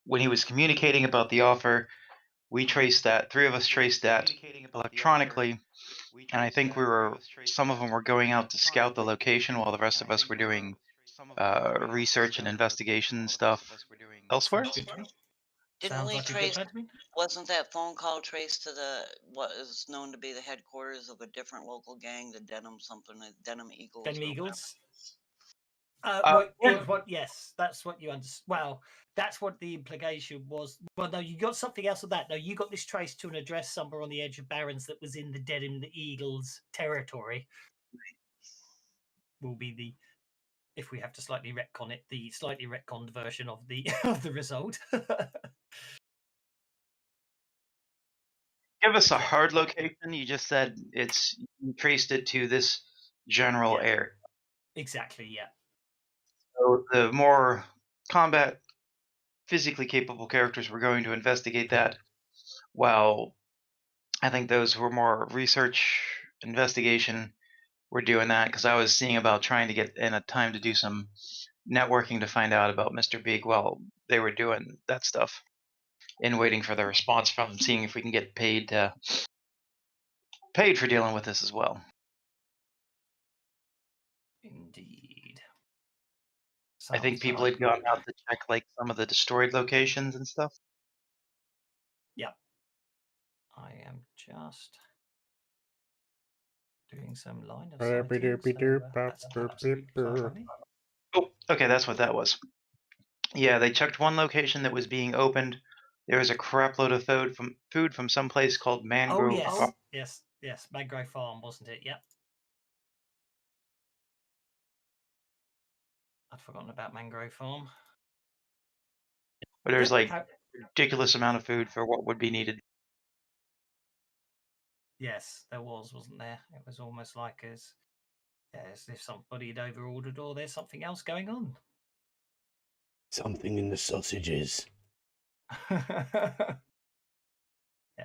when he was communicating about the offer, we traced that. Three of us traced that electronically, and I think some of them were going out to scout the location while the rest of us were doing research and investigation stuff elsewhere. Sounds good to me. Didn't Sounds we like a good trace? plan to me. Wasn't that phone call traced to what is known to be the headquarters of a different local gang, the Denim something, the Denim Eagles? Denim or whatever? Eagles. Yeah. Yes, that's what you understand. Well, that's what the implication was. Well, no, you got something else of that. No, you got this traced to an address somewhere on the edge of Barrens that was in the Denim Eagles territory. Will be the, if we have to slightly retcon it, the slightly retconned version of the of the result. Give us a hard location. You just said you traced it to this general area. Exactly, yeah. So the more combat, physically capable characters were going to investigate that, while I think those who were more research investigation were doing that because I was seeing about trying to get in a time to do some networking to find out about Mr. Big while they were doing that stuff and waiting for the response from them, seeing if we can get paid for dealing with this as well. Indeed. I think people had gone out to check like some of the destroyed locations and stuff. Yeah. I am just doing some line of sight. Oh, okay, that's what that was. Yeah, they checked one location that was being opened. There was a crap load of food from some place called Mangrove. Oh yes, yes, Mangrove Farm, wasn't it? Yep. I'd forgotten about Mangrove Farm. But there's like a ridiculous amount of food for what would be needed. Yes, there was, wasn't there? It was almost like as if somebody had overordered or there's something else going on. Something in the sausages. Yeah,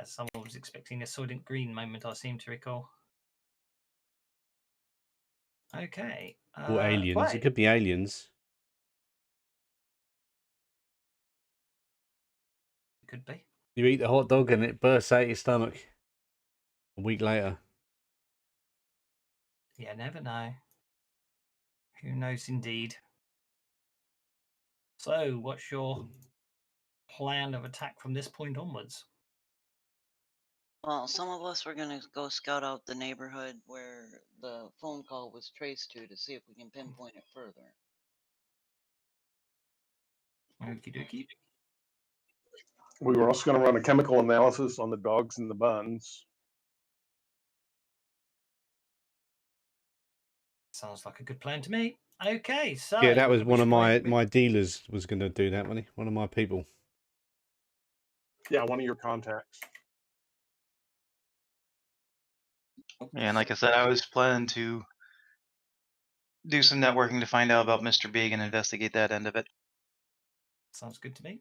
someone was expecting a Soylent Green moment, I seem to recall. Okay. Or aliens. Right. It could be aliens. It could be. You eat the hot dog and it bursts out your stomach a week later. Yeah, never know. Who knows indeed. So, what's your plan of attack from this point onwards? Well, some of us were going to go scout out the neighborhood where the phone call was traced to see if we can pinpoint it further. Okie dokie. We were also going to run a chemical analysis on the dogs and the buns. Sounds like a good plan to me. Okay, so yeah, that was one of my dealers was going to do that, wasn't he? One of my people. Yeah, one of your contacts. Yeah, and like I said, I was planning to do some networking to find out about Mr. Big and investigate that end of it. Sounds good to me.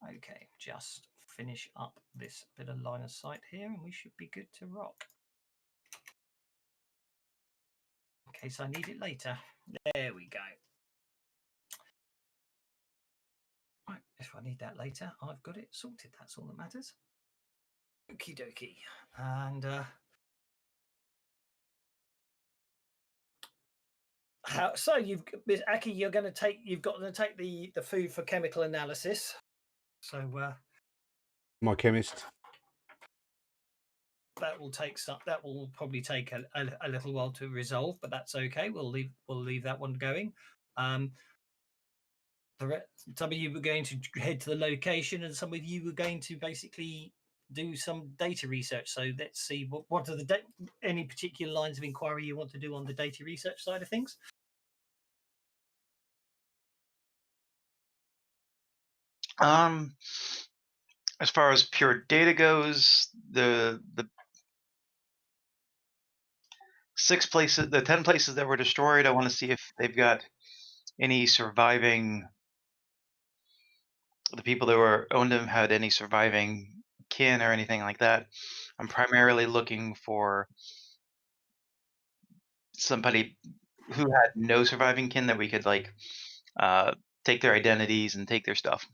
Okay, just finish up this bit of line of sight here and we should be good to rock. In case I need it later. There we go. Right, if I need that later, I've got it sorted. That's all that matters. Okie dokie. And so Aki, you've got to take the food for chemical analysis. So my chemist. That will probably take a little while to resolve, but that's okay. We'll leave that one going. Some of you were going to head to the location, and some of you were going to basically do some data research. So let's see what are any particular lines of inquiry you want to do on the data research side of things. As far as pure data goes, the 10 places that were destroyed, I want to see if they've got any surviving. The people that owned them had any surviving kin or anything like that. I'm primarily looking for somebody who had no surviving kin that we could take their identities and take their stuff.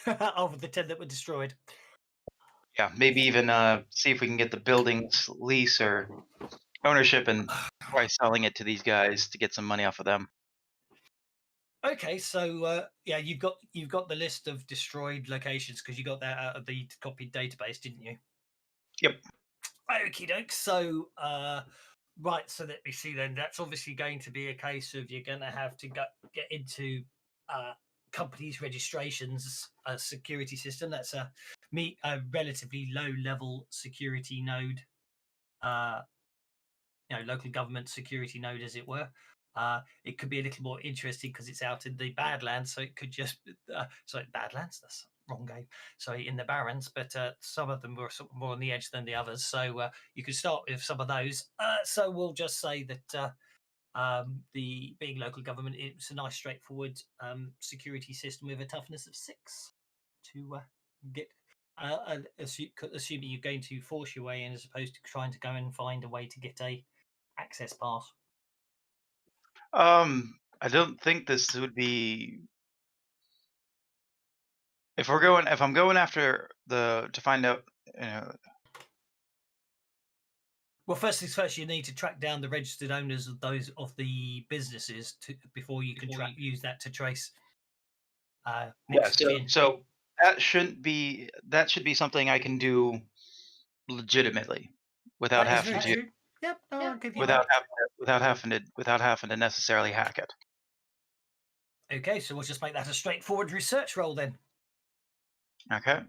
Of the 10 that were destroyed. Yeah, maybe even see if we can get the building's lease or ownership and try selling it to these guys to get some money off of them. Okay, so yeah, you've got the list of destroyed locations because you got that out of the copied database, didn't you? Yep. Okie doke. So right, so let me see then. That's obviously going to be a case of you're going to have to get into companies' registrations security system. That's a relatively low level security node, local government security node, as it were. It could be a little more interesting because it's out in the Badlands, so it could just sorry, Badlands. That's wrong game. Sorry, in the Barrens, but some of them were sort of more on the edge than the others. So you could start with some of those. So we'll just say that the being local government, it's a nice straightforward security system with a toughness of 6 to get. Assuming you're going to force your way in as opposed to trying to go and find a way to get a access pass. I don't think this would be. If I'm going after to find out, Well, first things first, you need to track down the registered owners of those of the businesses before you can use that to trace. Yeah, so that should be something I can do legitimately without That is having very to true. Yep, no, I'll give you without that. having to necessarily hack it. Okay, so we'll just make that a straightforward research roll then. Okay.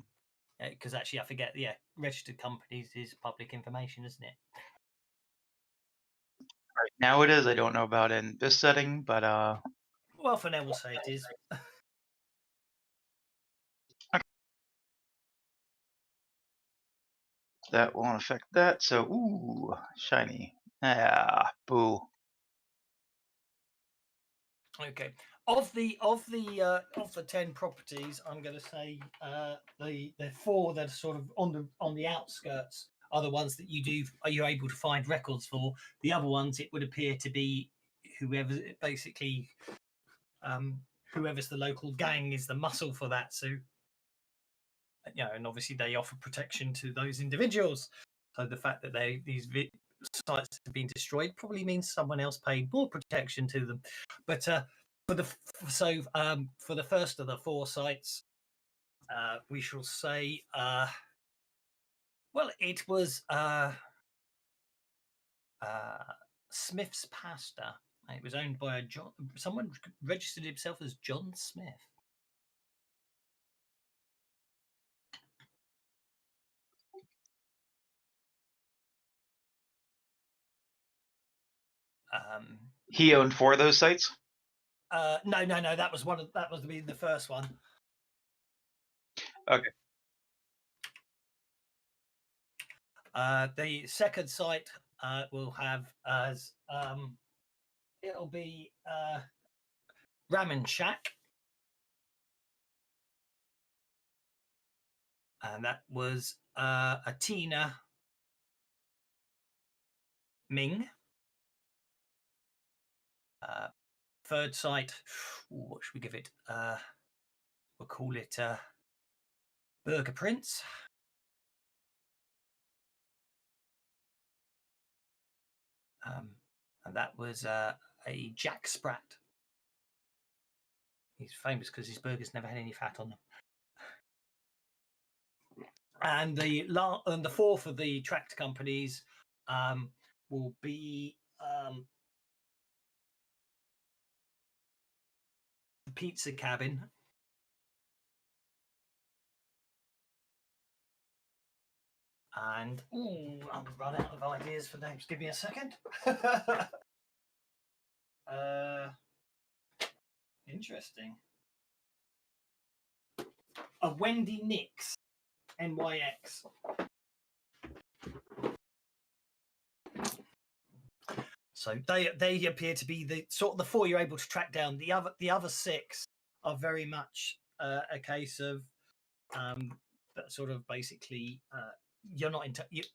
Because actually, I forget. Yeah, registered companies is public information, isn't it? Right now it is. I don't know about in this setting, but well, for now we'll say it is. Okay. That won't affect that. So, ooh, shiny. Ah, boo. Okay. Of the 10 properties, I'm going to say the 4 that are sort of on the outskirts are the ones that you're able to find records for. The other ones, it would appear to be whoever's the local gang is the muscle for that. So, and obviously they offer protection to those individuals. So the fact that these sites have been destroyed probably means someone else paid more protection to them. But for the first of the 4 sites, we shall say, it was Smith's Pasta. It was owned by someone registered himself as John Smith. He owned 4 of those sites? No. That was the first one. Okay. The second site will have as it'll be Ramen Shack, and that was Atina Ming. Third site, what should we give it? We'll call it Burger Prince. And that was a Jack Sprat. He's famous because his burgers never had any fat on them. And the 4th of the tracked companies will be the Pizza Cabin. And I'm run out of ideas for names. Give me a second. Interesting. A Wendy Nix, NYX. So they appear to be the 4 you're able to track down. The other 6 are very much a case of that sort of basically you're not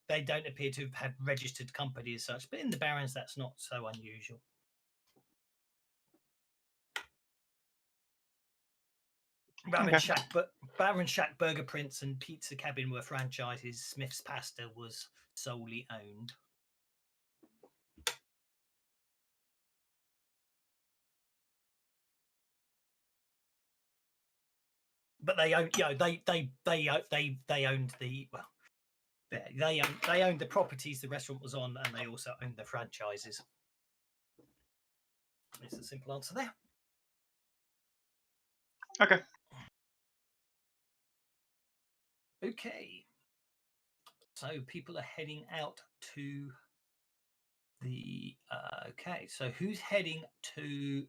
they don't appear to have registered company as such, but in the Barrens that's not so unusual. Baron Shack Burger Prince and Pizza Cabin were franchises. Smith's Pasta was solely owned. But they own, they owned the they owned the properties the restaurant was on, and they also owned the franchises. It's a simple answer there. Okay. Okay. So people are heading out to the okay. So who's heading to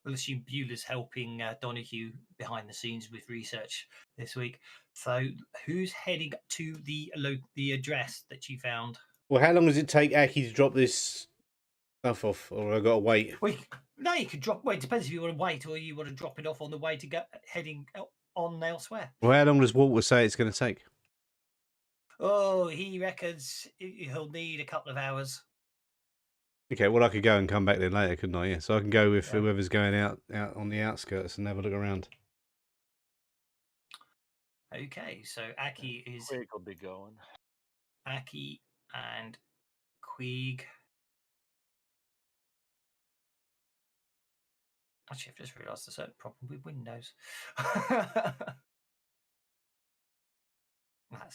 we'll assume Beulah's helping Donahue behind the scenes with research this week. So who's heading to the address that you found? Well, how long does it take Aki to drop this stuff off, or have I got to wait? No, you could drop. Well, it depends if you want to wait or you want to drop it off on the way to go heading on elsewhere. Well, how long does Walter say it's going to take? Oh, he reckons he'll need a couple of hours. Okay, well, I could go and come back then later, couldn't I? Yeah, so I can go with whoever's going out on the outskirts and have a look around. Okay, so Aki is. Quig will be going. Aki and Quig. Actually, I've just realised there's a certain problem with Windows.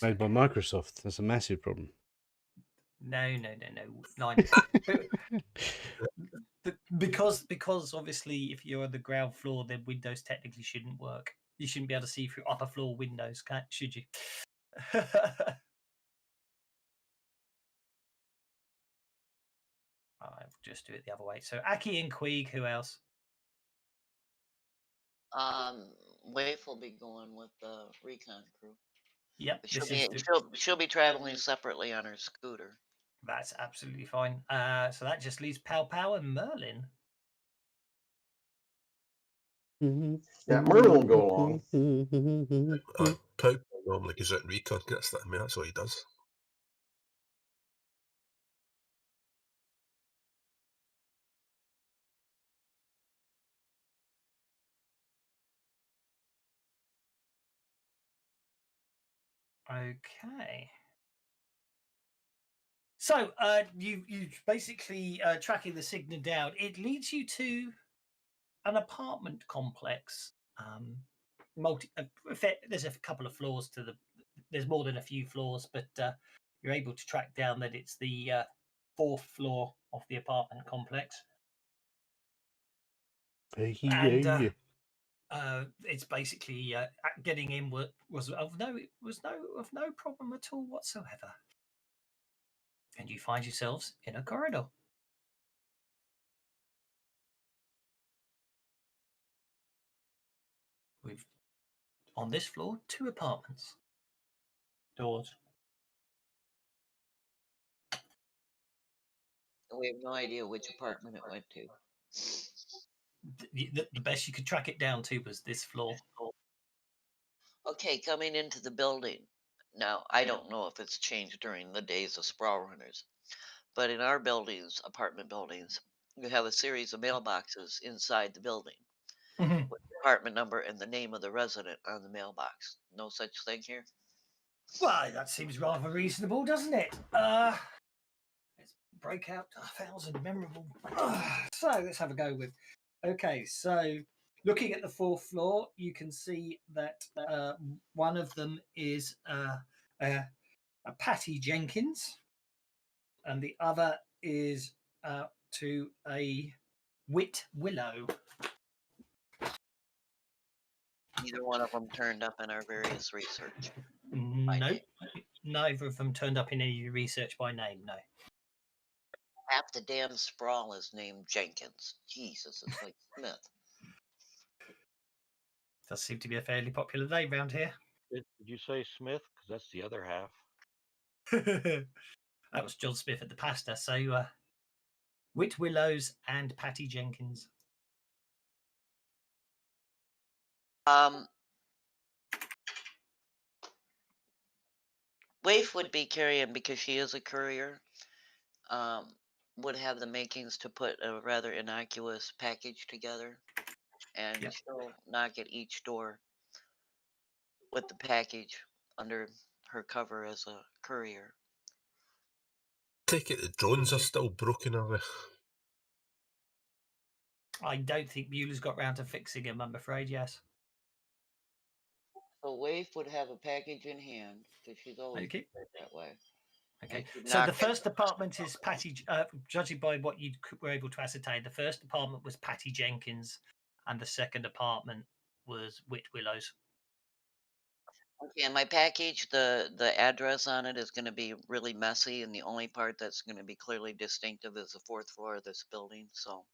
Made by Microsoft. That's a massive problem. No. because obviously, if you're on the ground floor, then Windows technically shouldn't work. You shouldn't be able to see through upper floor windows, should you? I'll just do it the other way. So Aki and Quig, who else? Waif will be going with the recon crew. Yep. She'll be traveling separately on her scooter. That's absolutely fine. So that just leaves Pow Pow and Merlin. Yeah, Merlin will go along. Pow normally goes out and recon. That's all he does. Okay. So you basically tracking the signal down. It leads you to an apartment complex. There's a couple of floors to the. There's more than a few floors, but you're able to track down that it's the 4th floor of the apartment complex. And it's basically getting in was of no problem at all whatsoever. And you find yourselves in a corridor. With on this floor 2 apartments. Doors. We have no idea which apartment it went to. The best you could track it down to was this floor. Okay, coming into the building. Now, I don't know if it's changed during the days of Sprawlrunners, but in our buildings, apartment buildings, you have a series of mailboxes inside the building with the apartment number and the name of the resident on the mailbox. No such thing here? Well, that seems rather reasonable, doesn't it? Let's break out 1,000 memorable. So let's have a go with. Okay, so looking at the 4th floor, you can see that one of them is a Patty Jenkins, and the other is to a Whit Willow. Neither one of them turned up in our various research. Nope, neither of them turned up in any research by name, no. Half the damn sprawl is named Jenkins. Jesus, it's like Smith. Does seem to be a fairly popular name around here. Did you say Smith? Because that's the other half. That was John Smith at the pasta. So Whit Willows and Patty Jenkins. Waif would be carrying, because she is a courier, would have the makings to put a rather innocuous package together and Yep. she'll knock at each door with the package under her cover as a courier. Take it the drones are still broken, are they? I don't think Mueller's got round to fixing him, I'm afraid, yes. So Waif would have a package in hand because she's always Okay. prepared that way. Okay. she'd So the knock at first department is Patty, judging by what you were able to ascertain, the first department was Patty Jenkins and the second department was Whit Willows. Okay, and my package, the address on it is going to be really messy, and the only part that's going to be clearly distinctive is the 4th floor of this building, so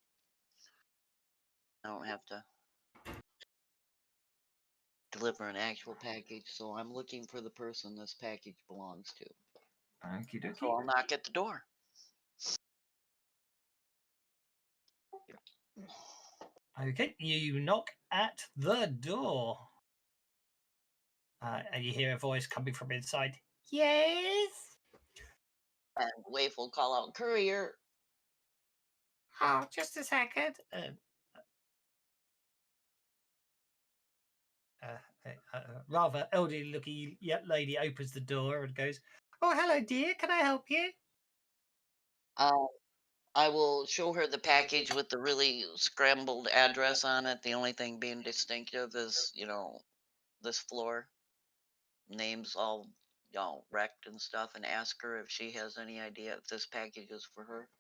I don't have to deliver an actual package. So I'm looking for the person this package belongs to. Okie dokie. So I'll knock at the door. Okay, you knock at the door. And you hear a voice coming from inside. Yes? And Waif will call out, "Courier!" Oh, just a second. Rather elderly looking lady opens the door and goes, "Oh, hello, dear. Can I help you?" I will show her the package with the really scrambled address on it. The only thing being distinctive is, this floor. Names all, wrecked and stuff, and ask her if she has any idea if this package is for her.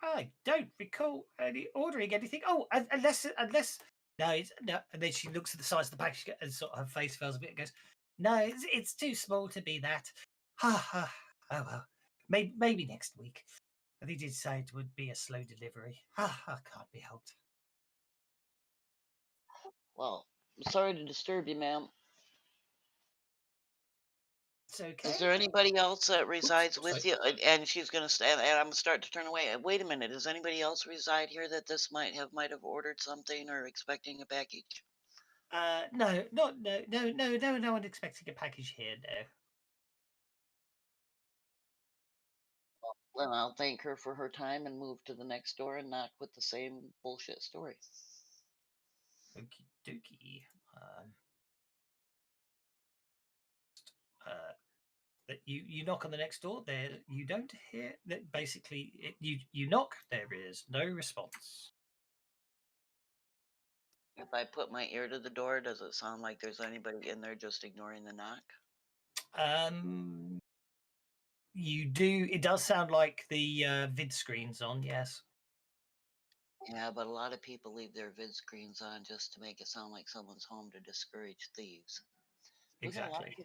I don't recall ordering anything. Oh, unless no, it's no. And then she looks at the size of the package and sort of her face fills a bit and goes, "No, it's too small to be that." Oh well, maybe next week. They did say it would be a slow delivery. I can't be helped. Well, sorry to disturb you, ma'am. It's okay. Is there anybody else that resides with you? And she's gonna stand, and I'm gonna start to turn away. Wait a minute. Does anybody else reside here that this might have ordered something or expecting a package? No, no one expecting a package here. No. Well, I'll thank her for her time and move to the next door and knock with the same bullshit story. Okie dokie. That you knock on the next door. There, you don't hear that. Basically, you knock. There is no response. If I put my ear to the door, does it sound like there's anybody in there just ignoring the knock? You do. It does sound like the vid screen's on. Yes. Yeah, but a lot of people leave their vid screens on just to make it sound like someone's home to discourage thieves. Exactly.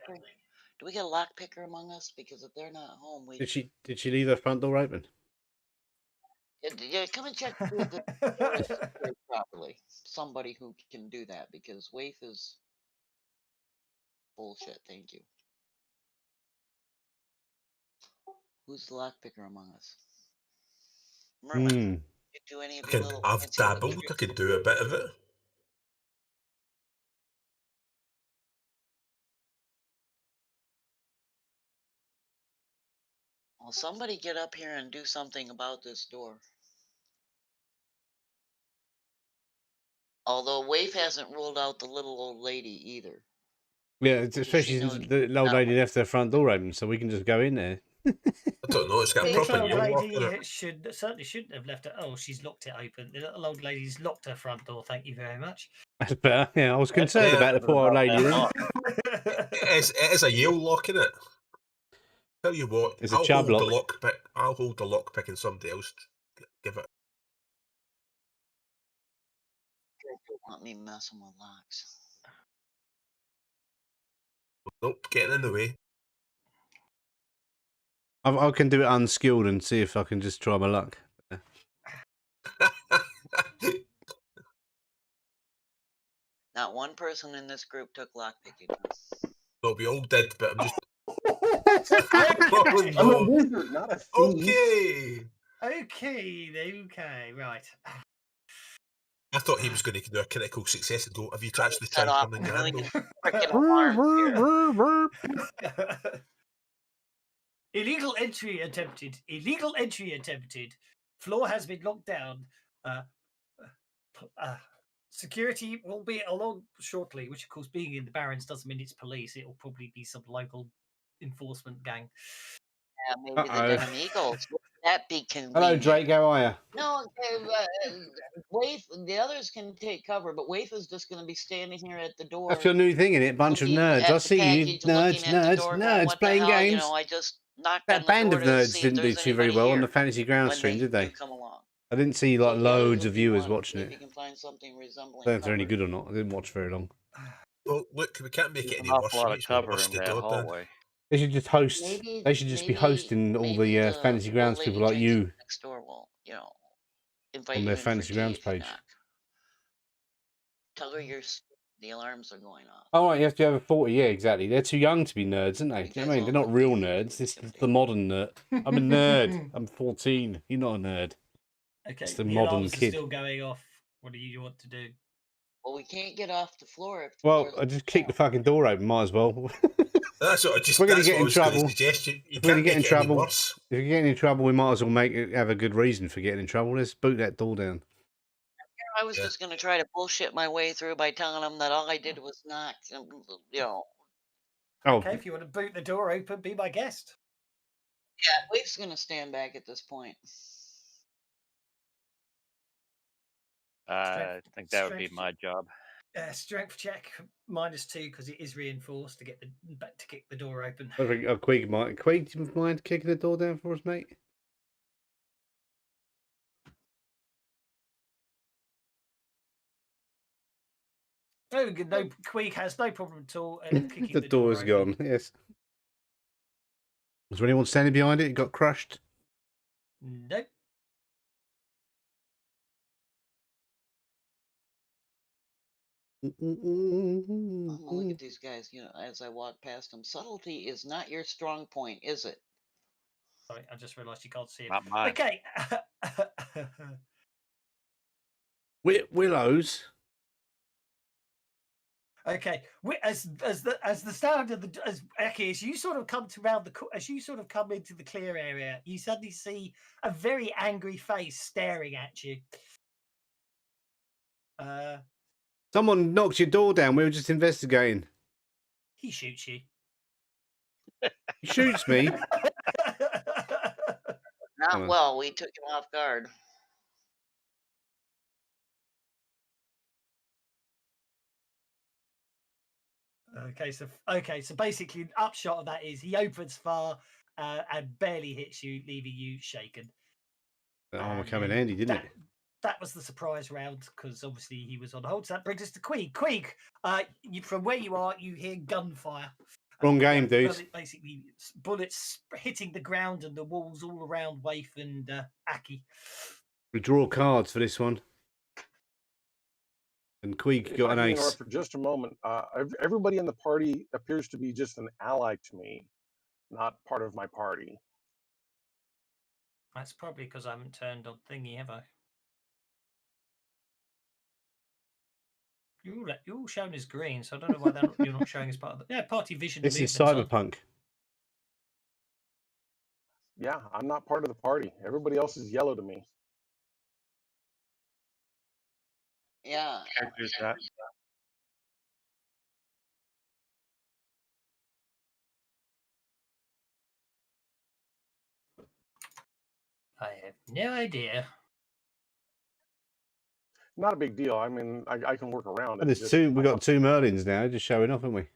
Do we get a lock picker among us? Because if they're not home, we Did she leave the front door open? yeah, come and check to see if the door is secured properly. Somebody who can do that, because Waif is bullshit. Thank you. Who's the lock picker among us? Merman, you do any of your little I've fancy dabbled. I could do a bit of it. Well, somebody get up here and do something about this door. Although Waif hasn't ruled out the little old lady either. Yeah, especially since the old lady left her front door open, so we can just go in there. I don't know. It's got a The proper old yell lock lady on it. certainly shouldn't have left it. Oh, she's locked it open. The little old lady's locked her front door. Thank you very much. That's better. Yeah, I was concerned about the poor old lady. Then. It is a yell lock in it. Tell you what, It's a chub lock. I'll hold the lock pick and somebody else give it. Don't want me messing with locks. Nope, getting in the way. I can do it unskilled and see if I can just try my luck. Not one person in this group took lockpicking. No, we all did, but I'm just. I'm a wizard, not a thief. Okay, right. I thought he was going to do a critical success and go, have you actually tried turning your handle? Illegal entry attempted. Illegal entry attempted. Floor has been locked down. Security will be along shortly, which of course, being in the Barrens doesn't mean it's police. It will probably be some local enforcement gang. Yeah, maybe the Denim Eagles. Would that be convenient? Hello, Drake. How are you? No, Waif. The others can take cover, but Waif is just going to be standing here at the door. That's your new thing, innit? Bunch of nerds. I see you. Nerds playing games. You know, I just knocked That on the band door of to nerds see if didn't do there's too very anybody well on the here FantasyGrounds when stream, they did they? do come along. I didn't see like So the others loads will of be viewers one. watching See if it. you can find something resembling I don't know if they're any cover. good or not. I didn't watch very long. Well, look, we can't make There's it an any awful worse. lot We of just want to cover bust in the that door down. hallway. They should just host. Maybe They should just be hosting all the FantasyGrounds people like lady you next door will, you know, invite on you their in for tea FantasyGrounds if you page. knock. Tell her the alarms are going off. Oh, right, you have to have a 40. Yeah, exactly. They're too young to be nerds, aren't they? Do you know what I mean? They're not real nerds. This is the modern nerd. I'm a nerd. I'm 14. You're not a nerd. Okay, It's the the modern alarms kid. are still going off. What do you want to do? Well, we can't get off the floor. If the Well, floor's I just kicked the fucking door open. Might as well. That's what I just. We're going to That's get what I in was going to trouble. suggest. You If we're going can't to get in make it any trouble, worse. if we get in trouble, we might as well have a good reason for getting in trouble. Let's boot that door down. I was just going to try to bullshit my way through by telling them that all I did was knock. You know. Oh, Okay, if you want to boot the door open, be my guest. Yeah, Waif's going to stand back at this point. I think that would be my job. Strength check -2 because it is reinforced to kick the door open. I think Quig might. Quig, do you mind kicking the door down for us, mate? No, Queeg has no problem at all kicking The door's door gone. Yes. Was there anyone standing behind it? It got crushed. Nope. Look at these guys. You know, as I walk past them, subtlety is not your strong point, is it? Sorry, I just realised you can't see it. Not mine. Okay. Willows. Okay, as the sound of as you sort of come as you sort of come into the clear area, you suddenly see a very angry face staring at you. Someone knocked your door down. We were just investigating. He shoots you. He shoots me. Not well. We took him off guard. Okay, so basically, the upshot of that is he opens fire and barely hits you, leaving you shaken. That armor came in handy, didn't it? That was the surprise round because obviously he was on hold. So that brings us to Queeg. Queeg, from where you are, you hear gunfire. Wrong game, dude. Basically, bullets hitting the ground and the walls all around Waif and Aki. We draw cards for this one. And Queeg got an ace. Interrupt for just a moment. Everybody in the party appears to be just an ally to me, not part of my party. That's probably because I haven't turned on thingy, have I? You're all shown as green, so I don't know why you're not showing as part of the party vision. This is Cyberpunk. Yeah, I'm not part of the party. Everybody else is yellow to me. Yeah. I have no idea. Not a big deal. I mean, I can work around it. There's two. We got two Merlins now, just showing off, haven't we?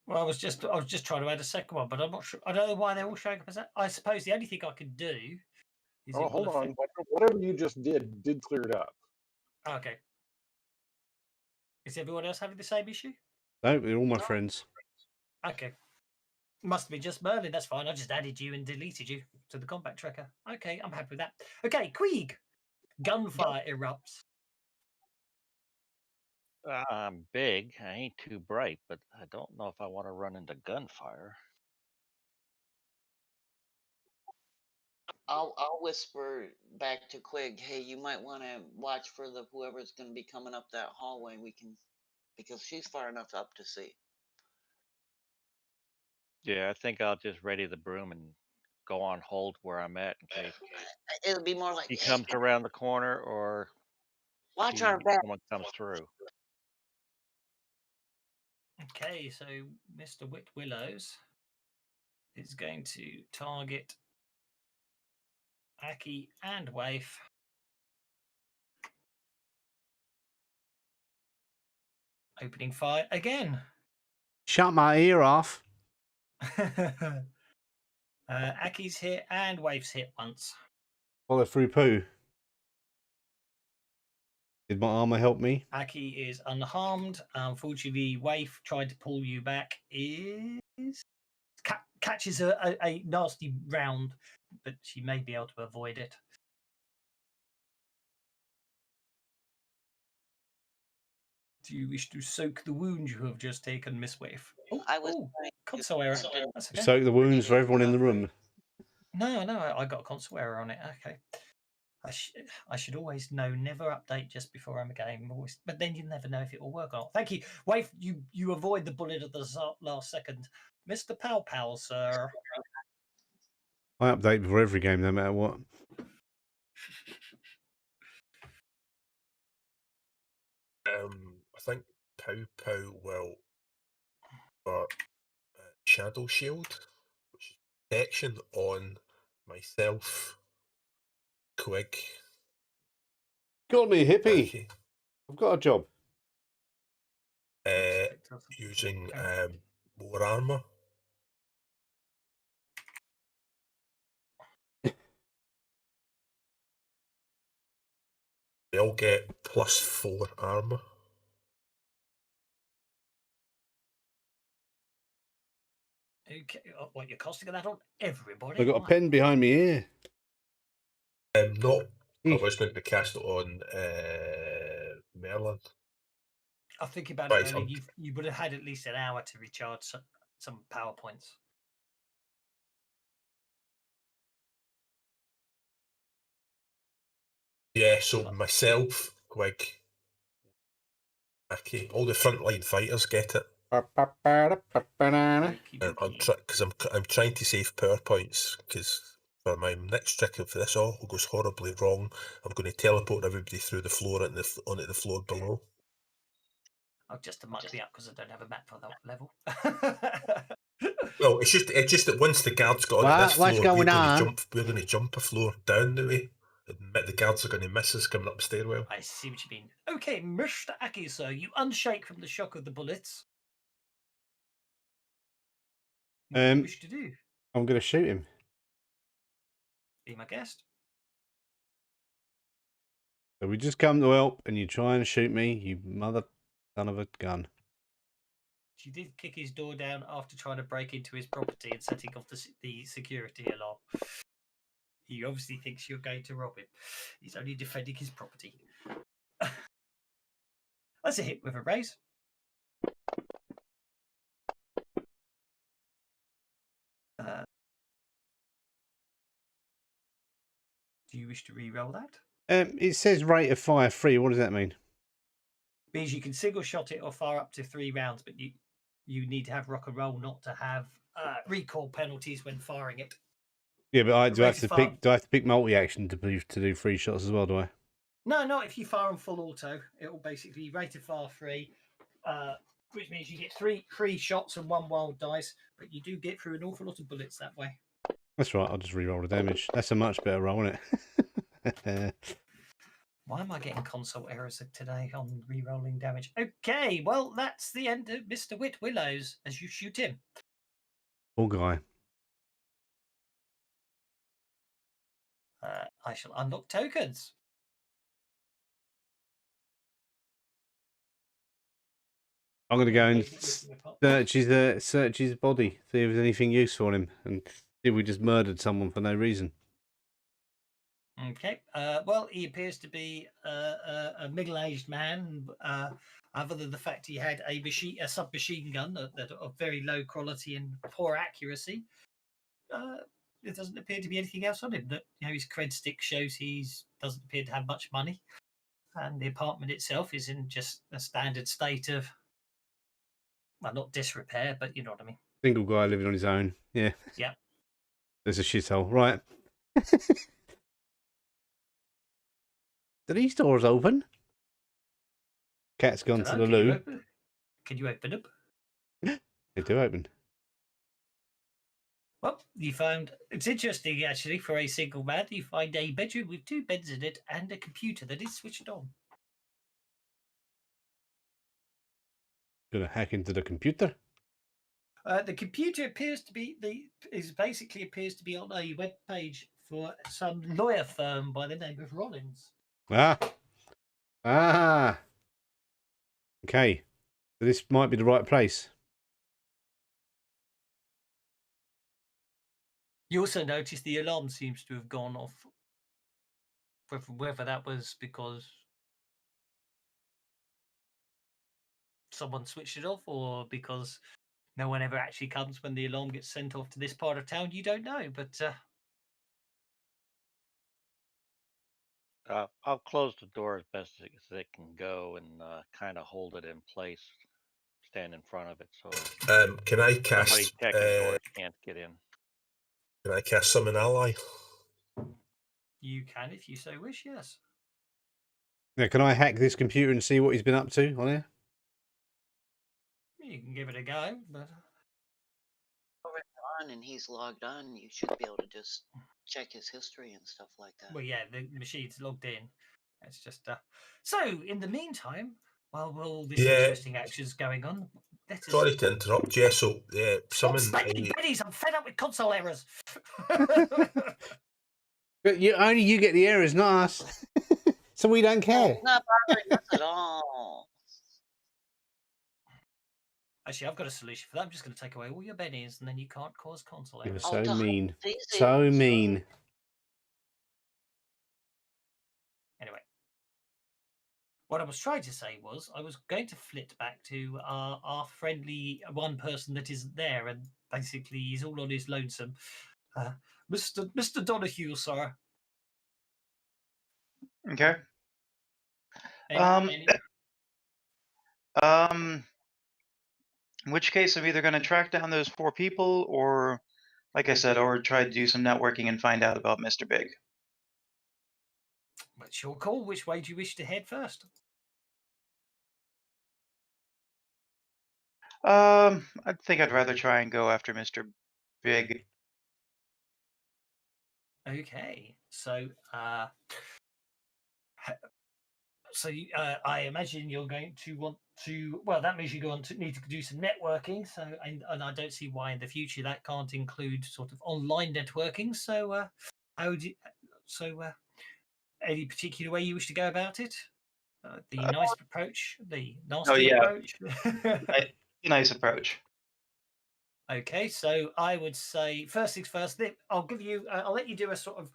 Well, I was just trying to add a second one, but I'm not sure. I don't know why they're all showing up as that. I suppose the only thing I could do is. Oh, hold on. Whatever you just did clear it up. Okay. Is everyone else having the same issue? No, they're all my friends. Okay. Must be just Merlin. That's fine. I just added you and deleted you to the combat tracker. Okay, I'm happy with that. Okay, Queeg. Gunfire erupts. I'm big. I ain't too bright, but I don't know if I want to run into gunfire. I'll whisper back to Quig, hey, you might want to watch for whoever's going to be coming up that hallway. Because she's far enough up to see. Yeah, I think I'll just ready the broom and go on hold where I'm at in case it'll be more like he comes around the corner or Watch our back. someone comes through. Okay, so Mr. Willows is going to target Aki and Waif. Opening fire again. Shut my ear off. Aki's hit and Waif's hit once. Follow through poo. Did my armor help me? Aki is unharmed. Unfortunately, Waif tried to pull you back. Catches a nasty round, but she may be able to avoid it. Do you wish to soak the wound you have just taken, Miss Waif? I was console error. That's okay. Soak the wounds for everyone in the room. No, I got a console error on it. Okay. I should always know, never update just before I'm a game. Always, but then you never know if it will work or not. Thank you. Waif, you avoid the bullet at the last second. Mr. Pow Pow, sir. I update before every game, no matter what. I think Pow Pow will Shadow Shield, which is protection on myself, Quig. Got me, hippie. Aki, I've got a job. using more armor. They all get +4 armor. Okay, what, you're costing that on everybody? I've got a pen behind me here. No, I was going to cast it on Merlin. I think about it Right, earlier. You would have had at least an hour to recharge some power points. Yeah, so myself, Quig, Aki, all the frontline fighters get it. Because I'm trying to save power points, because for my next trick, if this all goes horribly wrong, I'm going to teleport everybody through the floor onto the floor below. Oh, just to muck me up because I don't have a map for that level. Well, it's just that once the guards got onto this floor, we're going to jump a floor down the way. The guards are going to miss us coming up the stairwell. I see what you mean. Okay, Mr. Aki, sir, you unshake from the shock of the bullets. What do you wish to do? I'm going to shoot him. Be my guest. So we just come to help, and you try and shoot me, you mother son of a gun. She did kick his door down after trying to break into his property and setting off the security alarm. He obviously thinks you're going to rob him. He's only defending his property. That's a hit with a raise. Do you wish to re-roll that? It says rate of fire 3. What does that mean? Means you can single shot it or fire up to 3 rounds, but you need to have rock and roll not to have recall penalties when firing it. Yeah, but do I have to pick multi-action to do 3 shots as well? Do I? No, not if you fire on full auto. It will basically rate of fire 3, which means you get three shots and 1 wild dice, but you do get through an awful lot of bullets that way. That's right. I'll just re-roll the damage. That's a much better roll, isn't it? Why am I getting console errors today on re-rolling damage? Okay, well, that's the end of Mr. Willows as you shoot him. Poor guy. I shall unlock tokens. I'm going to go and search his body, see if there's anything useful on him, and see if we just murdered someone for no reason. Okay. Well, he appears to be a middle-aged man. Other than the fact he had a submachine gun of very low quality and poor accuracy, there doesn't appear to be anything else on him. That his cred stick shows he doesn't appear to have much money, and the apartment itself is in just a standard state of, well, not disrepair, but you know what I mean. Single guy living on his own. Yeah. Yeah. There's a shithole. Right. Are these doors open? Cat's gone to the Can you loo. open? Can you open them? They do open. Well, you found it's interesting actually for a single man. You find a bedroom with 2 beds in it and a computer that is switched on. Gonna hack into the computer. The computer appears to be appears to be on a web page for some lawyer firm by the name of Rollins. Ah. Okay. So this might be the right place. You also notice the alarm seems to have gone off. Whether that was because someone switched it off or because no one ever actually comes when the alarm gets sent off to this part of town, you don't know. But I'll close the door as best as it can go and kind of hold it in place, stand in front of it, so Can I somebody cast? checking doors can't get in. Can I cast summon ally? you can, if you so wish, yes. Now, can I hack this computer and see what he's been up to on here? You can give it a go, but On and he's logged on, you should be able to just check his history and stuff like that. well, yeah, the machine's logged in. It's just so. In the meantime, while all this Yeah. interesting action's going on, let us Sorry to interrupt, Jess. So, stop summon. spending pennies. I'm fed up with console errors. But only you get the errors, not us. So we don't care. It's not bothering us at all. Actually, I've got a solution for that. I'm just going to take away all your bennies, and then you can't cause console You're errors. so to mean. these So days, mean. Anyway, what I was trying to say was I was going to flit back to our friendly one person that isn't there, and basically he's all on his lonesome. Mr. Donahue, sir. Okay. Any- In which case, I'm either going to track down those 4 people, or, like I said, or try to do some networking and find out about Mr. Big. It's your call. Which way do you wish to head first? I think I'd rather try and go after Mr. Big. Okay, so I imagine you're going to want to. Well, that means you're going to need to do some networking. So, and I don't see why in the future that can't include sort of online networking. So, how would you? So, any particular way you wish to go about it? The nice approach, the nasty yeah. approach. Nice approach. Okay, so I would say first things first. I'll give you. I'll let you do a sort of.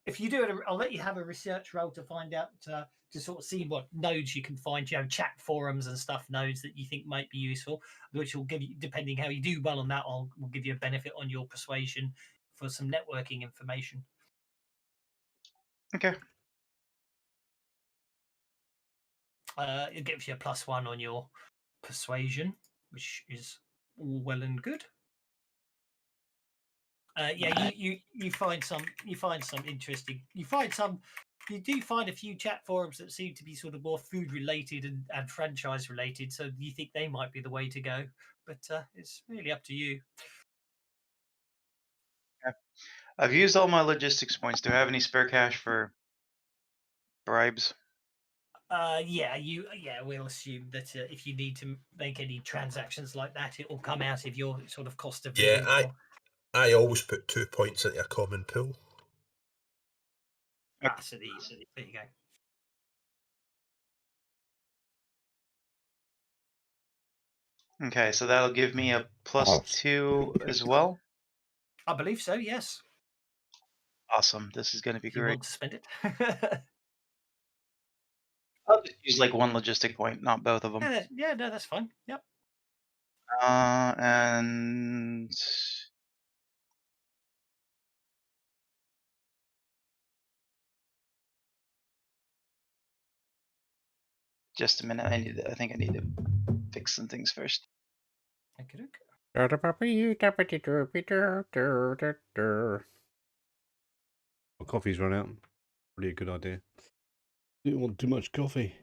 If you do it, I'll let you have a research role to find out to sort of see what nodes you can find. You know, chat forums and stuff, nodes that you think might be useful, which will give you, depending how you do well on that, will give you a benefit on your persuasion for some networking information. Okay. It gives you a +1 on your persuasion, which is all well and good. You find some interesting. You do find a few chat forums that seem to be sort of more food related and franchise related. So you think they might be the way to go, but it's really up to you. I've used all my logistics points. Do I have any spare cash for bribes? We'll assume that if you need to make any transactions like that, it will come out of your sort of cost of living. Yeah, I always put 2 points into a common pool. So there you go. Okay, so that'll give me a +2 as well. I believe so. Yes. Awesome. This is going to be If you great. want to spend it. I'll just use like 1 logistic point, not both of them. Yeah, no, that's fine. Yep. And just a minute. I think I need to fix some things first. Okay. My coffee's run out. Probably a good idea. Didn't want too much coffee.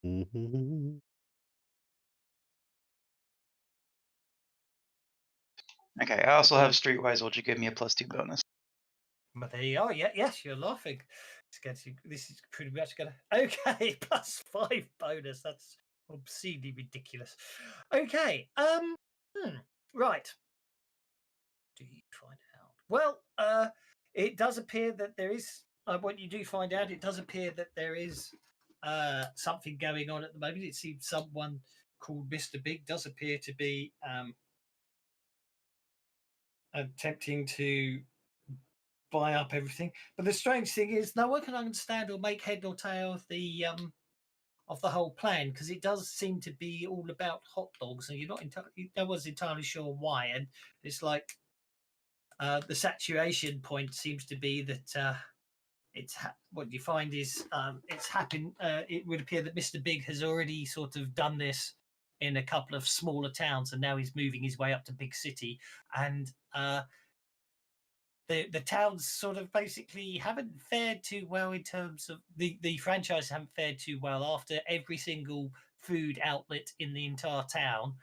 Mhm. Okay, I also have Streetwise, which will give me a +2 bonus. But there you are. Yeah, yes, you're laughing. This is pretty much gonna. Okay, +5 bonus. That's obscenely ridiculous. Okay. Right. Do you find out? Well, it does appear that there is. What you do find out, it does appear that there is something going on at the moment. It seems someone called Mr. Big does appear to be attempting to buy up everything. But the strange thing is, no one can understand or make head or tail of the whole plan, because it does seem to be all about hot dogs, and you're not entirely, no one's entirely sure why. And it's like the saturation point seems to be that what you find is it's happened. It would appear that Mr. Big has already sort of done this in a couple of smaller towns, and now he's moving his way up to big city. And the towns sort of basically haven't fared too well in terms of the franchise haven't fared too well after every single food outlet in the entire town,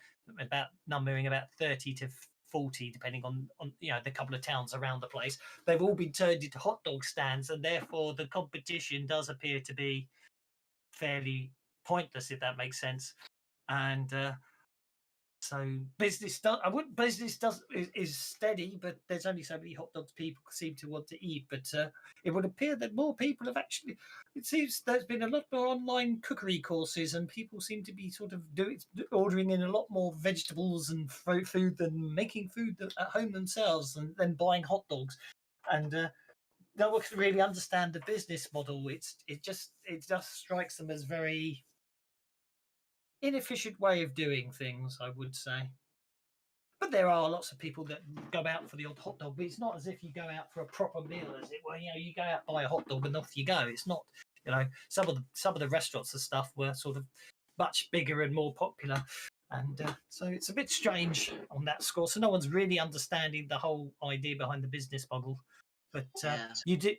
numbering about 30 to 40, depending on the couple of towns around the place. They've all been turned into hot dog stands, and therefore the competition does appear to be fairly pointless, if that makes sense. And so business is steady, but there's only so many hot dogs people seem to want to eat. But it would appear that more people have actually. It seems there's been a lot more online cookery courses, and people seem to be sort of ordering in a lot more vegetables and food than making food at home themselves, and then buying hot dogs. And no one can really understand the business model. It just strikes them as very inefficient way of doing things, I would say. But there are lots of people that go out for the odd hot dog, but it's not as if you go out for a proper meal, as it were. You go out, buy a hot dog, and off you go. It's not, some of the restaurants and stuff were sort of much bigger and more popular, and so it's a bit strange on that score. So no one's really understanding the whole idea behind the business model. But you do.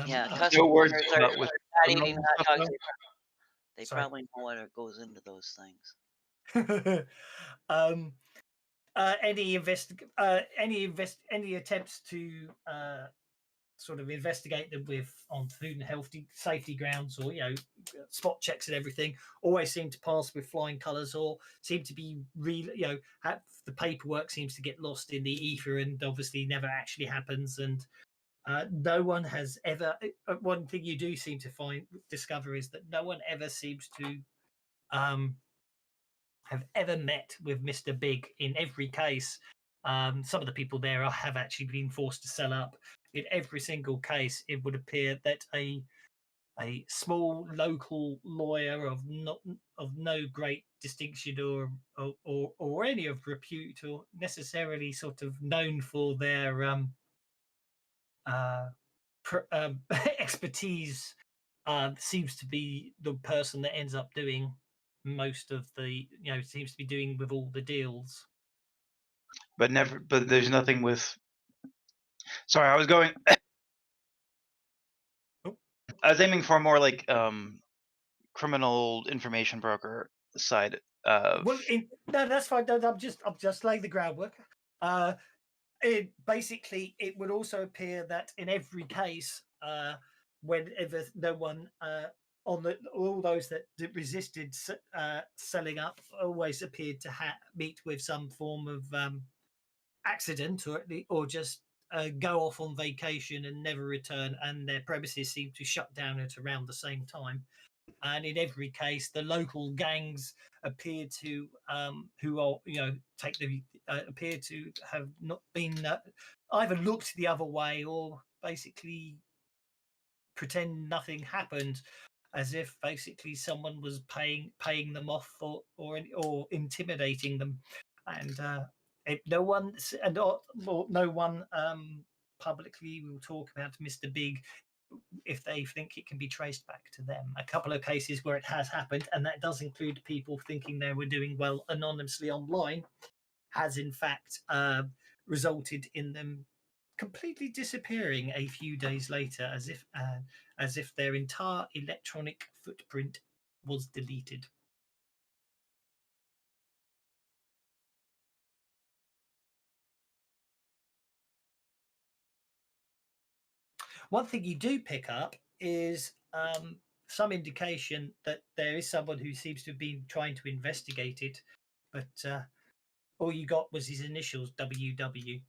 Yeah, No words customers about are with not criminal eating hot stuff, dogs. though? They Sorry. probably know what goes into those things. Any attempts to sort of investigate them on food and health safety grounds, or spot checks and everything, always seem to pass with flying colours, or seem to be the paperwork seems to get lost in the ether, and obviously never actually happens. And no one has ever. One thing you do seem to discover is that no one ever seems to have ever met with Mr. Big. In every case, some of the people there have actually been forced to sell up. In every single case, it would appear that a small local lawyer of no great distinction or any of repute, or necessarily sort of known for their expertise, seems to be the person that ends up doing most of the seems to be doing with all the deals. But there's nothing with. Sorry, I was going. I was aiming for more like criminal information broker side of. Well, no, that's fine. No, I'm just laying the groundwork. It would also appear that in every case, whenever no one all those that resisted selling up always appeared to meet with some form of accident, or just go off on vacation and never return, and their premises seem to shut down at around the same time. And in every case, the local gangs appear to appear to have not been either looked the other way, or basically pretend nothing happened, as if basically someone was paying them off, or intimidating them. And no one publicly will talk about Mr. Big if they think it can be traced back to them. A couple of cases where it has happened, and that does include people thinking they were doing well anonymously online, has in fact resulted in them completely disappearing a few days later, as if their entire electronic footprint was deleted. One thing you do pick up is some indication that there is someone who seems to have been trying to investigate it, but all you got was his initials, WW.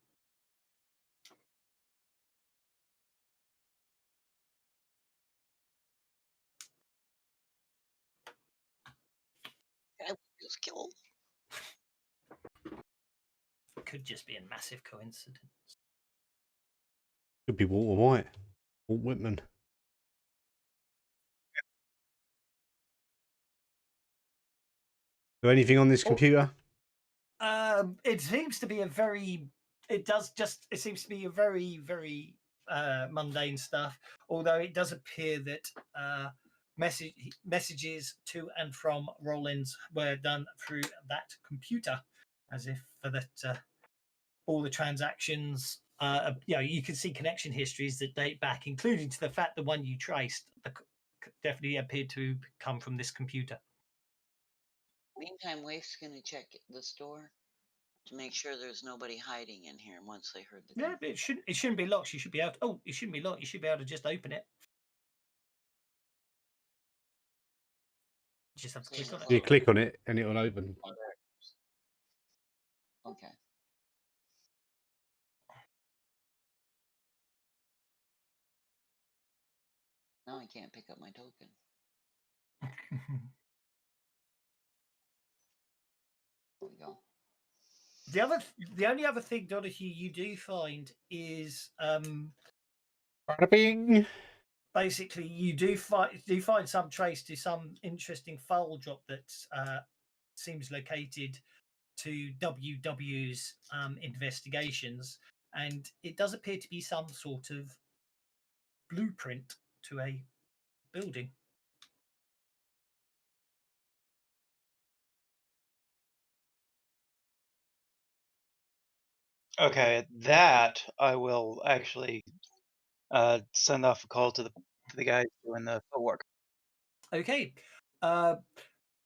I was just killed. Could just be a massive coincidence. Could be Walter White, Walt Whitman. Is there anything on this computer? It seems to be a very. It seems to be a very, very mundane stuff. Although it does appear that messages to and from Rollins were done through that computer, as if for that all the transactions. You can see connection histories that date back, including to the fact the one you traced definitely appeared to come from this computer. Meantime, Wafe's going to check the store to make sure there's nobody hiding in here once they heard the gun. Yeah, it shouldn't be locked. You should be able to, it shouldn't be locked. You should be able to just open it. You just have to click on it. You click on it and it will open. Okay. Now I can't pick up my token. There we go. The only other thing, Donahue, you do find is Bing. basically you do find some trace to some interesting file drop that seems located to WW's investigations, and it does appear to be some sort of blueprint to a building. Okay, that I will actually send off a call to the guys doing the work. Okay,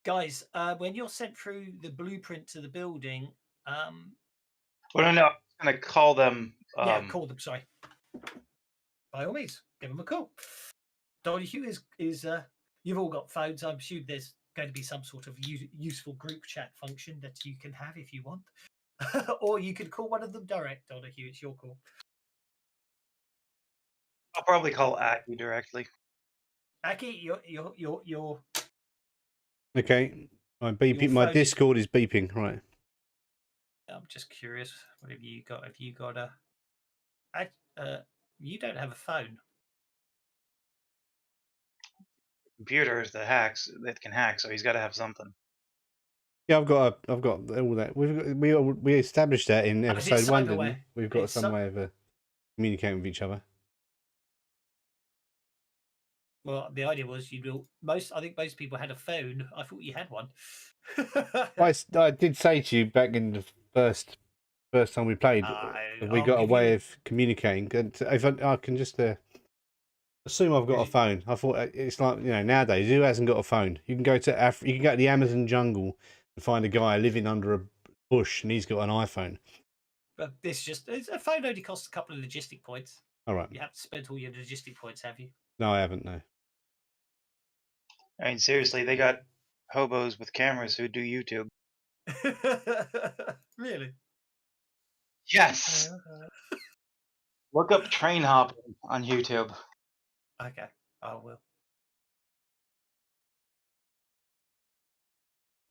guys, when you're sent through the blueprint to the building, Well, no, I'm gonna call them. call them. Sorry, by all means, give them a call. Donahue is you've all got phones. I'm sure there's going to be some sort of useful group chat function that you can have if you want, or you could call one of them direct. Donahue, it's your call. I'll probably call Aki directly. Aki, you're Okay. I'm beeping. Your My phone is- Discord is beeping. Right. I'm just curious. What have you got? Have you got you don't have a phone. Computers that can hack, so he's got to have something. Yeah, I've got all that. We established that in Oh, is it episode 1, didn't we? cyberware? We've got It's some way of communicating with each other. Well, the idea was I think most people had a phone. I thought you had one. I did say to you back in the first time we played that we got a way of communicating. And if I can just assume I've got a phone. I thought it's like, nowadays, who hasn't got a phone? You can go to you can go to the Amazon jungle and find a guy living under a bush and he's got an iPhone. But a phone only costs a couple of logistic points. All right. You have to spend all your logistic points, have you? No, I haven't, no. I mean, seriously, they got hobos with cameras who do YouTube. Really? Yes. Look up train hopping on YouTube. Okay, I will.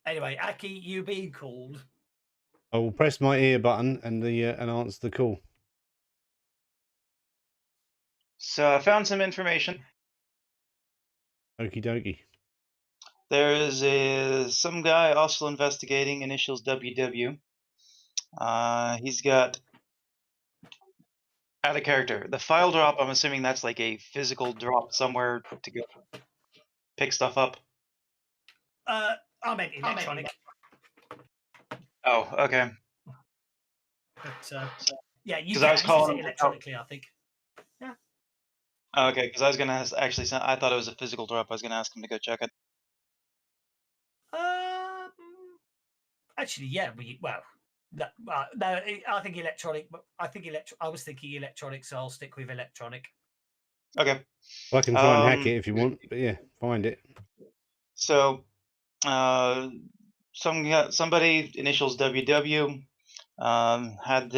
Anyway, Aki, you being called. I will press my ear button and answer the call. So I found some information. Okie dokie. There is some guy also investigating, initials WW. He's got out of character. The file drop, I'm assuming that's like a physical drop somewhere to go pick stuff up. I meant electronic. Oh, okay. But Yeah, you 'Cause I can was access calling it him. electronically, I think. Yeah. Okay, because I was gonna actually send. I thought it was a physical drop. I was gonna ask him to go check it. Actually, yeah. No, I think electronic. I was thinking electronic, so I'll stick with electronic. Okay. I can try and hack it if you want, but yeah, find it. So, somebody initials WW found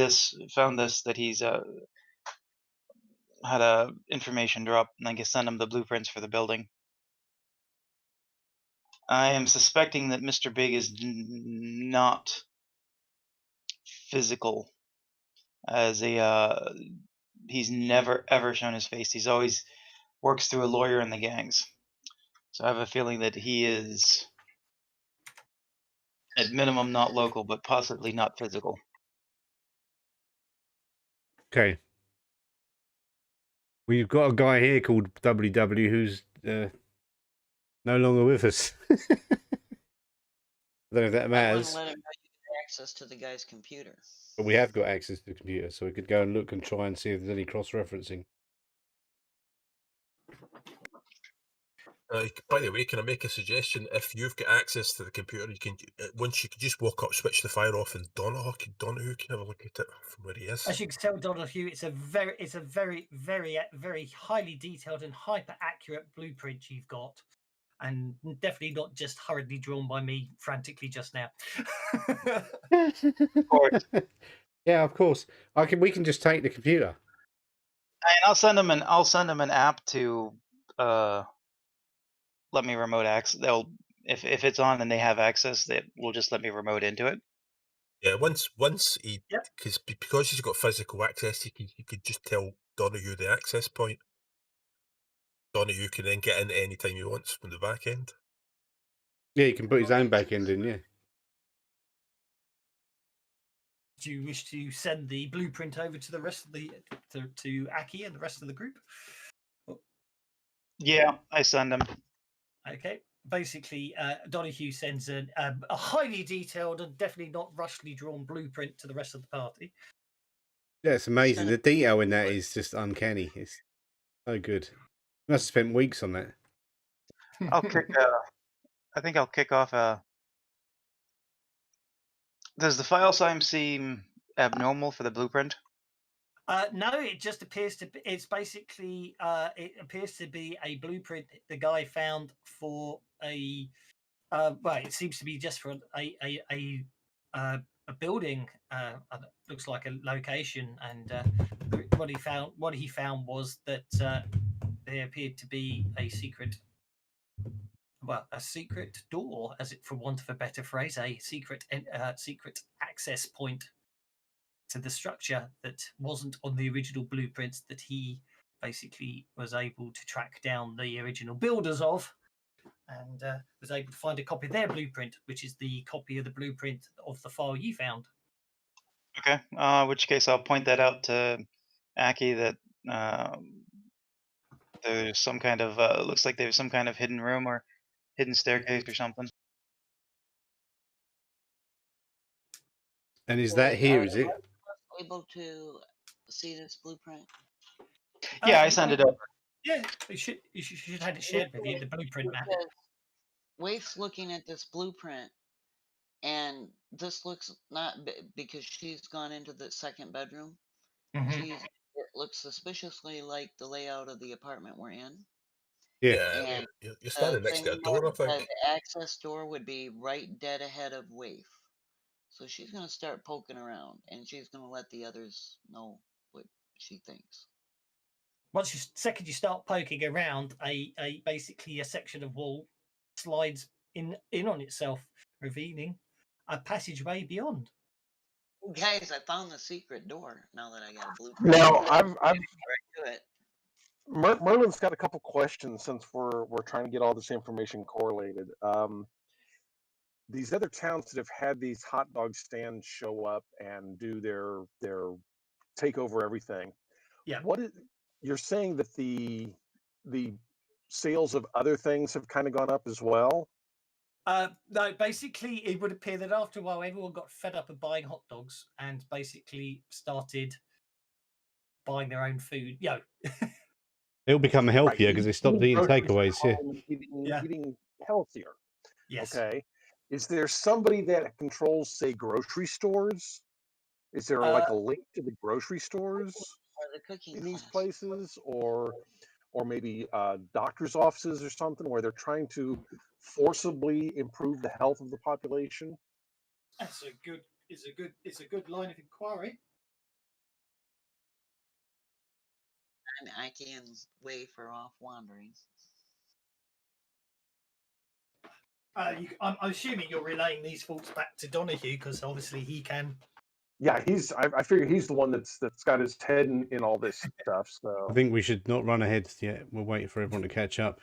this that he's had a information drop, and I can send him the blueprints for the building. I am suspecting that Mr. Big is not physical, as he's never ever shown his face. He's always works through a lawyer in the gangs. So I have a feeling that he is, at minimum, not local, but possibly not physical. Okay. We've got a guy here called WW who's no longer with us. I don't know if that I matters. wouldn't let him know you had access to the guy's computer. But we have got access to the computer, so we could go and look and try and see if there's any cross-referencing. By the way, can I make a suggestion? If you've got access to the computer, you can once you can just walk up, switch the fire off, and Donahue can have a look at it from where he is. As you can tell, Donahue, it's a very, very highly detailed and hyper accurate blueprint you've got, and definitely not just hurriedly drawn by me frantically just now. Of course. Yeah, of course. We can just take the computer. And I'll send him an app to let me remote access. They'll if it's on and they have access, that will just let me remote into it. Yeah, once he because he's got physical access, you could just tell Donahue the access point. Donahue can then get in any time he wants from the back end. Yeah, he can put his own back end in, yeah. Do you wish to send the blueprint over to the rest of the to Aki and the rest of the group? Yeah, I send him. Okay. Basically, Donahue sends a highly detailed and definitely not rushly drawn blueprint to the rest of the party. Yeah, it's amazing. The detail in that is just uncanny. It's so good. I must have spent weeks on that. I'll kick. I think I'll kick off. Does the file size seem abnormal for the blueprint? No, it just appears to. It's basically. It appears to be a blueprint the guy found for a. Well, it seems to be just for a building. Looks like a location, and what he found was that there appeared to be a secret. Well, a secret door, as it, for want of a better phrase, a secret access point to the structure that wasn't on the original blueprints that he basically was able to track down the original builders of, and was able to find a copy of their blueprint, which is the copy of the blueprint of the file you found. Okay. In which case, I'll point that out to Aki that there's some kind of looks like there's some kind of hidden room or hidden staircase or something. And is that here? Is it? Able to see this blueprint? Yeah, I sent it over. Yeah, you should have it shared with you, the blueprint map. Waif's looking at this blueprint, and this looks not because she's gone into the second bedroom. It looks suspiciously like the layout of the apartment we're in. Yeah, and you're standing next to a door, I think. The access door would be right dead ahead of Waif. So she's going to start poking around, and she's going to let the others know what she thinks. Second you start poking around, basically a section of wall slides in on itself, revealing a passageway beyond. Guys, I found the secret door. Now that I got a blueprint. Now I've right to it. Merlin's got a couple questions since we're trying to get all this information correlated. These other towns that have had these hot dog stands show up and do their take over everything. Yeah. You're saying that the sales of other things have kind of gone up as well? No, basically it would appear that after a while everyone got fed up of buying hot dogs and basically started buying their own food. They'll become healthier because they stopped eating groceries at takeaways. Yeah. home and Yeah. eating healthier. Yes. Okay. Is there somebody that controls, say, grocery stores? Is there like a link to the grocery stores Or the cooking in these class. places, or maybe doctors' offices or something where they're trying to forcibly improve the health of the population? It's a good line of inquiry. And I can wait for off wandering. I'm assuming you're relaying these thoughts back to Donahue because obviously he can. Yeah, I figure he's the one that's got his head in all this stuff. So I think we should not run ahead yet. We're waiting for everyone to catch up.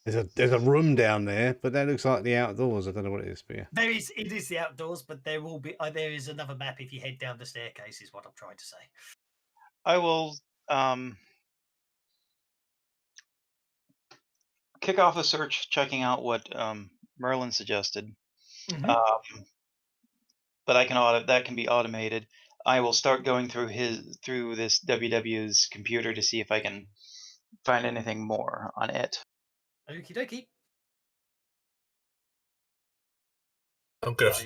There's a room down there, but that looks like the outdoors. I don't know what it is, but yeah. It is the outdoors, but there will be there is another map if you head down the staircase. Is what I'm trying to say. I will kick off a search, checking out what Merlin suggested. Mm-hmm. But that can be automated. I will start going through this WW's computer to see if I can find anything more on it. Okie dokie. I'm gonna have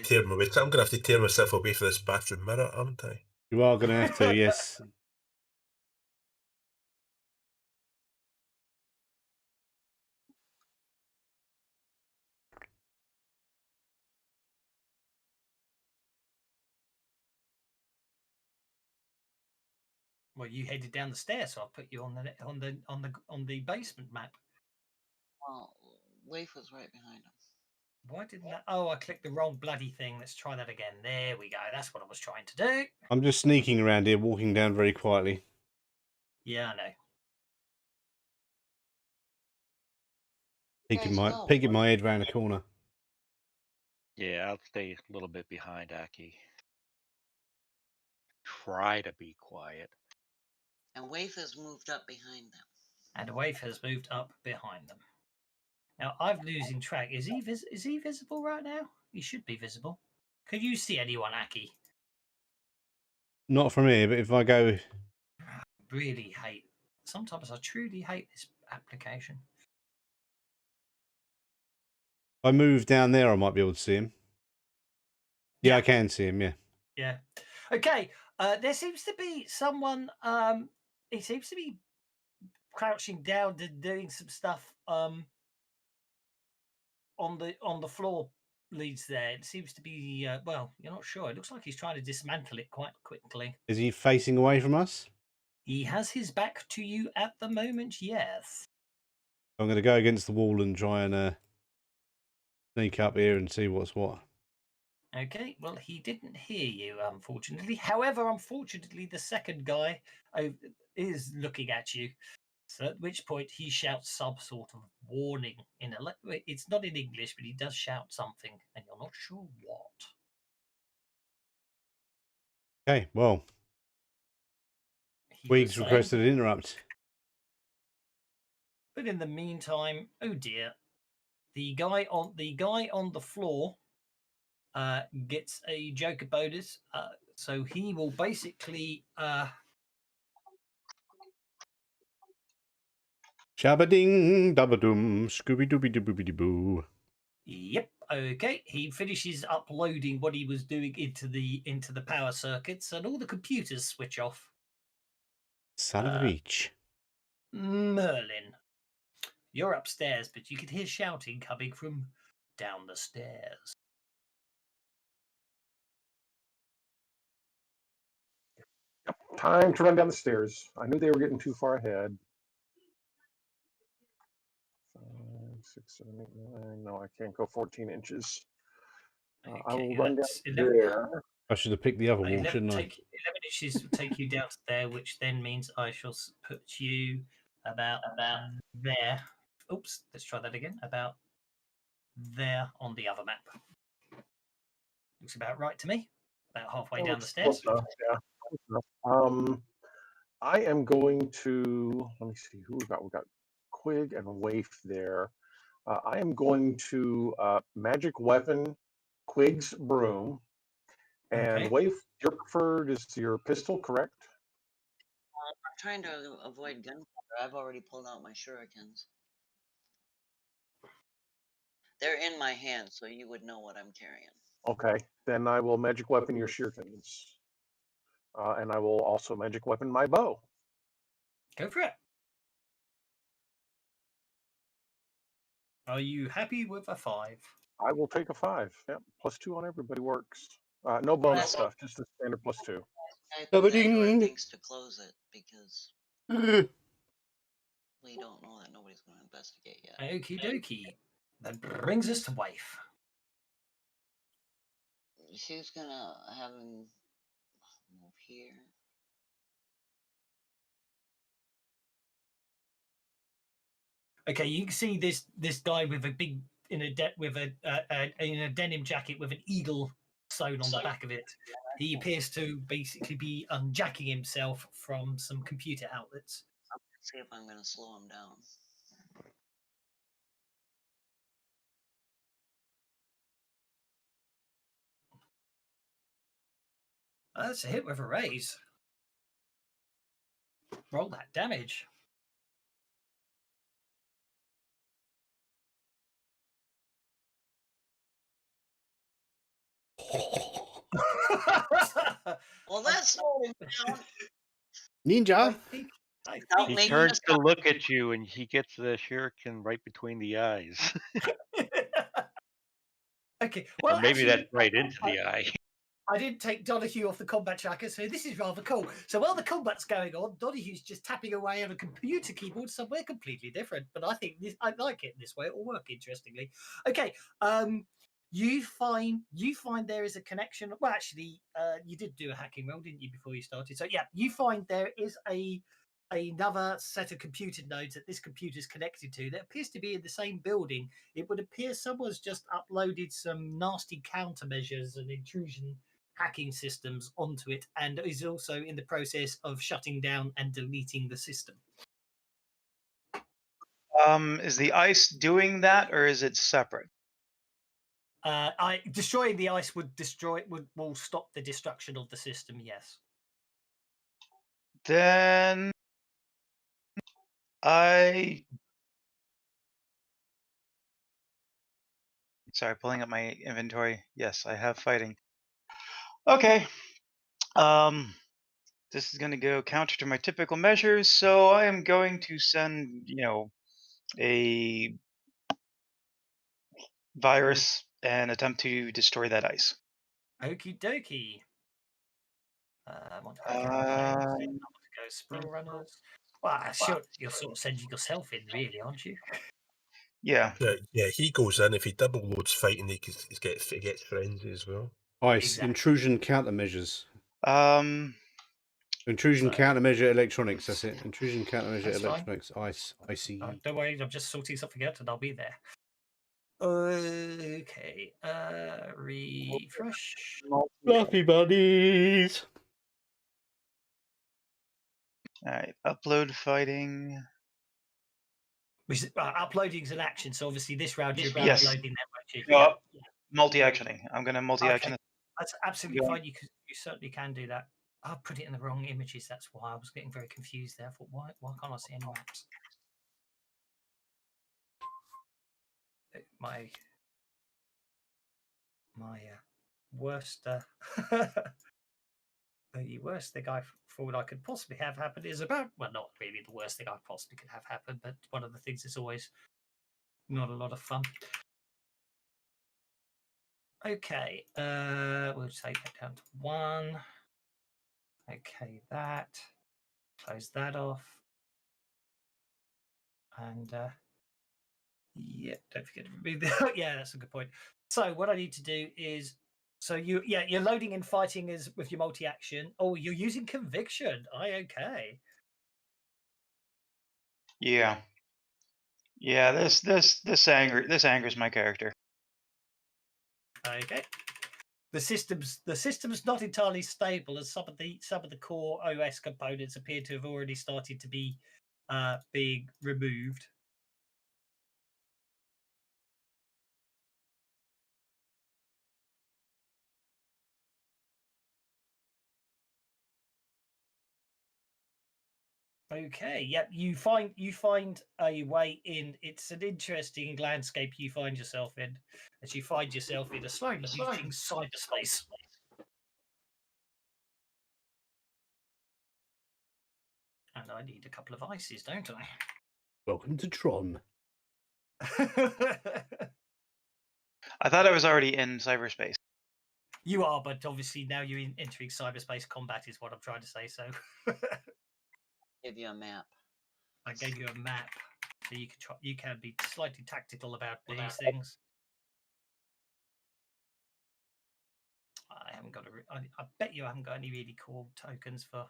to tear myself away from this bathroom mirror, haven't I? You are going to have to, yes. Well, you headed down the stairs, so I'll put you on the basement map. Well, Waif was right behind him. Why didn't that? Oh, I clicked the wrong bloody thing. Let's try that again. There we go. That's what I was trying to do. I'm just sneaking around here, walking down very quietly. Yeah, I know. Peeking my head round the corner. Yeah, I'll stay a little bit behind Aki. Try to be quiet. And Waif has moved up behind them. And Waif has moved up behind them. Now I'm losing track. Is he visible right now? He should be visible. Could you see anyone, Aki? Not from here, but if I go... Really hate. Sometimes I truly hate this application. If I move down there, I might be able to see him. Yeah, I can see him, yeah. Yeah. Okay. There seems to be someone, he seems to be crouching down and doing some stuff on the floor leads there. It seems to be, well, you're not sure. It looks like he's trying to dismantle it quite quickly. Is he facing away from us? He has his back to you at the moment, yes. I'm going to go against the wall and try and sneak up here and see what's what. Okay, well, he didn't hear you, unfortunately. However, unfortunately, the second guy is looking at you. So at which point he shouts some sort of warning it's not in English, but he does shout something, and you're not sure what. Okay, well, Weeks requested an interrupt. But in the meantime, oh dear, the guy on the floor gets a Joker bonus, so he will basically Shabba-ding, dabba-dum, scooby-dooby-dooby-doo. Yep. Okay. He finishes uploading what he was doing into the power circuits, and all the computers switch off. Son of a bitch. Merlin, you're upstairs, but you can hear shouting coming from down the stairs. Yep. Time to run down the stairs. I knew they were getting too far ahead. 5, 6, 7, 8, 9. No, I can't go 14 inches. Okay, I will run down 11, there. I should have picked the other wall, 11 shouldn't I? 11 inches will take you down to there, which then means I shall put you about there. Oops, let's try that again. About there on the other map. Looks about right to me. About halfway down the stairs. Yeah. I am going to, let me see who we got. We got Quig and Waif there. I am going to magic weapon Quig's broom. And Okay. Waif, your preferred is your pistol, correct? trying to avoid gunfire. I've already pulled out my shurikens. They're in my hand, so you would know what I'm carrying. Okay, then I will magic weapon your shurikens. And I will also magic weapon my bow. Go for it. Are you happy with a 5? I will take a 5. Yep, +2 on everybody works. No bonus Well, stuff, just a standard +2. I put that your Ding. things to close it because we don't know that nobody's going to investigate yet. Okie dokie. That brings us to wife. She's gonna have him move here. Okay, you can see this guy with a big in a denim jacket with an eagle sewn on the back of it. He appears to basically be unjacking himself from some computer outlets. I'm gonna see if I'm gonna slow him down. That's a hit with a raise. Roll that damage. Well, that's slowing down. Ninja. Without He making turns us to look at you, and he gets the shuriken right between the eyes. Okay, well, Or maybe actually, that's right into the eye. I didn't take Donahue off the combat tracker, so this is rather cool. So while the combat's going on, Donahue's just tapping away on a computer keyboard somewhere completely different. But I think I like it this way. It will work interestingly. Okay, you find there is a connection. Well, actually, you did do a hacking roll, didn't you, before you started? So yeah, you find there is another set of computer nodes that this computer is connected to that appears to be in the same building. It would appear someone's just uploaded some nasty countermeasures and intrusion hacking systems onto it, and is also in the process of shutting down and deleting the system. Is the ice doing that, or is it separate? Destroying the ice will stop the destruction of the system. Yes. Then sorry, pulling up my inventory. Yes, I have fighting. Okay. This is going to go counter to my typical measures, so I am going to send, a virus and attempt to destroy that ice. Okie dokie. I want to go campaigns. I want to go Sprawlrunners. Well, sure, you're sort of sending yourself in, really, aren't you? Yeah. Yeah, he goes in. If he double loads fighting, he gets frenzy as well. Ice. Exactly. Intrusion countermeasures. Intrusion countermeasure electronics. That's it. Intrusion countermeasure That's fine. electronics. Ice. Icy. Don't worry, I'm just sorting something out and I'll be there. Okay. Refresh. Fluffy buddies. All right. Upload fighting. Which uploading is an action, so obviously this round you're Yes. uploading that, won't you? No, multi-actioning. I'm going to multi-action. Okay. That's absolutely Yeah. fine. You certainly can do that. I put it in the wrong images. That's why I was getting very confused there. I thought, why can't I see any maps? My worst the worst thing I thought I could possibly have happened is about, well, not really the worst thing I possibly could have happened, but one of the things that's always not a lot of fun. Okay, we'll take that down to 1. Okay, that. Close that off. And yeah, don't forget to remove that. Yeah, that's a good point. So what I need to do is, so you're loading and fighting as with your multi-action. Oh, you're using conviction. Okay. Yeah. Yeah, this angers my character. Okay. The system's not entirely stable, as some of the core OS components appear to have already started to be being removed. Okay, yep. You find a way in. It's an interesting landscape you find yourself in, as you find yourself in a slowly reaching cyberspace. And I need a couple of ices, don't I? Welcome to Tron. I thought I was already in cyberspace. You are, but obviously now you're entering cyberspace combat is what I'm trying to say. So Give you a map. I gave you a map, so you can try. You can be slightly tactical about these things. I haven't got a. I bet you I haven't got any really cool tokens for.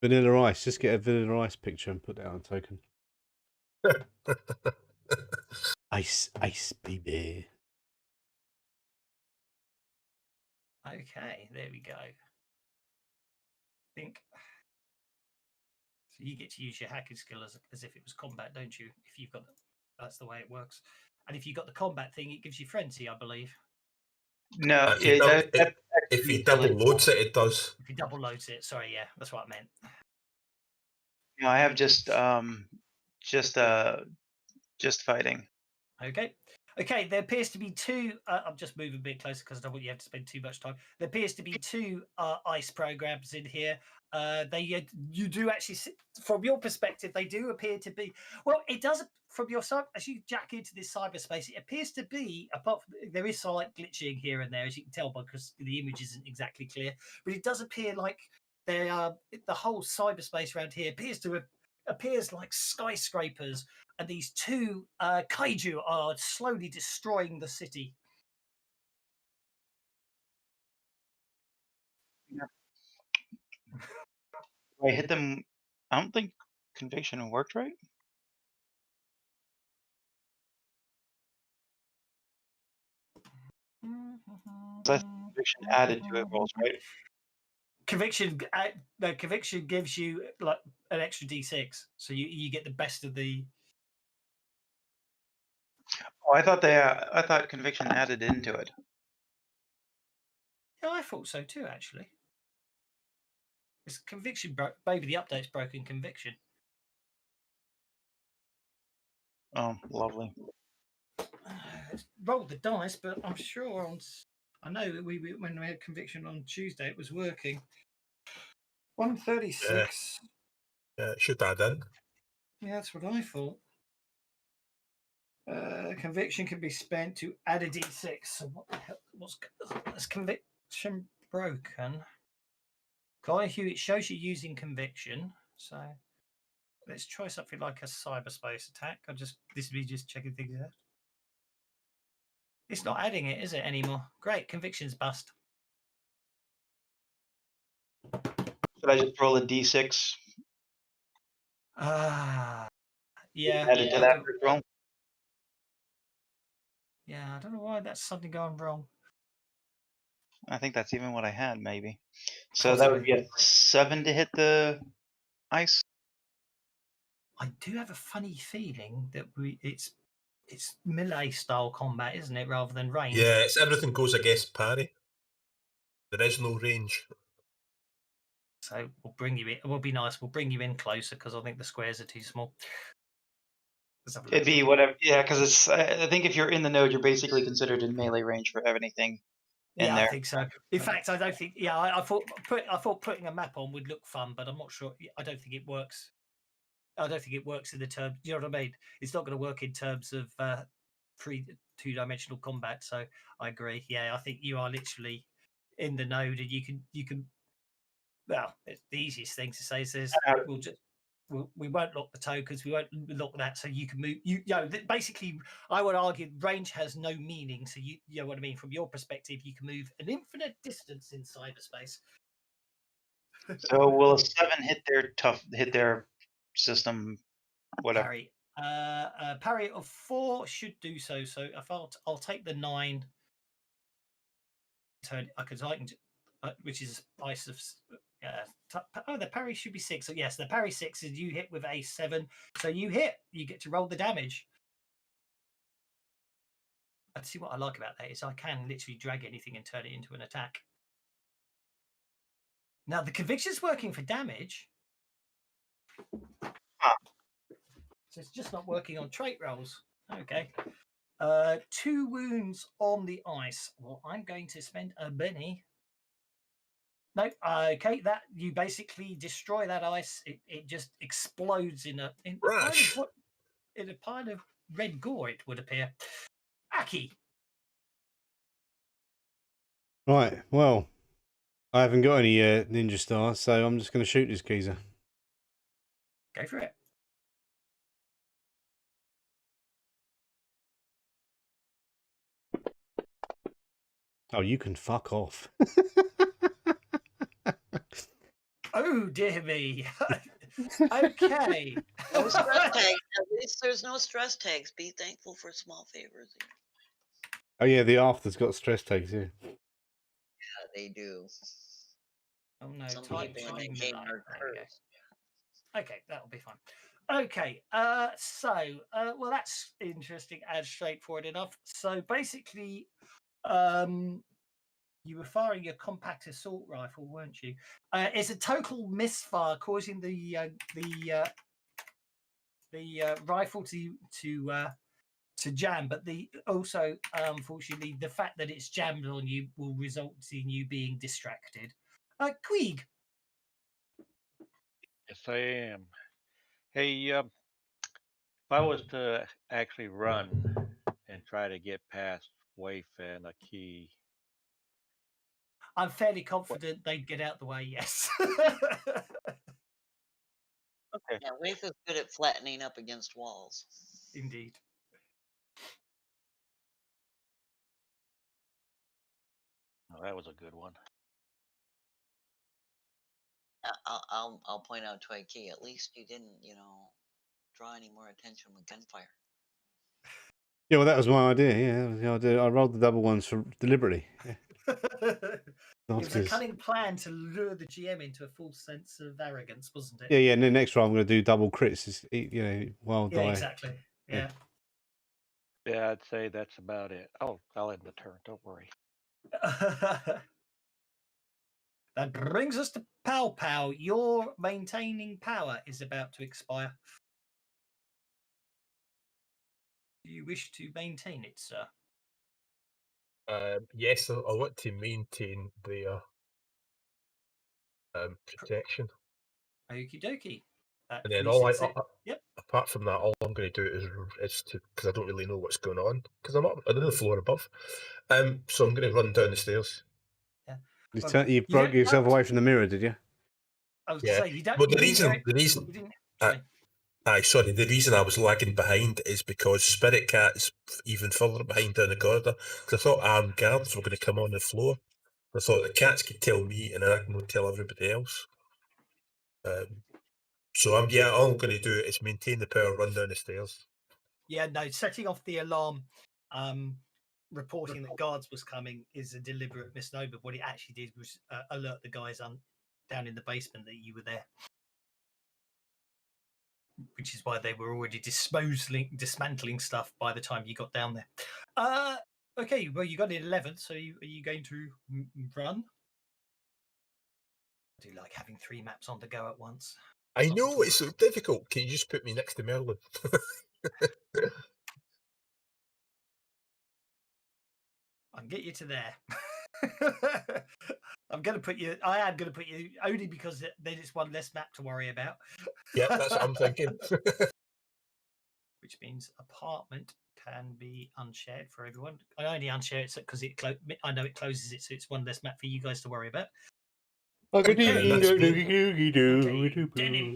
Vanilla Ice. Just get a Vanilla Ice picture and put that on a token. Ice, baby. Okay, there we go. Think. So you get to use your hacking skill as if it was combat, don't you? If you've got that's the way it works. And if you've got the combat thing, it gives you frenzy, I believe. No, if he double loads it, it does. If he double loads it, sorry, yeah, that's what I meant. No, I have just fighting. Okay. There appears to be two. I'm just moving a bit closer because I don't want you to have to spend too much time. There appears to be two ice programs in here. You do actually, from your perspective, they do appear to be. Well, it does from your side as you jack into this cyberspace. It appears to be, apart from there is slight glitching here and there, as you can tell, because the image isn't exactly clear. But it does appear like they are. The whole cyberspace around here appears like skyscrapers, and these two kaiju are slowly destroying the city. I hit them. I don't think conviction worked right. Conviction added to it rolls, right? Conviction gives you like an extra d6, so you get the best of the. Oh, I thought conviction added into it. Yeah, I thought so too. Actually, it's conviction maybe the update's broken conviction. Oh, lovely. Rolled the dice, but I'm sure I know that when we had conviction on Tuesday, it was working. 136. Yeah, it should add in. Yeah, that's what I thought. Conviction can be spent to add a d6. So what the hell? What's conviction broken? Colin Hugh, it shows you using conviction. So let's try something like a cyberspace attack. This is me just checking things out. It's not adding it, is it, anymore? Great, conviction's bust. Should I just roll a d6? Yeah. Add it to that first roll? Yeah, I don't know why that's something going wrong. I think that's even what I had, maybe. So that would be a 7 to hit the ice. I do have a funny feeling that it's melee style combat, isn't it, rather than range? Yeah, it's everything goes against parry. There is no range. So we'll bring you in. It will be nice. We'll bring you in closer because I think the squares are too small. It'd be whatever. Yeah, because it's. I think if you're in the node, you're basically considered in melee range for anything. Yeah, I think so. In fact, I don't think. Yeah, I thought putting a map on would look fun, but I'm not sure. I don't think it works. I don't think it works in the term. You know what I mean? It's not going to work in terms of two-dimensional combat. So I agree. Yeah, I think you are literally in the node, and you can. Well, it's the easiest thing to say is we won't lock the tokens. We won't lock that, so you can move. Basically, I would argue range has no meaning. So you know what I mean. From your perspective, you can move an infinite distance in cyberspace. So will a 7 hit their system? Whatever. Parry. Parry of 4 should do so. So if I'll take the 9. Turn which is ice of. The parry should be 6. So yes, the parry 6 is you hit with a 7. So you hit. You get to roll the damage. And see what I like about that is I can literally drag anything and turn it into an attack. Now the conviction's working for damage. So it's just not working on trait rolls. Okay. 2 wounds on the ice. Well, I'm going to spend a Benny. No, okay, that you basically destroy that ice. It just explodes in a pile of red gore, it would appear. Aki. Right, well, I haven't got any ninja stars, so I'm just going to shoot this geezer. Go for it. Oh, you can fuck off. Oh, dear me. Okay. No stress tags. At least there's no stress tags. Be thankful for small favors. Oh, yeah, the after's got stress tags, yeah. Yeah, they do. Oh, no. Some Type people in that change game that. are cursed. Okay, that'll be fine. Okay, well, that's interesting and straightforward enough. So basically, you were firing your compact assault rifle, weren't you? It's a total misfire, causing the rifle to jam. But also, unfortunately, the fact that it's jammed on you will result in you being distracted. Queeg. Yes, I am. Hey, if I was to actually run and try to get past Waif and a key, I'm fairly confident they'd get out the way. Yes. okay, Yeah, Waif is good at flattening up against walls. Indeed. oh, that was a good one. I'll point out to IK. At least you didn't, draw any more attention with gunfire. Yeah, well, that was my idea. Yeah, that was the idea. I rolled the double ones deliberately. Yeah. It was a cunning plan to lure the GM into a false sense of arrogance, wasn't it? Yeah, and then next round I'm going to do double crits. Wild die. Exactly. Yeah. Yeah, I'd say that's about it. Oh, I'll end the turn. Don't worry. That brings us to Pow Pow. Your maintaining power is about to expire. Do you wish to maintain it, sir? Yes, I want to maintain their protection. Okie dokie. And then apart from that, all I'm going to do is to, because I don't really know what's going on, because I'm on the floor above. So I'm going to run down the stairs. Yeah. You broke yourself away from the mirror, did you? I was going to say, you don't. Well, the reason I was lagging behind is because Spirit Cat is even further behind down the corridor. Because I thought armed guards were going to come on the floor. I thought the cats could tell me, and then I can tell everybody else. So all I'm going to do is maintain the power, run down the stairs. Yeah, no, setting off the alarm, reporting that guards was coming is a deliberate misnomer. What it actually did was alert the guys down in the basement that you were there, which is why they were already dismantling stuff by the time you got down there. Okay, well, you got an 11, so are you going to run? I do like having 3 maps on the go at once. I know, it's so difficult. Can you just put me next to Merlin? I can get you to there. I am going to put you only because then it's one less map to worry about. Yeah, that's what I'm thinking. Which means apartment can be unshared for everyone. I only unshare it because I know it closes it, so it's one less map for you guys to worry about. Denim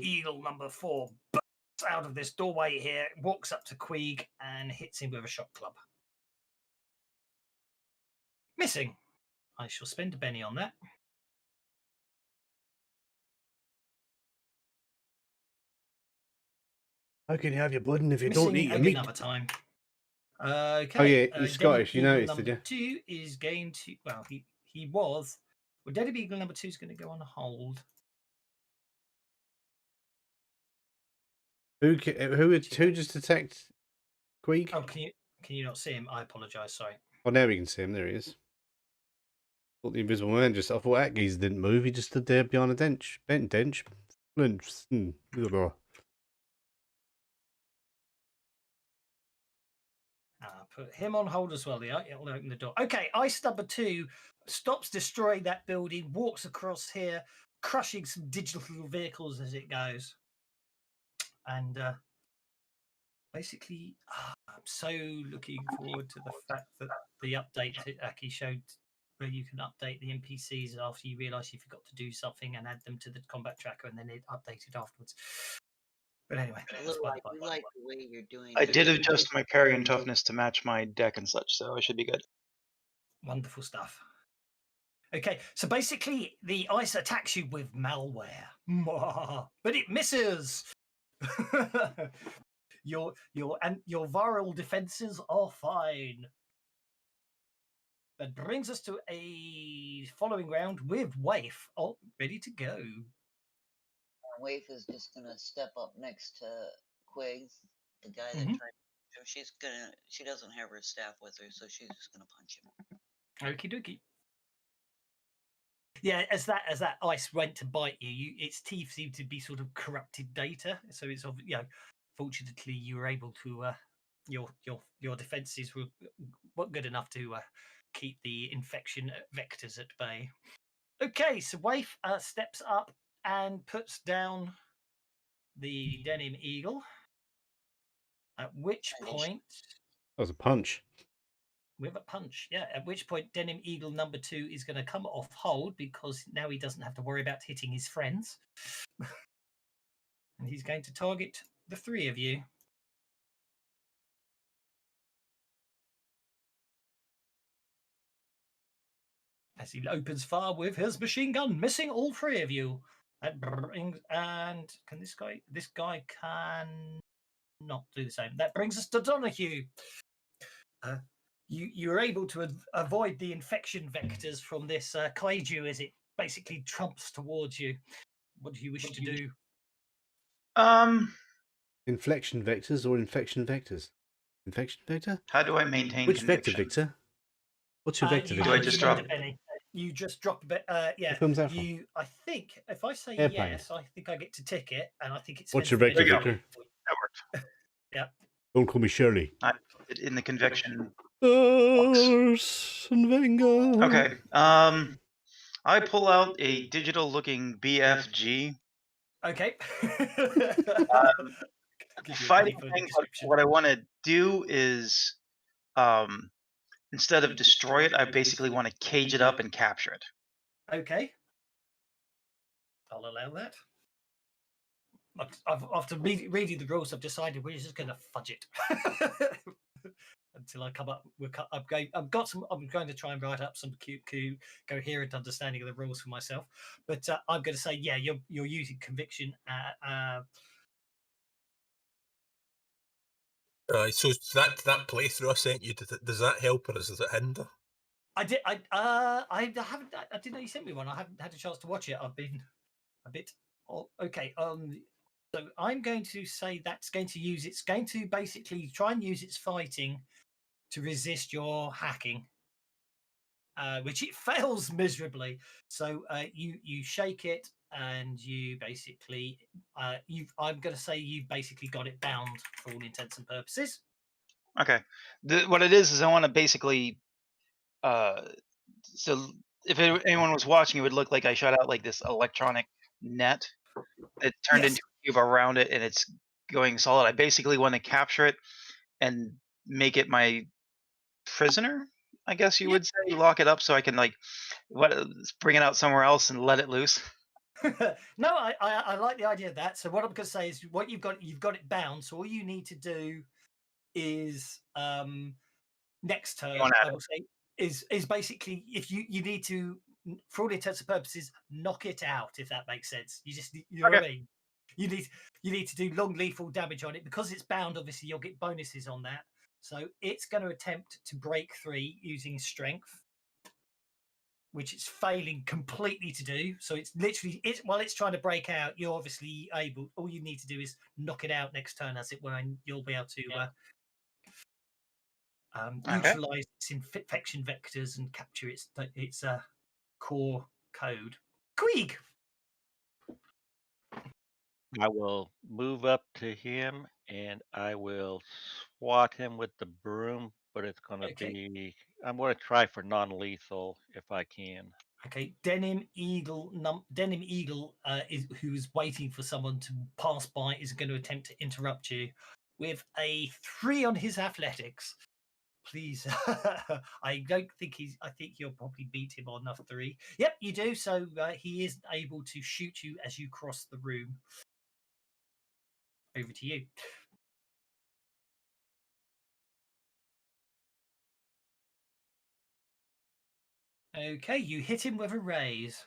Eagle number 4 busts out of this doorway here, walks up to Queeg and hits him with a shot club. Missing. I shall spend a Benny on that. How can you have your pudding if you Missing don't eat your meat? Another time. Okay. Oh yeah, he's Scottish. You noticed, did you? 2 is going to. Well, he was. Well, Dead Eagle number 2 is going to go on hold. Who just attacked Queeg? Oh, can you not see him? I apologise. Sorry. Oh, now we can see him. There he is. thought the Invisible Man I thought that geezer didn't move. He just stood there behind a bench. Put him on hold as well. It'll open the door. Okay, ice number 2 stops destroying that building, walks across here, crushing some digital vehicles as it goes. And basically, I'm so looking forward to the fact that the update that Aki showed, where you can update the NPCs after you realise you forgot to do something and add them to the combat tracker, and then it updated afterwards. But anyway, I like the way you're doing. I did adjust my parry and toughness to match my deck and such, so I should be good. Wonderful stuff. Okay, so basically the ice attacks you with malware, but it misses. your viral defenses are fine. That brings us to a following round with Waif, ready to go. Waif is just gonna step up next to Quiggs, the guy that tried. She doesn't have her staff with her, so she's just gonna punch him. Okie dokie. Yeah, as that ice went to bite you, its teeth seem to be sort of corrupted data. So it's fortunately you were able to your defenses were good enough to keep the infection vectors at bay. Okay, so Waif steps up and puts down the Denim Eagle. At which point, that was a punch. With a punch, yeah. At which point, Denim Eagle number 2 is going to come off hold because now he doesn't have to worry about hitting his friends. And he's going to target the 3 of you. As he opens fire with his machine gun, missing all 3 of you. And can this guy can not do the same. That brings us to Donahue. You were able to avoid the infection vectors from this kaiju as it basically trumps towards you. What do you wish to do? Inflection vectors or infection vectors? Infection vector? How do I maintain Which conviction? vector, Victor? What's your vector, Victor? Do I just drop? You just drop a bit. Yeah. Where comes that from? I think if I say Airplane. yes, I think I get to tick it, and I think it's. What's your vector, There you Victor? That worked. Yeah. Don't call me Shirley. I put it in the convection. Arsene Wenger. Okay. I pull out a digital-looking BFG. Okay. Fighting things. What I want to do is, instead of destroy it, I basically want to cage it up and capture it. Okay. I'll allow that. After reading the rules, I've decided we're just going to fudge it until I come up. I'm going to try and write up some coherent understanding of the rules for myself. But I'm going to say, yeah, you're using conviction. So that playthrough I sent you, does that help or does it hinder? I did. I haven't. I didn't know you sent me one. I haven't had a chance to watch it. I've been a bit. Okay. So I'm going to say that's going to use. It's going to basically try and use its fighting to resist your hacking, which it fails miserably. So you shake it and you basically I'm going to say you basically got it bound for all intents and purposes. Okay. What it is I want to basically. So if anyone was watching, it would look like I shot out like this electronic net. It turned into a cube around it, and it's going solid. I basically want to capture it and make it my prisoner, I guess you would say. Lock it up so I can bring it out somewhere else and let it loose. No, I like the idea of that. So what I'm going to say is, what you've got it bound. So all you need to do is next turn, I will say, is basically if you need to, for all intents and purposes, knock it out, if that makes sense. You know what I mean? You need to do long lethal damage on it because it's bound. Obviously, you'll get bonuses on that. So it's going to attempt to break 3 using strength, which it's failing completely to do. So it's literally while it's trying to break out, you're obviously able. All you need to do is knock it out next turn, as it were, and you'll be able to neutralize its infection vectors and capture its core code. Queeg! I will move up to him and I will swat him with the broom, but it's going to be, I'm going to try for non-lethal if I can. Okay, Denim Eagle, who's waiting for someone to pass by, is going to attempt to interrupt you with a 3 on his athletics. Please, I don't think I think you'll probably beat him on a 3. Yep, you do. So he is able to shoot you as you cross the room. Over to you. Okay, you hit him with a raise.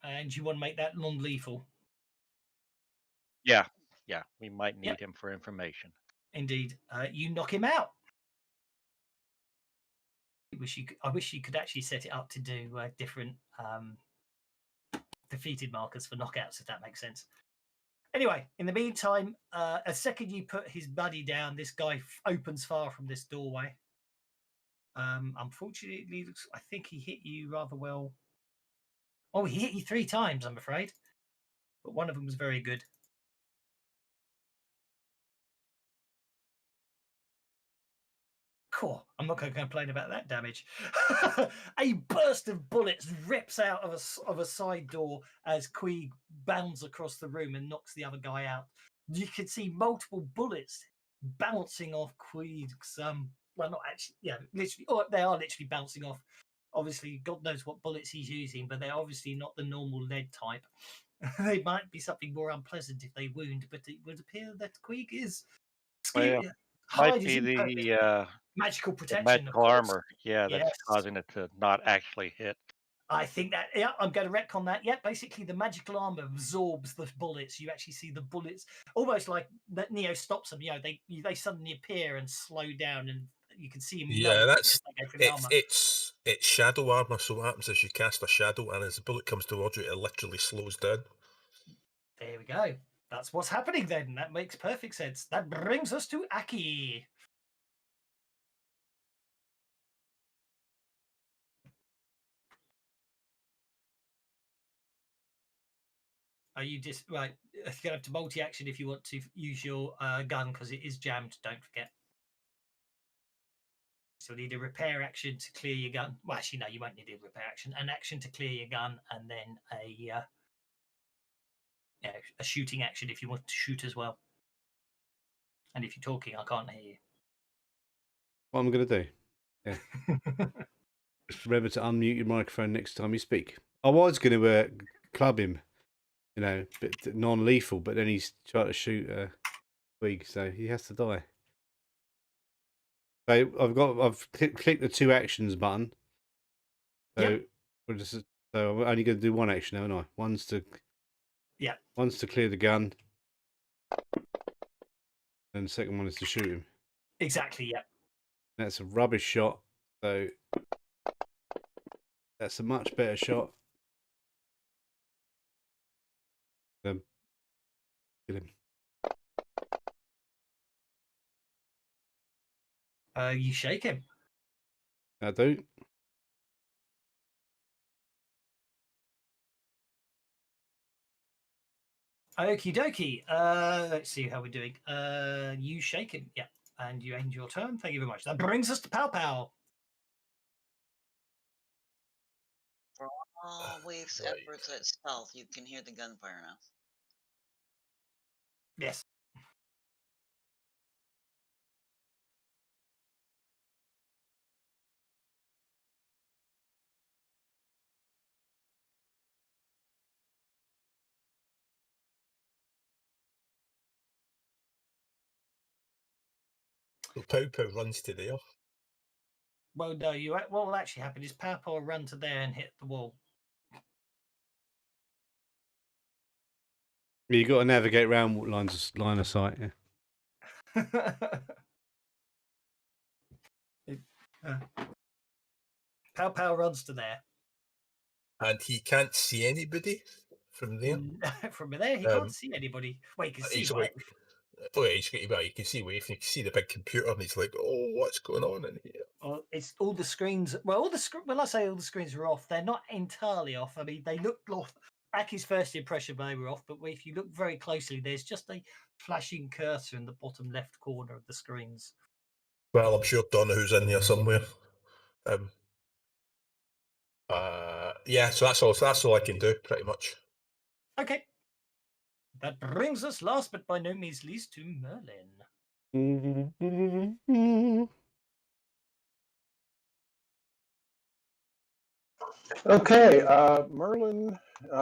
And you want to make that non-lethal? Yeah, we might need him for information. Indeed. You knock him out. I wish you could actually set it up to do different defeated markers for knockouts, if that makes sense. Anyway, in the meantime, a second you put his buddy down, this guy opens fire from this doorway. Unfortunately, I think he hit you rather well. Oh, he hit you 3 times, I'm afraid. But one of them was very good. Cool. I'm not going to complain about that damage. A burst of bullets rips out of a side door as Queeg bounds across the room and knocks the other guy out. You can see multiple bullets bouncing off Queeg's. Well, not actually. Yeah, literally. Oh, they are literally bouncing off. Obviously, God knows what bullets he's using, but they're obviously not the normal lead type. They might be something more unpleasant if they wound, but it would appear that Queeg is. Well, might be the magical protection, magical armor. Yeah, that's causing it to not actually hit. I think that, I'm going to retcon that. Yeah, basically the magical armor absorbs the bullets. You actually see the bullets almost like that Neo stops them. You know, they suddenly appear and slow down, and you can see them. Yeah, it's shadow armor. So what happens is you cast a shadow, and as the bullet comes towards you, it literally slows down. There we go. That's what's happening then. That makes perfect sense. That brings us to Aki. Are you just right? You're gonna have to multi-action if you want to use your gun because it is jammed. Don't forget. So you need a repair action to clear your gun. Well, actually, no, you won't need a repair action. An action to clear your gun, and then a shooting action if you want to shoot as well. And if you're talking, I can't hear you. What I'm going to do? Yeah. Remember to unmute your microphone next time you speak. I was going to club him, you know, but non-lethal, but then he's trying to shoot Queeg, so he has to die. So I've clicked the 2 actions button. So so I'm only going to do 1 action, haven't I? One's to clear the gun, and the second one is to shoot him. Exactly. Yeah. That's a rubbish shot. So that's a much better shot. Get him. You shake him. I do. Okie dokie. Let's see how we're doing. You shake him. Yeah. And you end your turn. Thank you very much. That brings us to Pow Pow. For all Wave's efforts at stealth, you can hear the gunfire now. Yes. So Pow Pow runs to there. Well, no. What will actually happen is Pow Pow will run to there and hit the wall. You got to navigate around line of sight. Yeah. Pow Pow runs to there. And he can't see anybody from there? From there, he can't see anybody. Well, he can see Oh, yeah, well, you can see Wave, you can see the big computer, and he's like, "Oh, what's going on in here?" Well, it's all the screens. Well, when I say all the screens are off, they're not entirely off. I mean, they look off. Aki's first impression they were off, but if you look very closely, there's just a flashing cursor in the bottom left corner of the screens. Well, I'm sure Donahue's in there somewhere. Yeah, so that's all I can do, pretty much. Okay. That brings us, last but by no means least, to Merlin. Okay, Merlin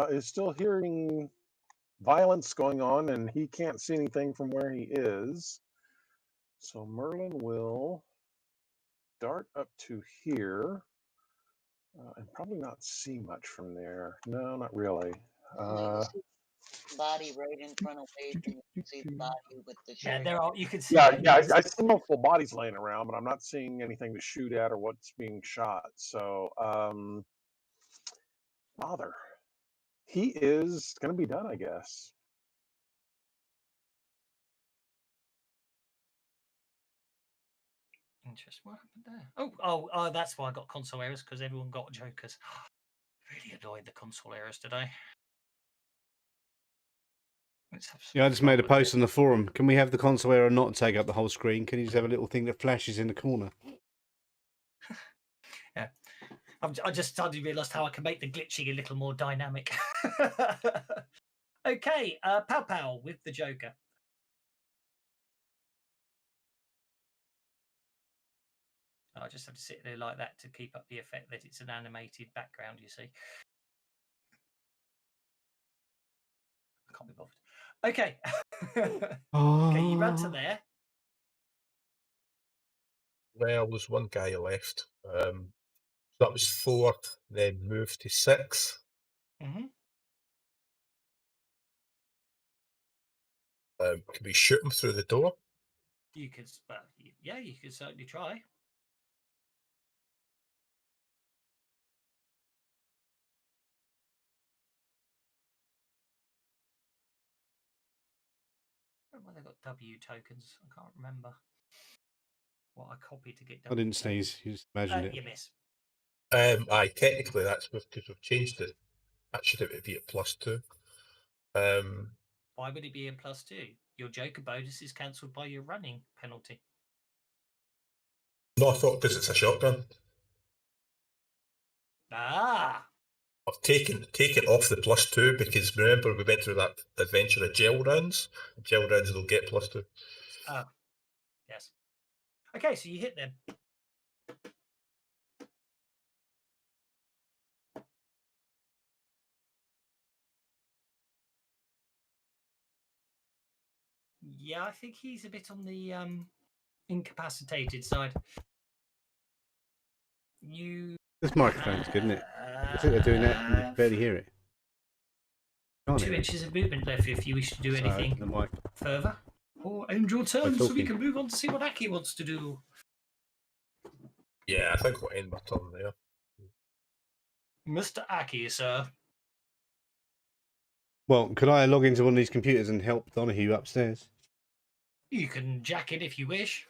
is still hearing violence going on, and he can't see anything from where he is. So Merlin will dart up to here and probably not see much from there. No, not really. You see the body right in front of Wade, and you can see the body with the shirt. Yeah, there are. You can see. Yeah, I see multiple bodies laying around, but I'm not seeing anything to shoot at or what's being shot. So, Father, he is going to be done, I guess. Interesting. What happened there? Oh, that's why I got console errors, because everyone got jokers. Really annoyed the console errors today. Yeah, I just made a post on the forum. Can we have the console error not take up the whole screen? Can you just have a little thing that flashes in the corner? Yeah. I just suddenly realised how I can make the glitching a little more dynamic. Okay, Pow Pow with the Joker. I just have to sit there like that to keep up the effect that it's an animated background, you see. I can't be bothered. Okay. Okay, you run to there. Well, there's one guy left. That was 4, then moved to 6. Mm-hmm. Can we shoot him through the door? You could, well, yeah, you could certainly try. I don't know why they got W tokens. I can't remember what I copied to get W. I didn't sneeze. You just imagined it. You miss. Aye, technically that's because we've changed it. That should be at +2. Why would it be a +2? Your Joker bonus is cancelled by your running penalty. No, I thought because it's a shotgun. Ah! I've taken off the +2 because remember we went through that adventure of gel rounds. Gel rounds will get +2. Oh, yes. Okay, so you hit them. Yeah, I think he's a bit on the incapacitated side. This microphone's good, isn't it? I think they're doing that and you barely hear it. 2 inches of movement left if you wish to do anything further. Or end your turn so we can move on to see what Aki wants to do. Yeah, I think we'll end my turn there. Mr. Aki, sir. Well, could I log into one of these computers and help Donahue upstairs? You can jack in if you wish.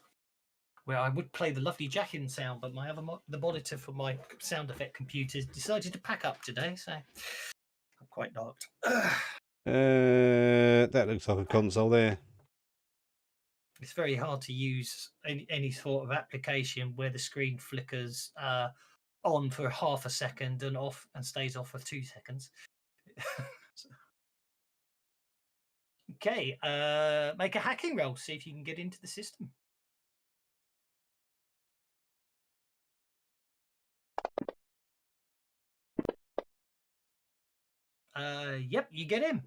Where I would play the lovely jack-in sound, but the monitor for my sound effect computer decided to pack up today, so I'm quite knocked. That looks like a console there. It's very hard to use any sort of application where the screen flickers on for half a second and off and stays off for 2 seconds. Okay, make a hacking roll, see if you can get into the system. Yep, you get in.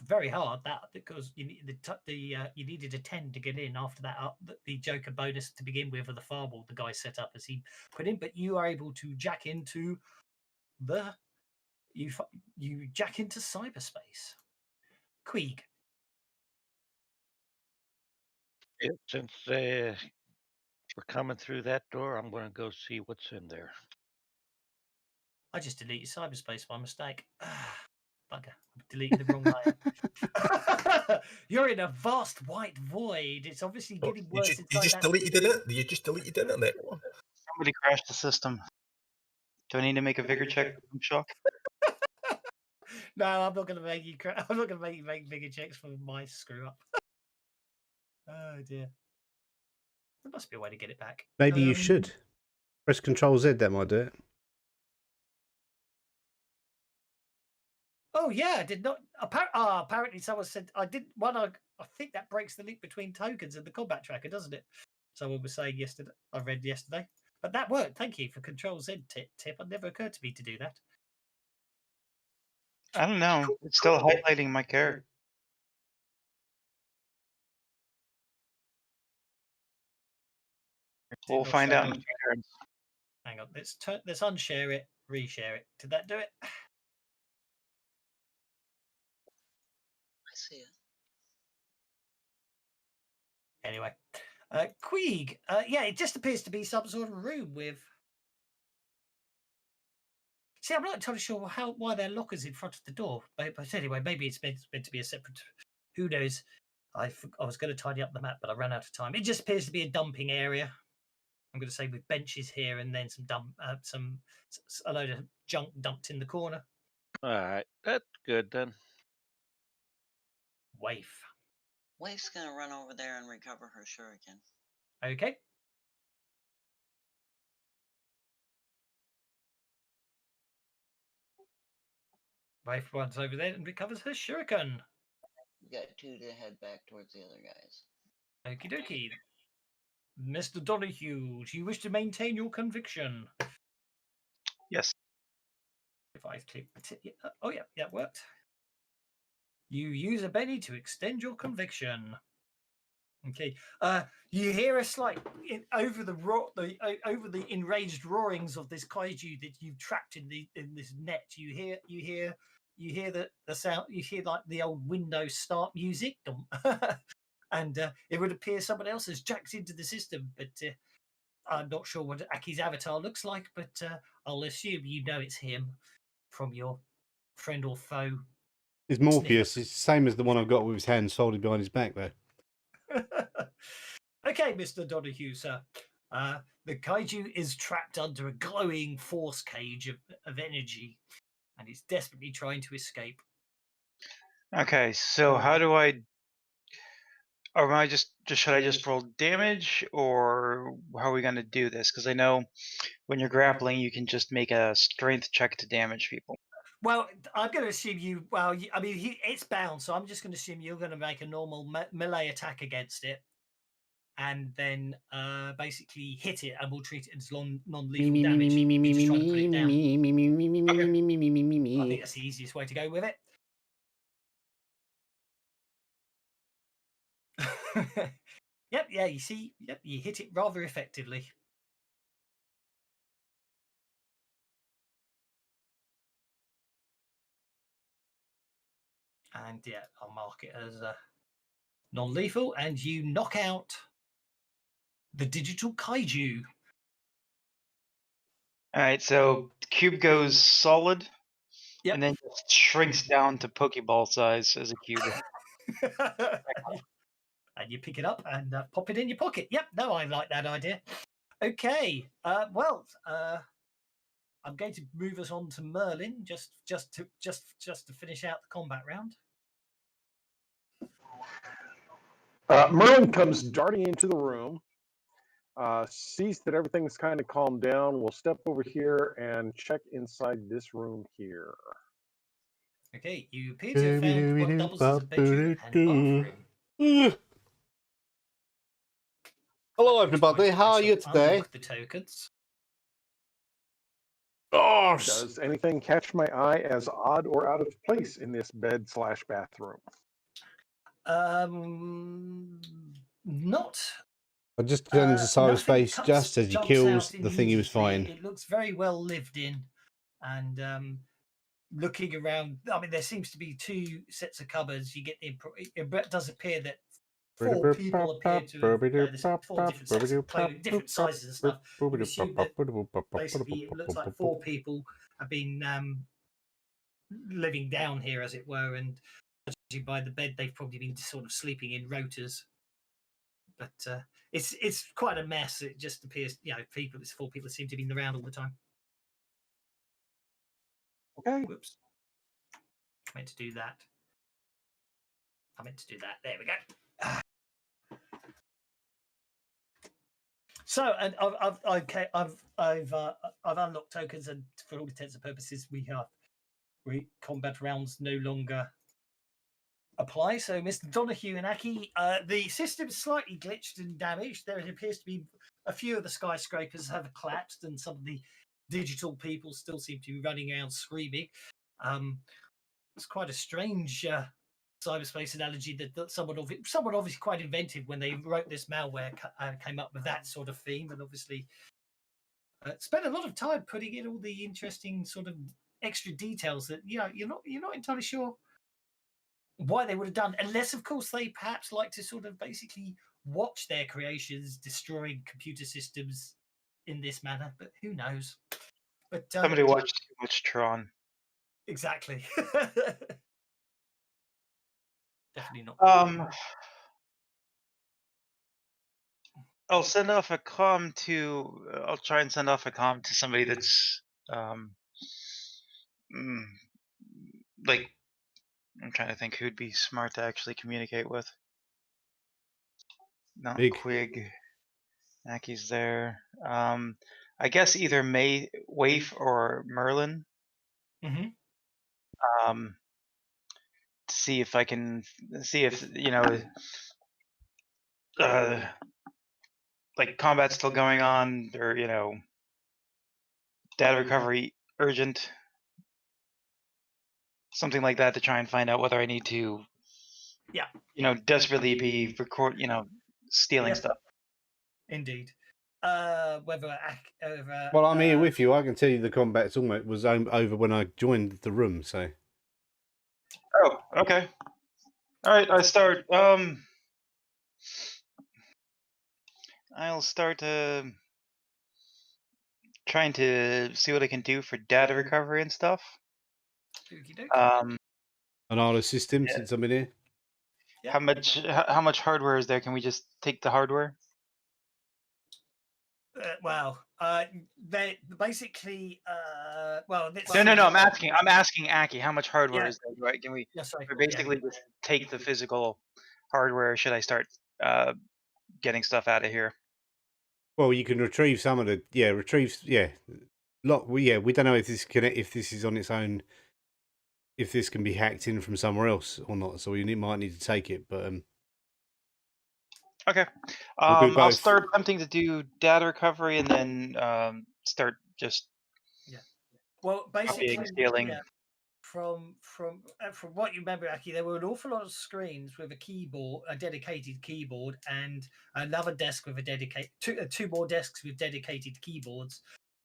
Very hard that because you need you needed a 10 to get in. After that, the Joker bonus to begin with, or the firewall the guy set up as he put in. But you are able to jack into you jack into cyberspace. Queeg. Yeah, since we're coming through that door, I'm going to go see what's in there. I just deleted cyberspace by mistake. Bugger. I deleted the wrong layer. You're in a vast white void. It's obviously Oh, getting worse. you just deleted it? You just deleted the internet? Somebody crashed the system. Do I need to make a vigor check? I'm shocked. No, I'm not going to make you. I'm not going to make you make bigger checks for my screw up. Oh dear. There must be a way to get it back. Maybe you should press Control Z. That might do it. Oh yeah, I did not. Apparently, someone said I did one. I think that breaks the link between tokens and the combat tracker, doesn't it? Someone was saying yesterday. I read yesterday, but that worked. Thank you for Control Z tip. It never occurred to me to do that. I don't know. It's still highlighting my character. We'll find out in a few turns. Hang on. Let's unshare it. Reshare it. Did that do it? I see it. Anyway, Queeg. Yeah, it just appears to be some sort of room with. See, I'm not entirely sure why there are lockers in front of the door. But anyway, maybe it's meant to be a separate. Who knows? I was going to tidy up the map, but I ran out of time. It just appears to be a dumping area. I'm going to say with benches here and then a load of junk dumped in the corner. All right, that's good then. Waif. Waif's gonna run over there and recover her shuriken. Okay. Waif runs over there and recovers her shuriken. You got 2 to head back towards the other guys. Okie dokie. Mr. Donahue, do you wish to maintain your conviction? Yes. If I click... Oh, yeah, that worked. You use a Benny to extend your conviction. Okay. You hear a slight... over the enraged roarings of this kaiju that you've trapped in this net, you hear the sound, you hear like the old Windows start music. And it would appear someone else has jacked into the system, but I'm not sure what Aki's avatar looks like, but I'll assume you know it's him from your friend or foe. It's Morpheus. It's the same as the one I've got with his hands folded behind his back, though. Okay, Mr. Donahue, sir. The kaiju is trapped under a glowing force cage of energy, and it's desperately trying to escape. Okay, so how do I... Or am I should I just roll damage, or how are we going to do this? Because I know when you're grappling, you can just make a strength check to damage people. Well, I'm going to assume you. Well, I mean, it's bound, so I'm just going to assume you're going to make a normal melee attack against it, and then basically hit it, and we'll treat it as non-lethal damage. You're just trying to put it down. I think that's the easiest way to go with it. Yep, yeah, you see, yep, you hit it rather effectively. And yeah, I'll mark it as non-lethal, and you knock out the digital kaiju. All right, so the cube goes solid, Yep. and then just shrinks down to Pokeball size as a cube. And you pick it up and pop it in your pocket. Yep, no, I like that idea. Okay, well, I'm going to move us on to Merlin just to finish out the combat round. Merlin comes darting into the room, sees that everything's kind of calmed down. We'll step over here and check inside this room here. Okay, you appear to have found what doubles as a bedroom and bathroom. Hello, everybody. How are you today? Unlock the tokens. Oh, does anything catch my eye as odd or out of place in this bed/bathroom? Not. I just turned into Cyrus' face just as he kills the thing he was fighting. It looks very well lived in, and looking around, I mean, there seems to be 2 sets of cupboards. You get it does appear that 4 people appear to have 4 different sets of clothing, different sizes and stuff. You assume that basically it looks like 4 people have been living down here, as it were, and by the bed, they've probably been sort of sleeping in rotors. But it's quite a mess. It just appears, it's 4 people seem to be around all the time. Okay. Whoops. I meant to do that. There we go. So, and I've unlocked tokens, and for all intents and purposes, combat rounds no longer apply. So, Mr. Donahue and Aki, the system's slightly glitched and damaged. There appears to be a few of the skyscrapers have collapsed, and some of the digital people still seem to be running around screaming. It's quite a strange cyberspace analogy that someone obviously quite inventive when they wrote this malware came up with that sort of theme, and obviously spent a lot of time putting in all the interesting sort of extra details that you're not entirely sure why they would have done, unless of course they perhaps like to sort of basically watch their creations destroying computer systems in this manner, but who knows. But Somebody watched too much Tron. Exactly. Definitely not. I'll send off a comm to. I'll try and send off a comm to somebody that's like. I'm trying to think who'd be smart to actually communicate with. Not Big. Quig. Aki's there. I guess either Waif or Merlin. Mm-hmm. To see if I can see if like combat's still going on, or data recovery urgent, something like that, to try and find out whether I need to desperately be stealing stuff. Indeed. Whether well, I'm here with you. I can tell you the combat was over when I joined the room. So. Oh, okay. All right. I start. I'll start trying to see what I can do for data recovery and stuff. And I'll assist him since I'm in here. Yeah. How much hardware is there? Can we just take the hardware? They basically. No. I'm asking Aki, how much hardware is there? Right? Can we? Yes, sorry. Basically just take the physical hardware. Should I start getting stuff out of here? Well, you can retrieve some of the we don't know if this is on its own, if this can be hacked in from somewhere else or not. So you might need to take it, but okay. I'll start attempting to do data recovery and then start just basically stealing. Yeah. From what you remember, Aki, there were an awful lot of screens with a dedicated keyboard, and another desk with two more desks with dedicated keyboards,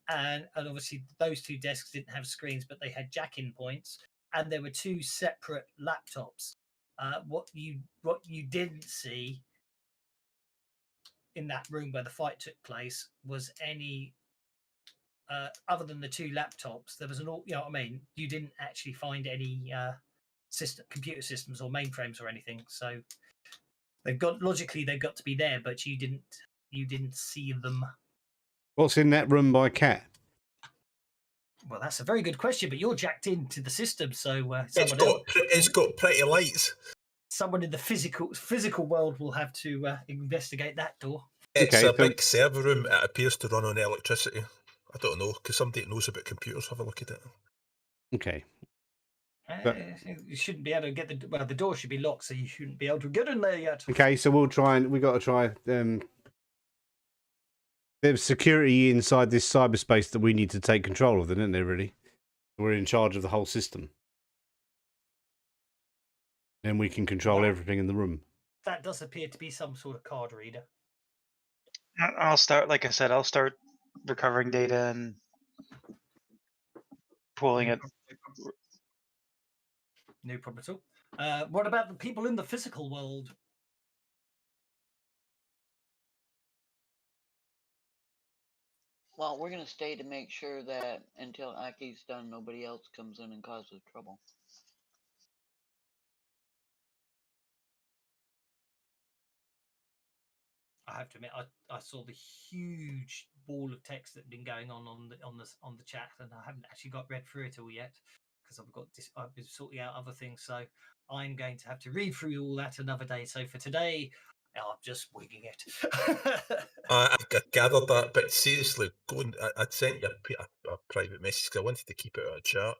and obviously those two desks didn't have screens, but they had jack-in points, and there were two separate laptops. What you didn't see in that room where the fight took place was any. Other than the two laptops, there was you didn't actually find any computer systems or mainframes or anything. So they've got to be there, but you didn't see them. What's in that room by Cat? Well, that's a very good question, but you're jacked into the system, so it's got pretty lights. Someone in the physical world will have to investigate that door. It's a big server room. It appears to run on electricity. I don't know, because somebody knows about computers. Have a look at it. Okay. You shouldn't be able to get the door should be locked, so you shouldn't be able to get in there yet. Okay, so we got to try. There's security inside this cyberspace that we need to take control of, isn't there? Really, we're in charge of the whole system. Then we can control everything in the room. That does appear to be some sort of card reader. I'll start, like I said, recovering data and pulling it. No problem at all. What about the people in the physical world? Well, we're going to stay to make sure that until Aki's done, nobody else comes in and causes trouble. have to admit, I saw the huge ball of text that had been going on the chat, and I haven't actually read through it all yet because I've been sorting out other things. So I'm going to have to read through all that another day. So for today, I'm just winging it. I gathered that, but seriously, I'd sent you a private message because I wanted to keep it out of chat.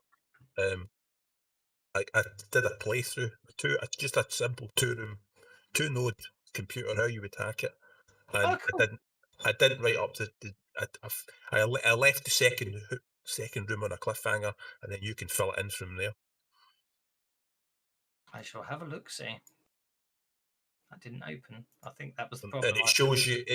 I did a playthrough just a simple two-node computer, how you would hack it, and cool. I didn't write up I left the second room on a cliffhanger, and then you can fill it in from there. I shall have a look. See, that didn't open. I think that was the problem. And it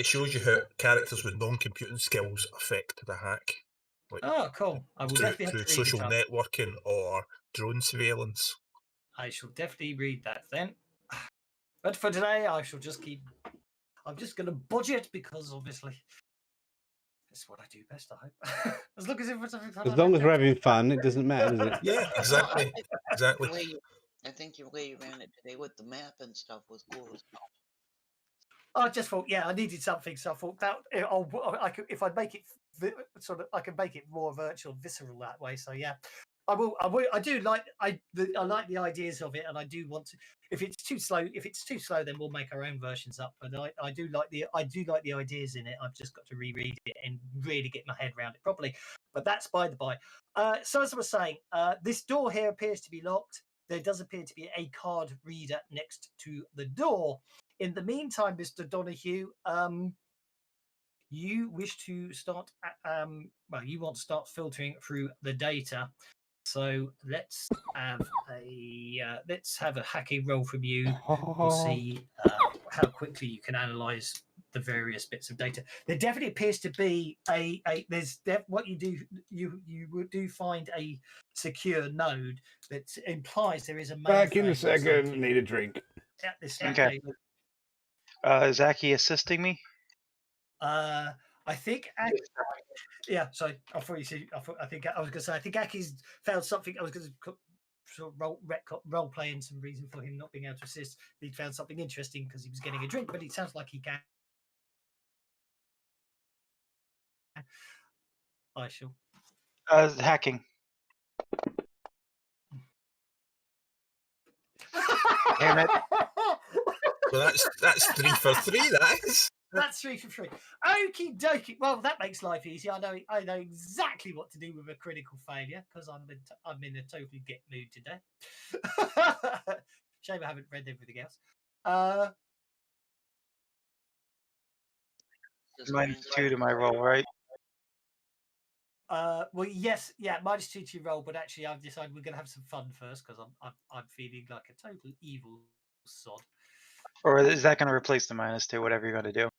shows you how characters with non-computing skills affect the hack. Like, cool! I will definitely have to read social it up. networking or drone surveillance. I shall definitely read that then. But for today, I shall just keep. I'm just going to budget because obviously that's what I do best. I hope. As long as as long as we're having fun, it doesn't matter, does it? Yeah, exactly. Exactly. I think the way you ran it today with the map and stuff was cool as well. I just thought, I needed something, so I thought that I could, if I make it I can make it more virtual, visceral that way. So yeah, I will. I do like I like the ideas of it, and I do want to. If it's too slow, then we'll make our own versions up. But I do like the ideas in it. I've just got to reread it and really get my head around it properly. But that's by the by. So as I was saying, this door here appears to be locked. There does appear to be a card reader next to the door. In the meantime, Mr. Donahue, you wish to start. You want to start filtering through the data. So let's have a hacking roll from you. We'll see how quickly you can analyze the various bits of data. There definitely appears to be what you do. You do find a secure node that implies there is a back in a second. Need a drink. At this Okay. Is Aki assisting me? I think. Yeah, sorry. I thought you said. I think I was going to say. I think Aki's found something. I was going to sort of role play in some reason for him not being able to assist. He found something interesting because he was getting a drink, but it sounds like he can. I shall. Hacking. Damn it. Well, that's 3 for 3. That is. That's 3 for 3. Okie dokie. Well, that makes life easy. I know exactly what to do with a critical failure because I'm in a totally get mood today. Shame I haven't read everything else. -2 to my roll, right? Well, yes, yeah, -2 to your roll, but actually, I've decided we're going to have some fun first because I'm feeling like a total evil sod. Or is that going to replace the -2, whatever you're going to do?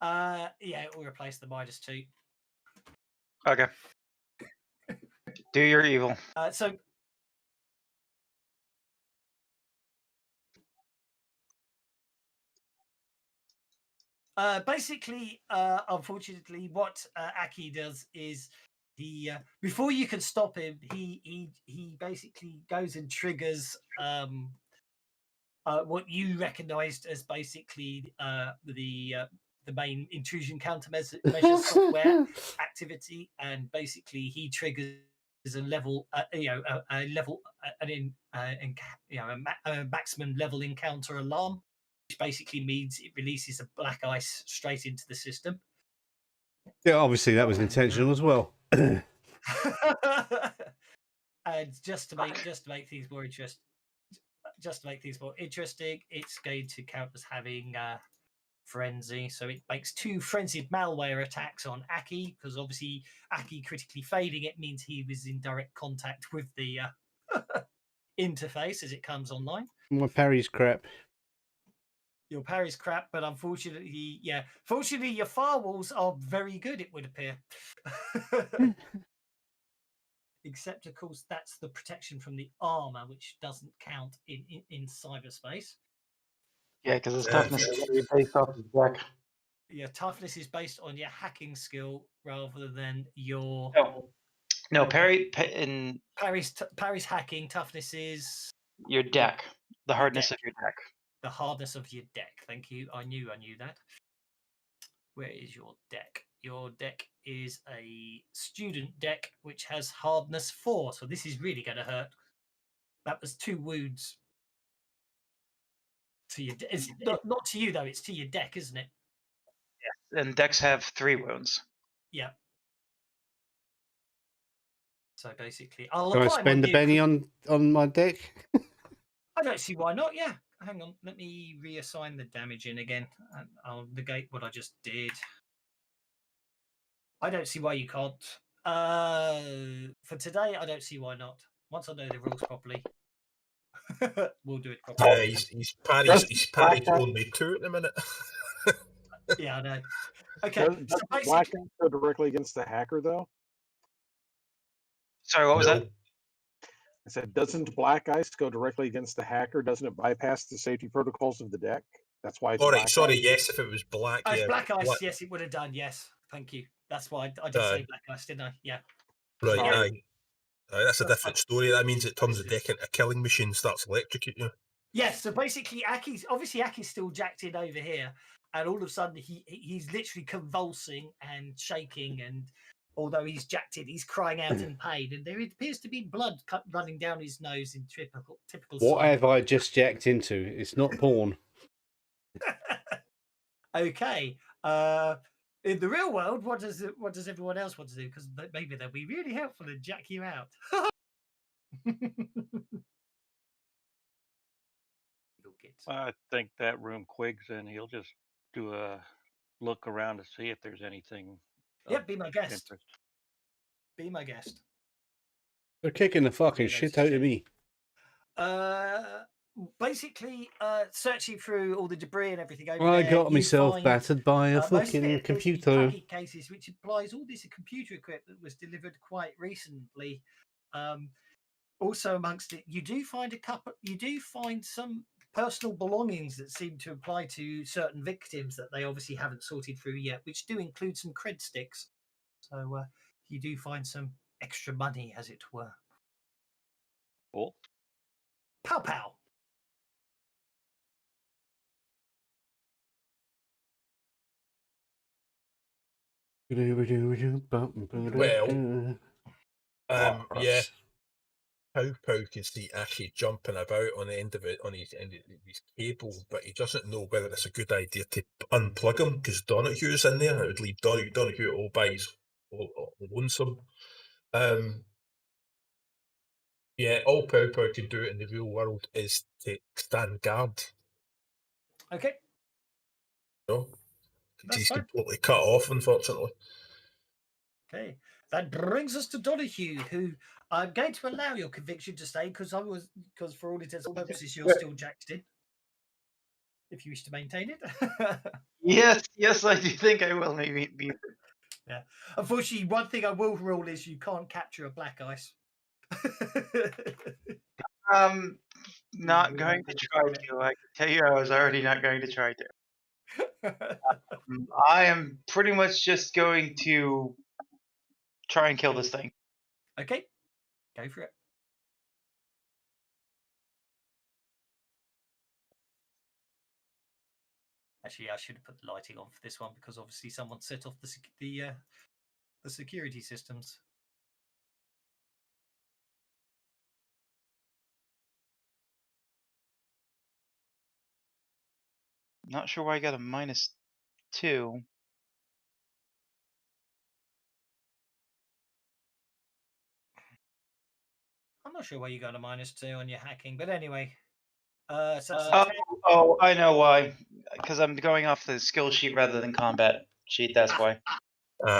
Yeah, it will replace the -2. Okay. Do your evil. So. Basically, unfortunately, what Aki does is he before you can stop him, he basically goes and triggers what you recognised as basically the main intrusion countermeasure software activity, and basically he triggers a level, a maximum level encounter alarm, which basically means it releases a black ice straight into the system. Yeah, obviously that was intentional as well. And just to make things more interesting, it's going to count as having frenzy. So it makes 2 frenzied malware attacks on Aki, because obviously Aki critically failing it means he was in direct contact with the interface as it comes online. My parry's crap. Your parry's crap, but unfortunately, fortunately your firewalls are very good, it would appear. Except, of course, that's the protection from the armor, which doesn't count in cyberspace. Yeah, because his toughness is based off his deck. Your toughness is based on your hacking skill rather than your. No, parry's hacking. Toughness is your deck, the hardness of your deck. the hardness of your deck. Thank you. I knew that. Where is your deck? Your deck is a student deck, which has hardness 4. So this is really going to hurt. That was 2 wounds. To your it's not to you, though. It's to your deck, isn't it? Yeah. And decks have 3 wounds. Yeah. So basically, Can I spend a penny on my deck? I don't see why not. Yeah. Hang on. Let me reassign the damage in again. And I'll negate what I just did. I don't see why you can't. For today, I don't see why not. Once I know the rules properly, we'll do it properly. He's parried only 2 at the minute. Yeah, I know. Okay. Does Black Ice go directly against the hacker, though? Sorry, what was that? I said, doesn't Black Ice go directly against the hacker? Doesn't it bypass the safety protocols of the deck? That's why it's Alright, sorry, yes, if it was black. Oh, yeah, Black Ice, yes, it would have done, yes. Thank you. That's why I did say Black Ice, didn't I? Yeah. Right, aye. That's a different story. That means it turns the deck into a killing machine, starts electrocuting you. Yes, so basically Aki's still jacked in over here, and all of a sudden he's literally convulsing and shaking, and although he's jacked in, he's crying out in pain, and there appears to be blood running down his nose in typical. What have I just jacked into? It's not porn. Okay. In the real world, what does everyone else want to do? Because maybe they'll be really helpful and jack you out. I think that room Quig's in, he'll just do a look around to see if there's anything. Yep, be my guest. Be my guest. They're kicking the fucking shit out of me. Basically, searching through all the debris and everything over I there, got myself battered by a fucking computer. Cases, which implies all this computer equipment was delivered quite recently. Also, amongst it, you do find some personal belongings that seem to apply to certain victims that they obviously haven't sorted through yet, which do include some cred sticks. So you do find some extra money, as it were. Cool. Pow pow. Well, yeah. Pow can see Aki jumping about on the end of it, on his cable, but he doesn't know whether it's a good idea to unplug him because Donahue's in there. It would leave Donahue all by his lonesome. Yeah, all Pow can do in the real world is to stand guard. Okay. No, he's completely cut off, unfortunately. Okay, that brings us to Donahue, who I'm going to allow your conviction to stay because for all intents and purposes you're still jacked in. If you wish to maintain it. Yes, I do think I will. Maybe. Yeah. Unfortunately, one thing I will rule is you can't capture a Black Ice. Not going to try to. I can tell you, I was already not going to try to. I am pretty much just going to try and kill this thing. Okay, go for it. Actually, I should have put the lighting on for this one because obviously someone set off the security systems. Not sure why I got a -2. I'm not sure why you got a -2 on your hacking, but anyway. Oh, I know why. Because I'm going off the skill sheet rather than combat sheet. That's why.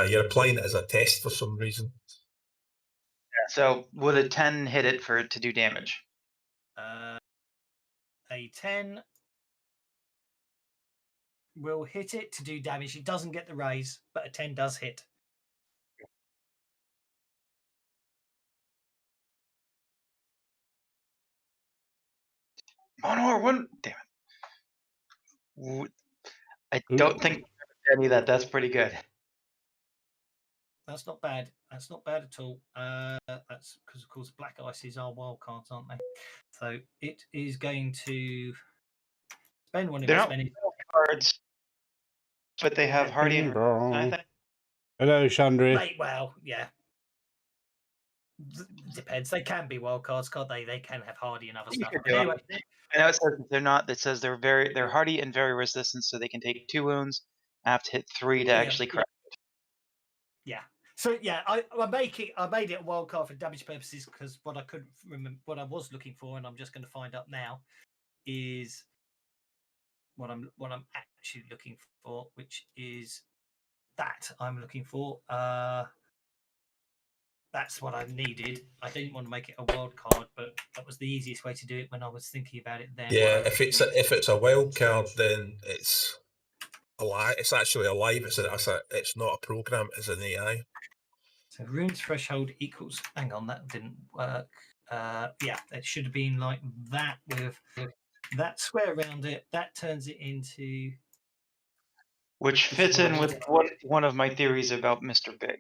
You're applying it as a test for some reason. Yeah, so would a 10 hit it for it to do damage? A 10 will hit it to do damage. It doesn't get the raise, but a 10 does hit. Oh no, one. Damn it. I don't think any of that. That's pretty good. That's not bad. That's not bad at all. That's because, of course, Black Ices are wild cards, aren't they? So it is going to Spend one They're not many cards, but they have Hardy and I think. Hello, Chandra. Mate, well, yeah. Depends. They can be wild cards, can't they? They can have Hardy and other You stuff. could But do anyway, it. I know it says they're not. It says they're hardy and very resistant, so they can take 2 wounds. I have to hit 3 to actually crack. Yeah. So yeah, I made it a wild card for damage purposes because what I couldn't remember, what I was looking for, and I'm just going to find up now, is what I'm actually looking for, which is that I'm looking for. That's what I needed. I didn't want to make it a wild card, but that was the easiest way to do it when I was thinking about it then. Yeah, if it's a wild card, then it's alive. It's actually alive. It's not a program. It's an AI. So runes threshold equals. Hang on, that didn't work. Yeah, it should have been like that with that square around it. That turns it into. Which fits in with one of my theories about Mr. Big.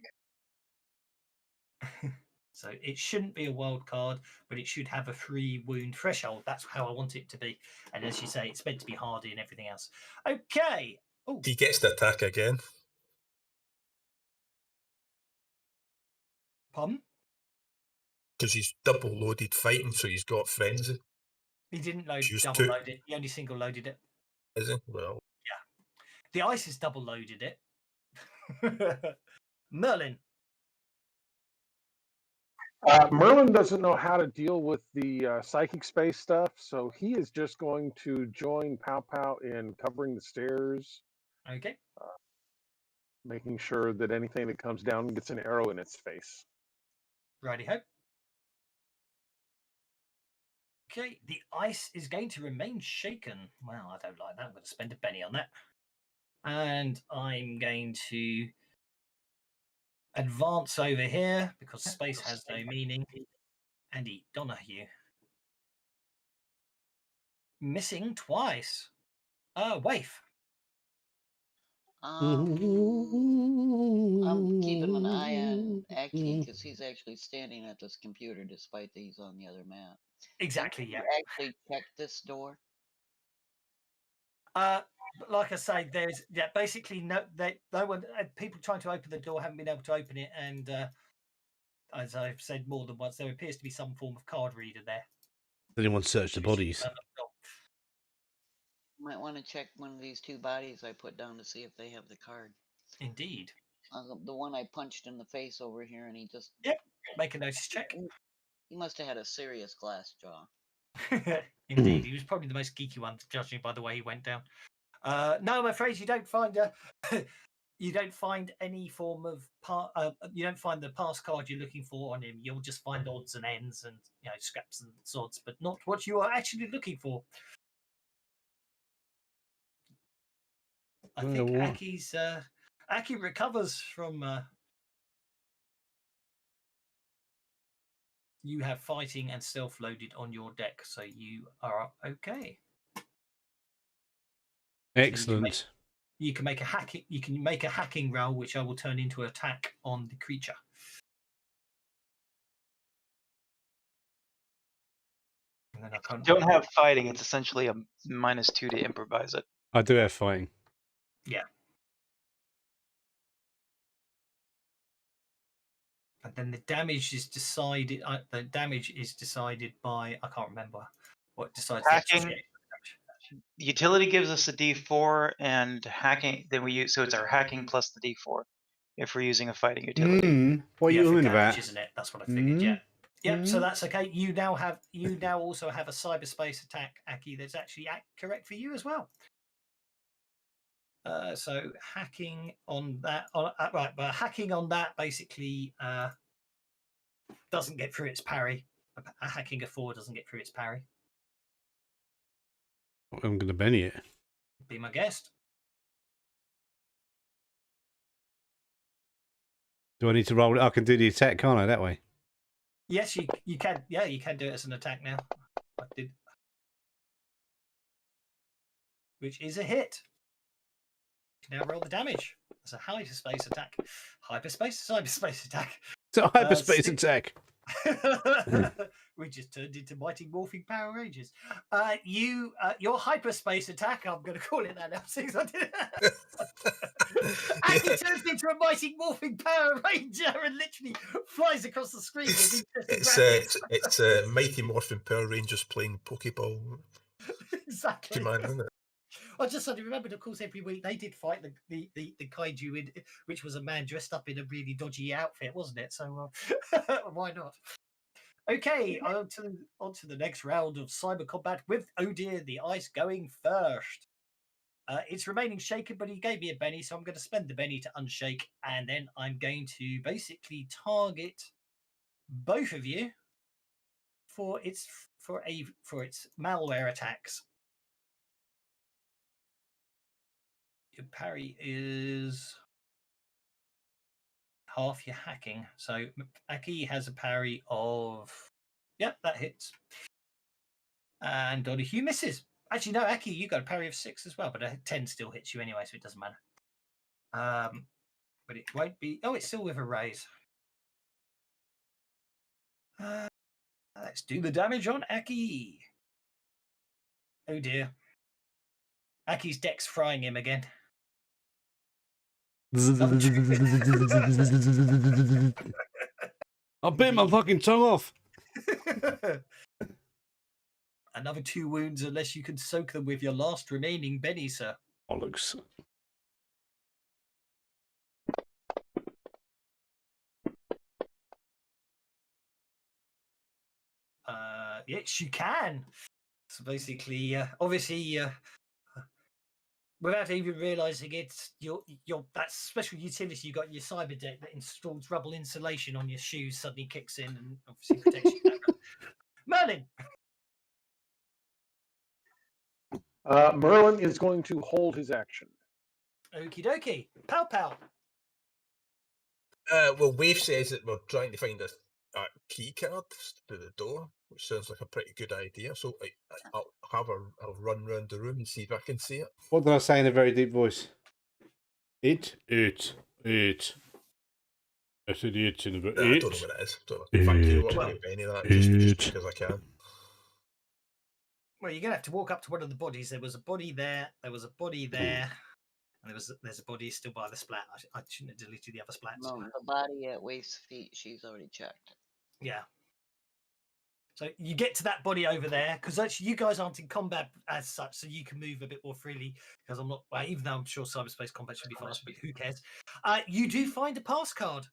So it shouldn't be a wild card, but it should have a 3 wound threshold. That's how I want it to be. And as you say, it's meant to be hardy and everything else. Okay. Ooh. He gets to attack again. Pardon? Because he's double loaded fighting, so he's got frenzy. He didn't load Choose double two. load it. He only single loaded it. Is he? Well, yeah. The ice is double loaded it. Merlin. Merlin doesn't know how to deal with the psychic space stuff, so he is just going to join Pow Pow in covering the stairs. Okay. Making sure that anything that comes down gets an arrow in its face. Righty-ho. Okay, the ice is going to remain shaken. Well, I don't like that. I'm going to spend a penny on that. And I'm going to advance over here because space has no meaning and eat Donahue. Missing twice. Waif. I'm keeping an eye on Aki because he's actually standing at this computer despite that he's on the other map. Exactly, yeah. Actually check this door. Like I say, there's basically no one. People trying to open the door haven't been able to open it, and as I've said more than once, there appears to be some form of card reader there. Did anyone search the bodies? Might want to check one of these 2 bodies I put down to see if they have the card. Indeed. The one I punched in the face over here, and he just. Yep. Make a notice check. He must have had a serious glass jaw. Indeed, he was probably the most geeky one, judging by the way he went down. No, I'm afraid you don't find you don't find any form of you don't find the pass card you're looking for on him. You'll just find odds and ends and scraps and swords, but not what you are actually looking for. I think Aki recovers from. You have fighting and stealth loaded on your deck, so you are okay. Excellent. So you can make a hacking. You can make a hacking roll, which I will turn into attack on the creature. And then I don't have fighting. It's essentially a -2 to improvise it. I do have fighting. Yeah. And then the damage is decided. The damage is decided by I can't remember what decides. Hacking. Utility gives us a D4, and hacking. Then we use it's our hacking plus the D4 if we're using a fighting utility. What are you doing about? Isn't it? That's what I figured. Yeah. Yep. So that's okay. You now also have a cyberspace attack, Aki. That's actually correct for you as well. So hacking on that, right? But hacking on that basically doesn't get through its parry. Hacking a 4 doesn't get through its parry. I'm going to Benny it. Be my guest. Do I need to roll it? I can do the attack, can't I? That way. Yes, you can. Yeah, you can do it as an attack now. I did, which is a hit. Now roll the damage. It's a hyperspace attack. Cyberspace attack. It's a hyperspace attack. We just turned into Mighty Morphing Power Rangers. Your hyperspace attack, I'm going to call it that now, since I did it. Aki turns into a Mighty Morphing Power Ranger and literally flies across the screen with it's Mighty Morphin Power Rangers playing Pokeball. Exactly. Man, isn't it? I just suddenly remembered, of course, every week they did fight the kaiju, which was a man dressed up in a really dodgy outfit, wasn't it? So why not? Okay, on to the next round of cyber combat with, oh dear, the ice going first. It's remaining shaken, but he gave me a Benny, so I'm going to spend the Benny to unshake, and then I'm going to basically target both of you for its malware attacks. Your parry is half your hacking. So Aki has a parry of, yeah, that hits. And Donahue misses. Actually, no, Aki, you got a parry of 6 as well, but a 10 still hits you anyway, so it doesn't matter. But it won't be. Oh, it's still with a raise. Let's do the damage on Aki. Oh dear. Aki's deck's frying him again. I bit my fucking tongue off. Another 2 wounds unless you can soak them with your last remaining Benny, sir. Bollocks. Yes, you can. So basically, obviously, without even realizing it, your that special utility you got in your cyber deck that installs rubble insulation on your shoes suddenly kicks in and obviously protects you. Merlin. Merlin is going to hold his action. Okie dokie. Pow pow. Well, Wave says that we're trying to find a key card to the door, which sounds like a pretty good idea. So I'll run around the room and see if I can see it. What did I say in a very deep voice? It. I said it in a very. I don't know what it is. In fact, you know what? I'll give Benny that just because I can. Well, you're gonna have to walk up to one of the bodies. There was a body there. There was a body there. And there's a body still by the splat. I shouldn't have deleted the other splats. No, the body at Waif's feet, she's already checked. Yeah. So you get to that body over there, because actually you guys aren't in combat as such, so you can move a bit more freely, because I'm not, well, even though I'm sure cyberspace combat should be fast, but who cares? You do find a pass card.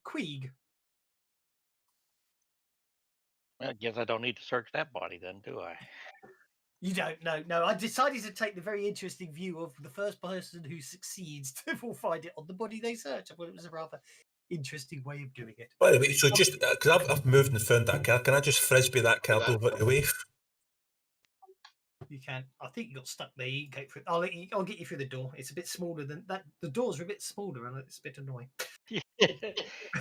Queeg. I guess I don't need to search that body then, do I? You don't, no. I decided to take the very interesting view of the first person who succeeds will find it on the body they search. I thought it was a rather interesting way of doing it. By the way, so just because I've moved and found that card, can I just frisbee that card over to Wave? You can. I think you got stuck there. You can go through. I'll get you through the door. It's a bit smaller than that. The doors are a bit smaller, and it's a bit annoying.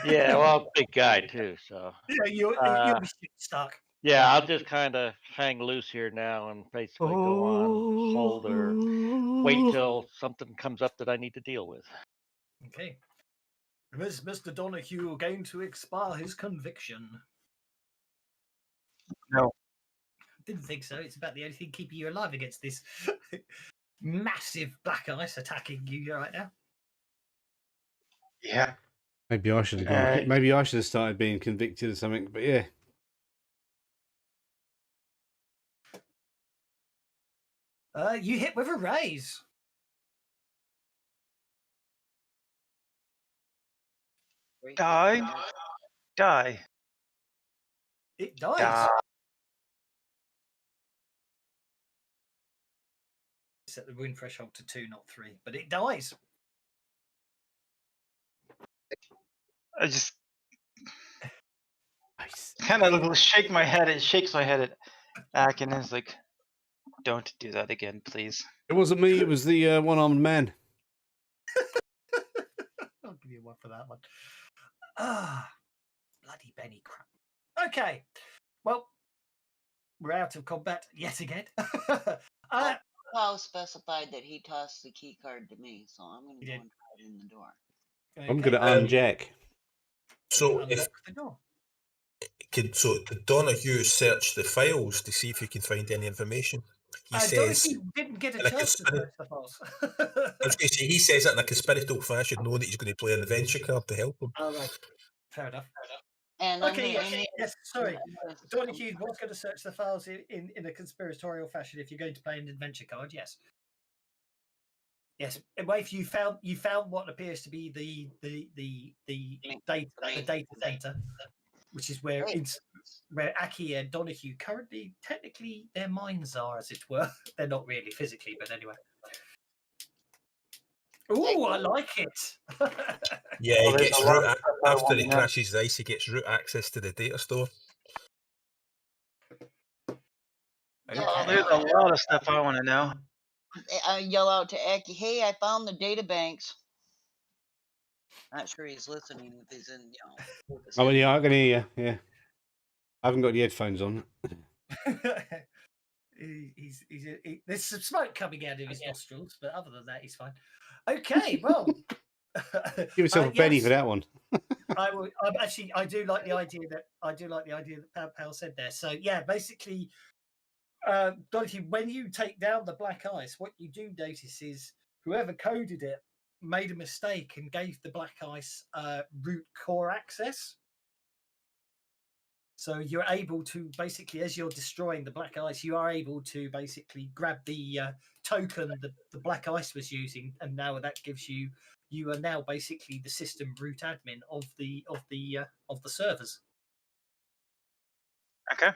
Yeah, well, I'm a big guy too, so. Yeah, you'll be stuck. Yeah, I'll just kind of hang loose here now and basically go on hold or wait till something comes up that I need to deal with. Okay. Is Mr. Donahue going to expire his conviction? No. Didn't think so. It's about the only thing keeping you alive against this massive black ice attacking you right now. Yeah. Maybe I should have gone. Maybe I should have started being convicted or something. But yeah. You hit with a raise. Die. It dies. Set the wound threshold to 2, not 3, but it dies. I just kind of shake my head. It shakes my head at Ak, and it's like, don't do that again, please. It wasn't me. It was the one-armed man. I'll give you one for that one. Bloody Benny crap. Okay. Well, we're out of combat yet again. Paul specified that he tossed the key card to me, so I'm going to go and try it in the door. Okay. I'm going to unjack. So Unlock the door. can. So Donahue search the files to see if you can find any information. He says, Dorothy didn't get a and I chance to search the files. I was going to say, he says that in a conspiratorial fashion, knowing that he's going to play an adventure card to help him. All right, fair enough. And Okay, I'm gonna, yes, sorry. Donahue was going to search the files in a conspiratorial fashion if you're going to play an adventure card, yes. Yes, Waif, you found what appears to be the data center, which is where Aki and Donahue currently, technically, their minds are, as it were. They're not really physically, but anyway. Oh, I like it. Yeah, he gets after he crashes the ice, he gets root access to the data store. Oh, there's a lot of stuff I want to know. I yell out to Aki, "Hey, I found the data banks." Not sure he's listening if he's in, Oh, well, yeah, I can hear you. Yeah, I haven't got the headphones on. There's some smoke coming out of his nostrils, but other than that, he's fine. Okay, well, Give yourself a penny for that one. I will. Actually, I do like the idea that Pal said there. So yeah, basically, Dorothy, when you take down the black ice, what you do notice is whoever coded it made a mistake and gave the black ice root core access. So you're able to basically, as you're destroying the black ice, you are able to basically grab the token that the black ice was using, and now that gives you are now basically the system root admin of the servers. Okay.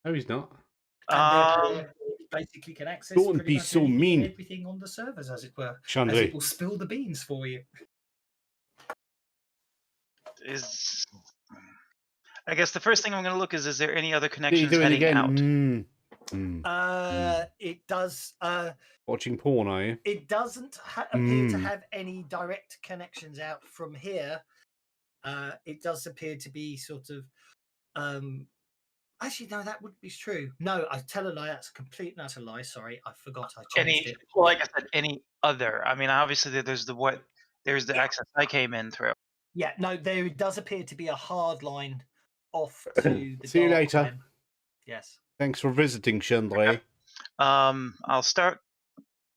No, he's not. And basically can access Don't be so mean. Everything on the servers, as it were. Chandra. As it will spill the beans for you. I guess the first thing I'm going to look is there any other connections heading out? It does. Watching porn, are you? It doesn't appear to have any direct connections out from here. It does appear to be sort of. Actually, no, that wouldn't be true. No, I tell a lie. That's a complete and utter lie. Sorry, I forgot. I changed it. Well, like I said, any other. I mean, obviously, there's the access I came in through. Yeah, no, there does appear to be a hard line off to the. See you later. Line. Yes. Thanks for visiting, Chandra. Okay. I'll start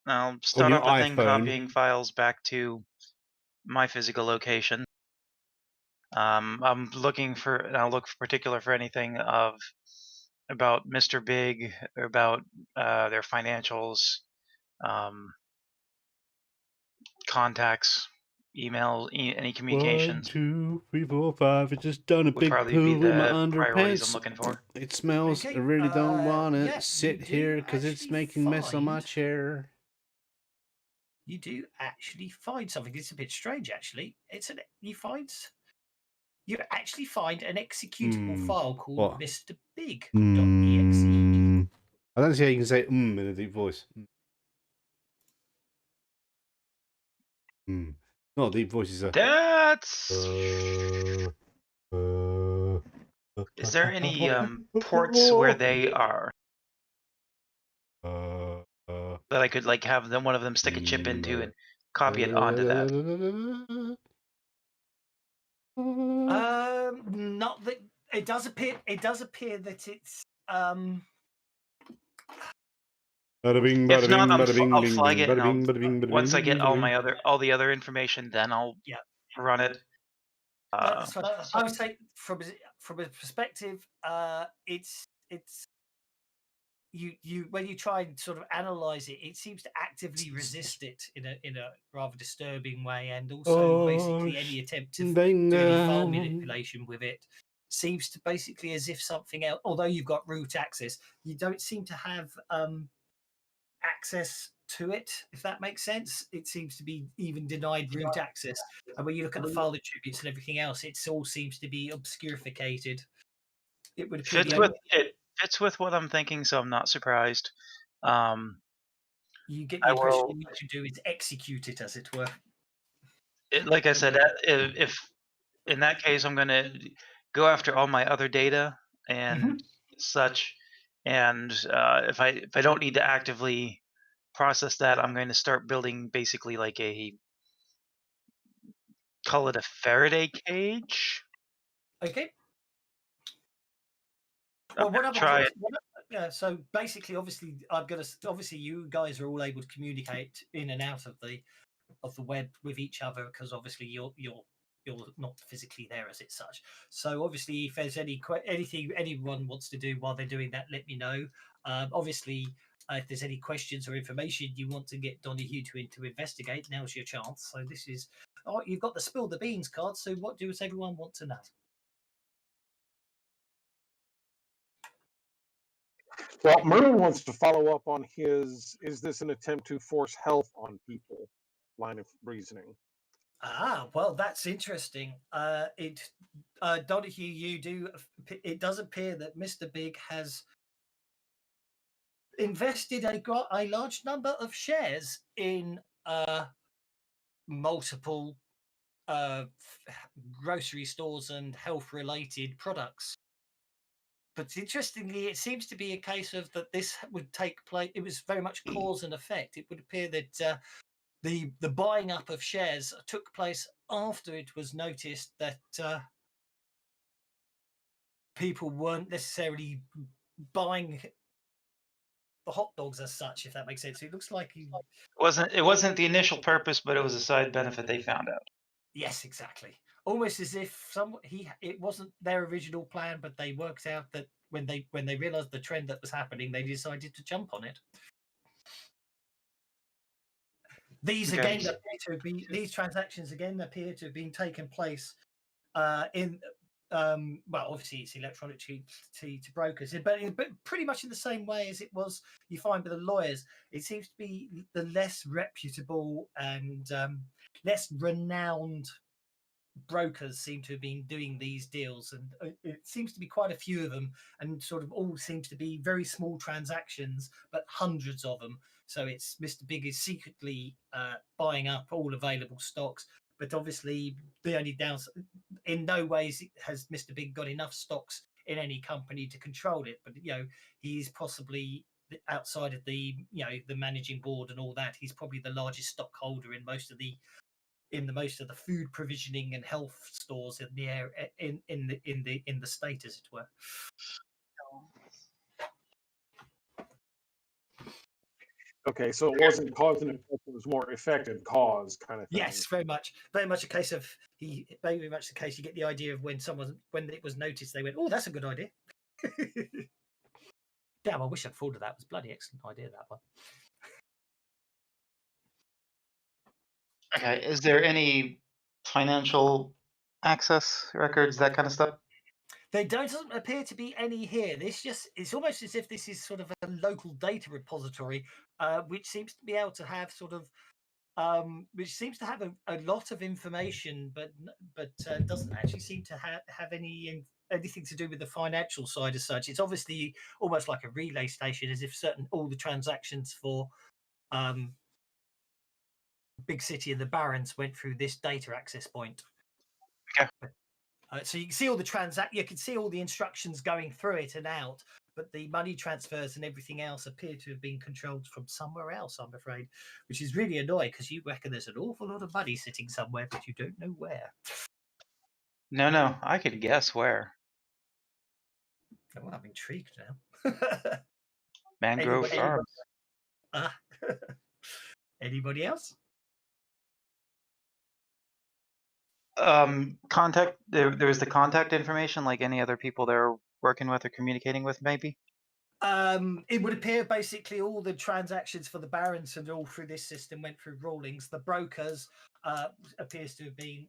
up the thing copying files back to my physical location. I'm looking for, and I'll look for anything about Mr. Big, or about their financials, contacts, email, any communications. 1, 2, 3, 4, 5. It's just done a big poo in my underpants. I'm looking for. It smells. I really don't want to sit here because it's making mess on my chair. You do actually find something. It's a bit strange, actually. You actually find an executable file called Mr. Big.exe. I don't see how you can say in a deep voice. Not a deep voice, is a. That's. Is there any ports where they are that I could have one of them stick a chip into and copy it onto that? Not that it does appear. It does appear that it's. If not, I'll flag it. Once I get all the other information, then I'll run it. I would say from a perspective, it's you when you try and sort of analyze it, it seems to actively resist it in a rather disturbing way, and also basically any attempt to do any file manipulation with it seems to basically as if something else. Although you've got root access, you don't seem to have access to it, if that makes sense. It seems to be even denied root access, and when you look at the file attributes and everything else, it all seems to be obscurificated. It would appear it fits with what I'm thinking, so I'm not surprised. You get the impression what you do is execute it, as it were. Like I said, if in that case, I'm going to go after all my other data and such. And if I don't need to actively process that, I'm going to start building basically like call it a Faraday cage. Okay. Well, what other Try tips? Yeah, so basically, obviously, obviously you guys are all able to communicate in and out of the web with each other because obviously you're not physically there as it's such. So obviously, if there's anything anyone wants to do while they're doing that, let me know. Obviously, if there's any questions or information you want to get Donahue to investigate, now's your chance. So this is you've got the spill the beans card. So what does everyone want to know? Well, Merlin wants to follow up on his, is this an attempt to force health on people line of reasoning. Ah, well, that's interesting. Donahue, it does appear that Mr. Big has invested a large number of shares in multiple grocery stores and health-related products. But interestingly, it seems to be a case of that this would take place. It was very much cause and effect. It would appear that the buying up of shares took place after it was noticed that people weren't necessarily buying the hot dogs as such, if that makes sense. It looks like it wasn't the initial purpose, but it was a side benefit they found out. Yes, exactly. Almost as if it wasn't their original plan, but they worked out that when they realized the trend that was happening, they decided to jump on it. These transactions again appear to have been taken place in well, obviously it's electronic to brokers, but pretty much in the same way as it was you find with the lawyers. It seems to be the less reputable and less renowned brokers seem to have been doing these deals, and it seems to be quite a few of them, and sort of all seems to be very small transactions, but hundreds of them. So it's Mr. Big is secretly buying up all available stocks, but obviously the only downside, in no ways has Mr. Big got enough stocks in any company to control it. But he's possibly, outside of the the managing board and all that, he's probably the largest stockholder in most of the food provisioning and health stores in the area, in the state, as it were. Okay, so it wasn't cause and effect; it was more effective cause kind of thing. Yes, very much a case of very much the case. You get the idea of when it was noticed, they went, "Oh, that's a good idea." Damn, I wish I'd thought of that. It was a bloody excellent idea, that one. Okay, is there any financial access records, that kind of stuff? There doesn't appear to be any here. It's almost as if this is sort of a local data repository, which seems to be able to have sort of which seems to have a lot of information, but doesn't actually seem to have anything to do with the financial side as such. It's obviously almost like a relay station, as if all the transactions for Big City and the Barons went through this data access point. Okay. So you can see all you can see all the instructions going through it and out, but the money transfers and everything else appear to have been controlled from somewhere else, I'm afraid, which is really annoying because you reckon there's an awful lot of money sitting somewhere, but you don't know where. No, I could guess where. Oh, I'm intrigued now. Mangrove Farms. Anybody else? Contact. There's the contact information, like any other people they're working with or communicating with, maybe. It would appear basically all the transactions for the Barons and all through this system went through rulings. The brokers appears to have been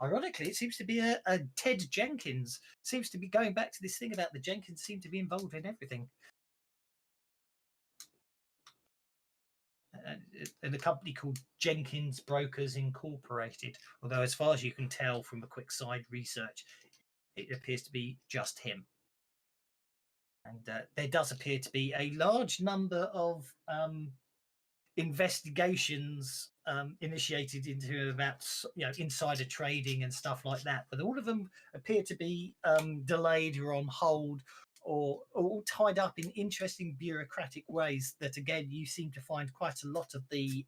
ironically, it seems to be a Ted Jenkins. Seems to be going back to this thing about the Jenkins seem to be involved in everything. And a company called Jenkins Brokers Incorporated. Although, as far as you can tell from a quick side research, it appears to be just him. And there does appear to be a large number of investigations initiated into about insider trading and stuff like that. But all of them appear to be delayed or on hold, or all tied up in interesting bureaucratic ways that, again, you seem to find quite a lot of the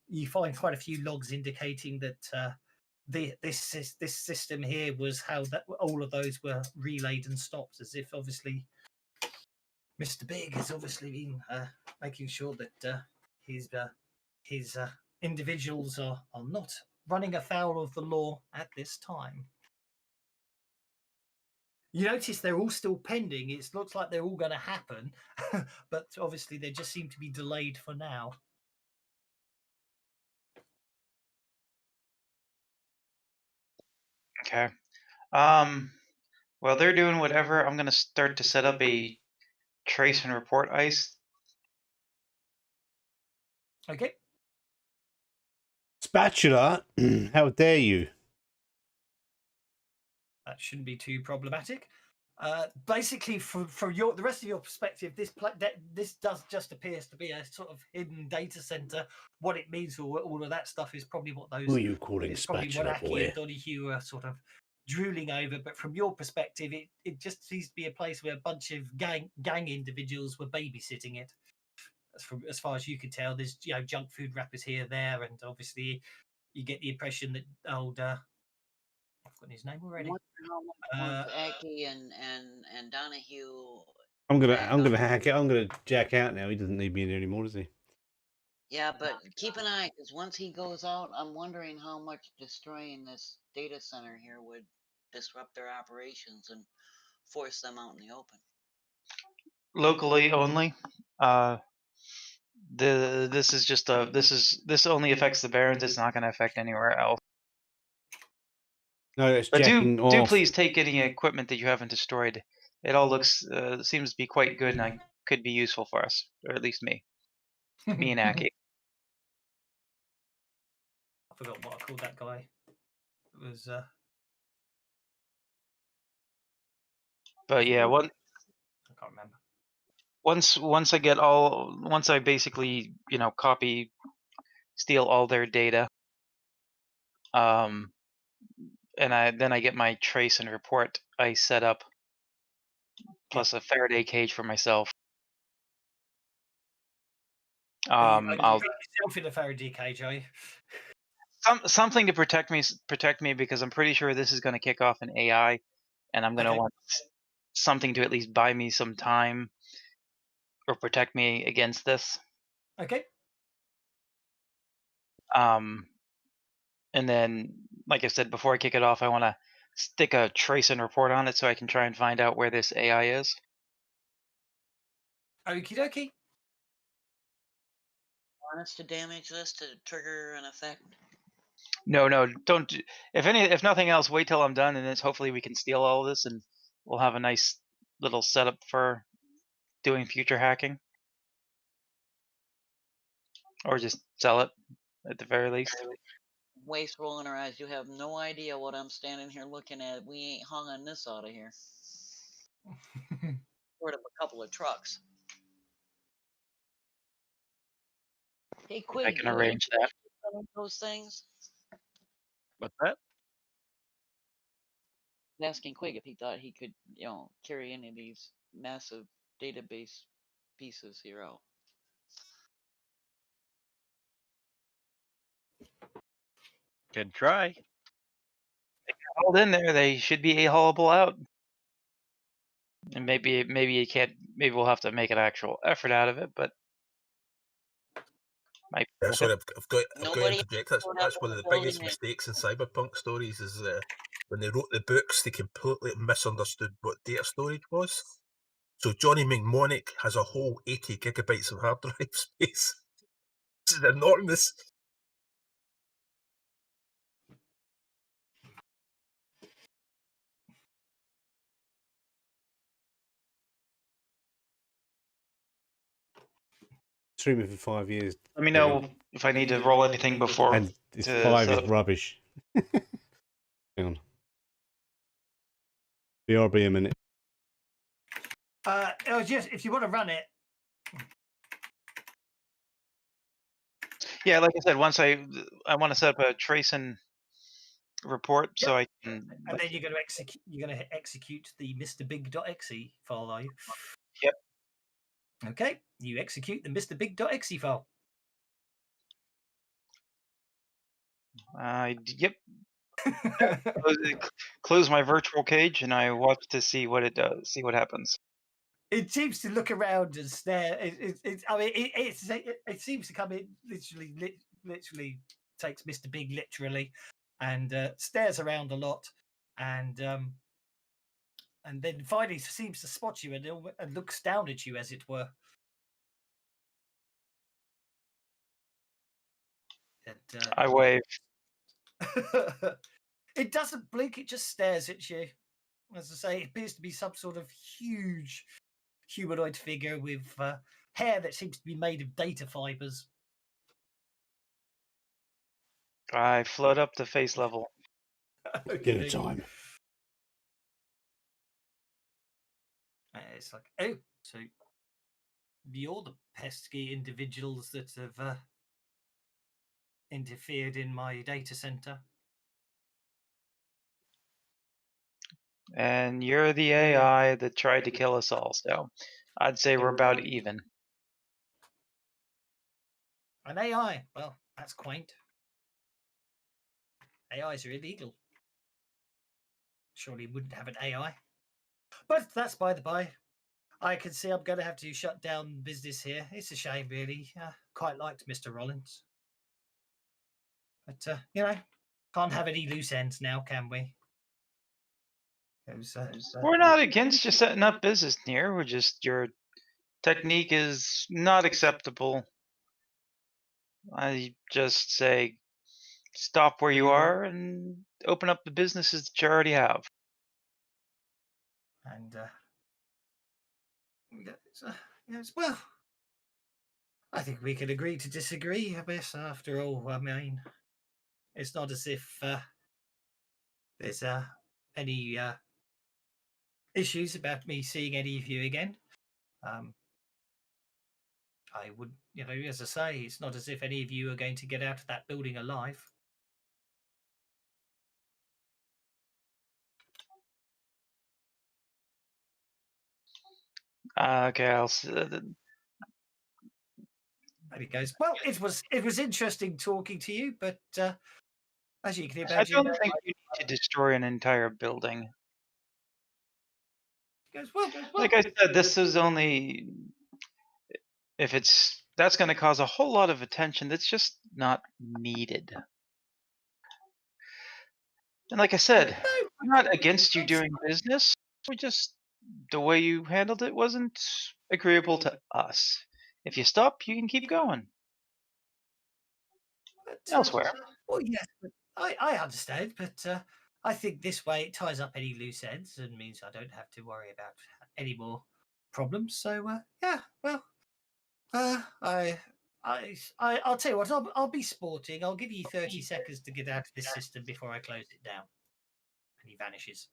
you find quite a few logs indicating that this system here was how that all of those were relayed and stopped, as if obviously Mr. Big has obviously been making sure that his individuals are not running afoul of the law at this time. You notice they're all still pending. It looks like they're all going to happen, but obviously they just seem to be delayed for now. Okay. While they're doing whatever, I'm going to start to set up a trace and report ice. Okay. Spatula, how dare you? That shouldn't be too problematic. Basically, from the rest of your perspective, this does just appears to be a sort of hidden data center. What it means for all of that stuff is probably what those. Who are you calling is probably spatula, what Aki boy? and Donahue are sort of drooling over. But from your perspective, it just seems to be a place where a bunch of gang individuals were babysitting it. As far as you could tell, there's junk food wrappers here, there, and obviously you get the impression that old. I've forgotten his name already. How much Aki and Donahue. I'm gonna hack it. I'm gonna jack out now. He doesn't need me in there anymore, does he? Yeah, but keep an eye, because once he goes out, I'm wondering how much destroying this data center here would disrupt their operations and force them out in the open. Locally only. This is just this only affects the Barrens. It's not going to affect anywhere else. No, it's But jacking do off. please take any equipment that you haven't destroyed. It all looks seems to be quite good and could be useful for us, or at least me and Aki. I forgot what I called that guy. It was. But yeah, I can't remember. Once I basically steal all their data, and then I get my trace and report I set up, plus a Faraday cage for myself. I'll yourself in a Faraday cage, are you? Something to protect me because I'm pretty sure this is going to kick off an AI, and I'm going to want something to at least buy me some time or protect me against this. Okay. And then, like I said, before I kick it off, I want to stick a trace and report on it so I can try and find out where this AI is. Okie dokie. Want us to damage this to trigger an effect? No, don't. If nothing else, wait till I'm done, and then hopefully we can steal all of this, and we'll have a nice little setup for doing future hacking, or just sell it at the very least. Waste rolling her eyes. You have no idea what I'm standing here looking at. We ain't hung on this out of here. Short of a couple of trucks. Hey, Quig, I can arrange that. Those things. What's that? I was asking Quig if he thought he could, carry any of these massive database pieces here out. Can try. Hauled in there, they should be haulable out. And maybe you can't. Maybe we'll have to make an actual effort out of it, but. Yeah, sorry, I've got to interject. That's one of the biggest mistakes in cyberpunk stories is when they wrote the books, they completely misunderstood what data storage was. So Johnny Mnemonic has a whole 80 gigabytes of hard drive space. This is enormous. Streaming for 5 years. Let me know if I need to roll anything before. And it's 5 is rubbish. Hang on. BRB a minute. Just if you want to run it. Yeah, like I said, once I want to set up a trace and report, so I can. And then you're going to execute. You're going to execute the MrBig.exe file, are you? Yep. Okay, you execute the MrBig.exe file. Yep. Close my virtual cage, and I watch to see what it does. See what happens. It seems to look around and stare. I mean, it seems to come in literally takes Mr. Big literally, and stares around a lot, and then finally seems to spot you and looks down at you, as it were. And, I wave. It doesn't blink; it just stares at you. As I say, it appears to be some sort of huge humanoid figure with hair that seems to be made of data fibers. I float up to face level. Dinner time. It's like, oh, so you're the pesky individuals that have interfered in my data center. And you're the AI that tried to kill us all, so I'd say we're about even. An AI? Well, that's quaint. AIs are illegal. Surely you wouldn't have an AI. But that's by the by. I can see I'm going to have to shut down business here. It's a shame, really. Quite liked Mr. Rollins. But, can't have any loose ends now, can we? We're not against you setting up business here. We're just, your technique is not acceptable. I just say stop where you are and open up the businesses that you already have. And yes, well, I think we can agree to disagree. I guess after all, I mean, it's not as if there's any issues about me seeing any of you again. I would, as I say, it's not as if any of you are going to get out of that building alive. Okay, And he goes, well, it was interesting talking to you, but as you can imagine, I don't think you need to destroy an entire building. He goes, well, like I said, this is only if that's going to cause a whole lot of attention that's just not needed. And like I said, we're not against you doing business. We just, the way you handled it wasn't agreeable to us. If you stop, you can keep going. Elsewhere. Well, yes, but I understand, but I think this way it ties up any loose ends and means I don't have to worry about any more problems. So yeah, well, I'll tell you what, I'll be sporting. I'll give you 30 seconds to get out of this system before I close it down. And he vanishes.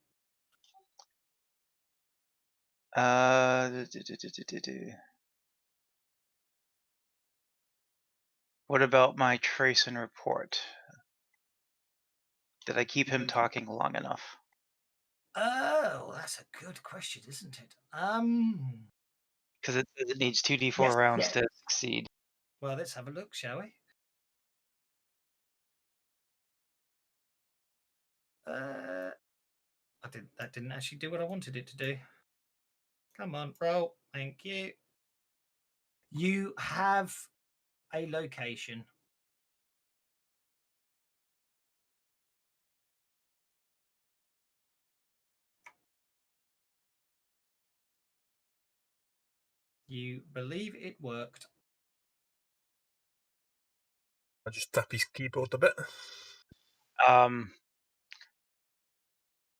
What about my trace and report? Did I keep him talking long enough? Oh, that's a good question, isn't it? Because it needs 2d4 rounds to succeed. Well, let's have a look, shall we? That didn't actually do what I wanted it to do. Come on, roll. Thank you. You have a location. You believe it worked. I just tap his keyboard a bit.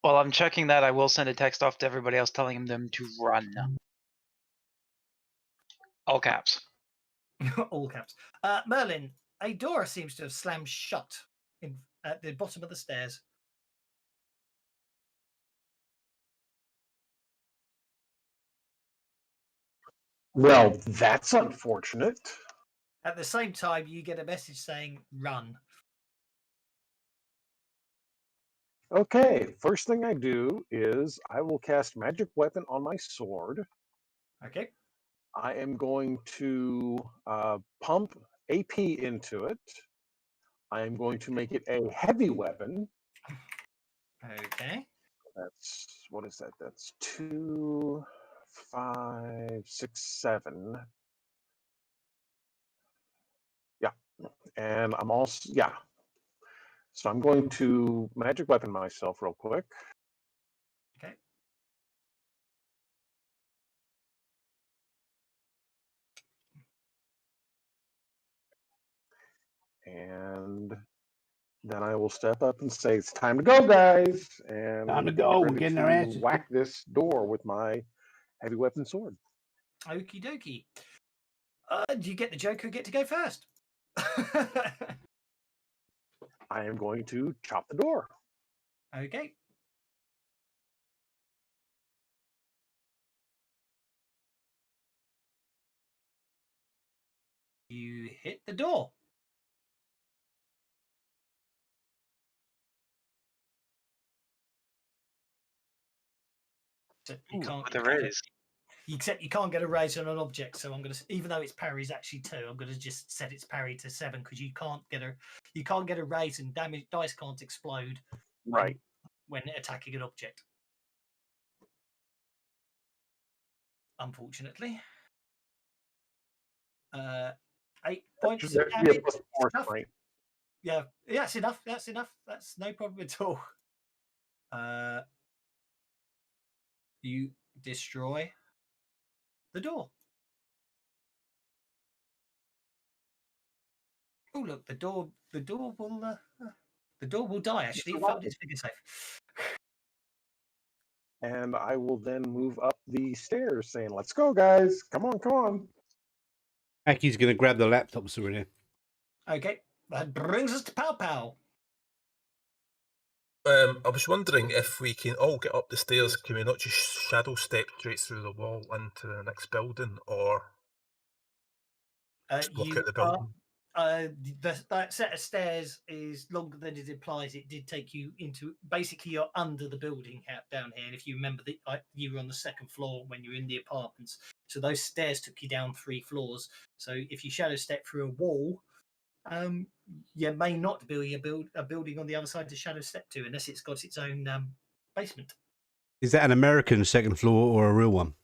While I'm checking that, I will send a text off to everybody else telling them to run. All caps. All caps. Merlin, a door seems to have slammed shut at the bottom of the stairs. Well, that's unfortunate. At the same time, you get a message saying, run. Okay, first thing I do is I will cast Magic Weapon on my sword. Okay. I am going to pump AP into it. I am going to make it a heavy weapon. Okay. That's, what is that? That's 2, 5, 6, 7. Yeah. And I'm also, yeah. So I'm going to magic weapon myself real quick. Okay. And then I will step up and say, it's time to go, guys. And Time to go. We're getting our asses whack this door with my heavy weapon sword. Okie dokie. Do you get the Joker get to go first? I am going to chop the door. Okay. You hit the door. Except you can't With a raise. Except you can't get a raise on an object, so I'm gonna, even though its parry is actually 2, I'm gonna just set its parry to 7 because you can't get a raise and damage dice can't explode Right. when attacking an object. Unfortunately. 8 points of damage. Yeah, that's enough. That's enough. That's no problem at all. You destroy the door. Oh look, the door will die. Actually, it failed its figure save. And I will then move up the stairs, saying, "Let's go, guys! Come on, come on!" Aki's going to grab the laptops that are in here. Okay, that brings us to Pow Pow. I was wondering if we can all get up the stairs. Can we not just shadow step straight through the wall into the next building, or just block out the building? That set of stairs is longer than it implies. It did take you into, basically you're under the building down here. And if you remember that you were on the 2nd floor when you were in the apartments, so those stairs took you down 3 floors. So if you shadow step through a wall, you may not be a building on the other side to shadow step to, unless it's got its own basement. Is that an American 2nd floor or a real one?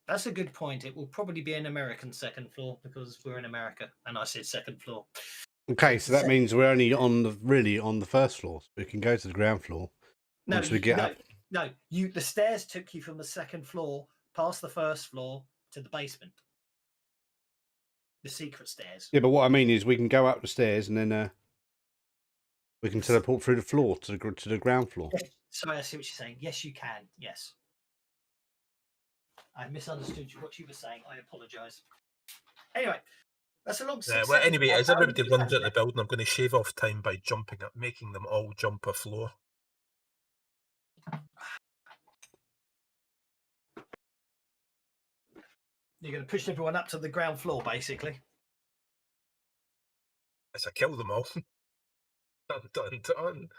That's a good point. It will probably be an American 2nd floor because we're in America, and I said 2nd floor. Okay, so that means we're only on the 1st floor. So we can go to the ground floor once we get up. No, the stairs took you from the 2nd floor past the 1st floor to the basement. The secret stairs. Yeah, but what I mean is we can go up the stairs and then we can teleport through the floor to the ground floor. Yes. Sorry, I see what you're saying. Yes, you can. Yes. I misunderstood what you were saying. I apologise. Anyway, that's a long. Well, anyway, as everybody runs out the building, I'm going to shave off time by jumping up, making them all jump a floor. You're going to push everyone up to the ground floor, basically. As I kill them all. Dun.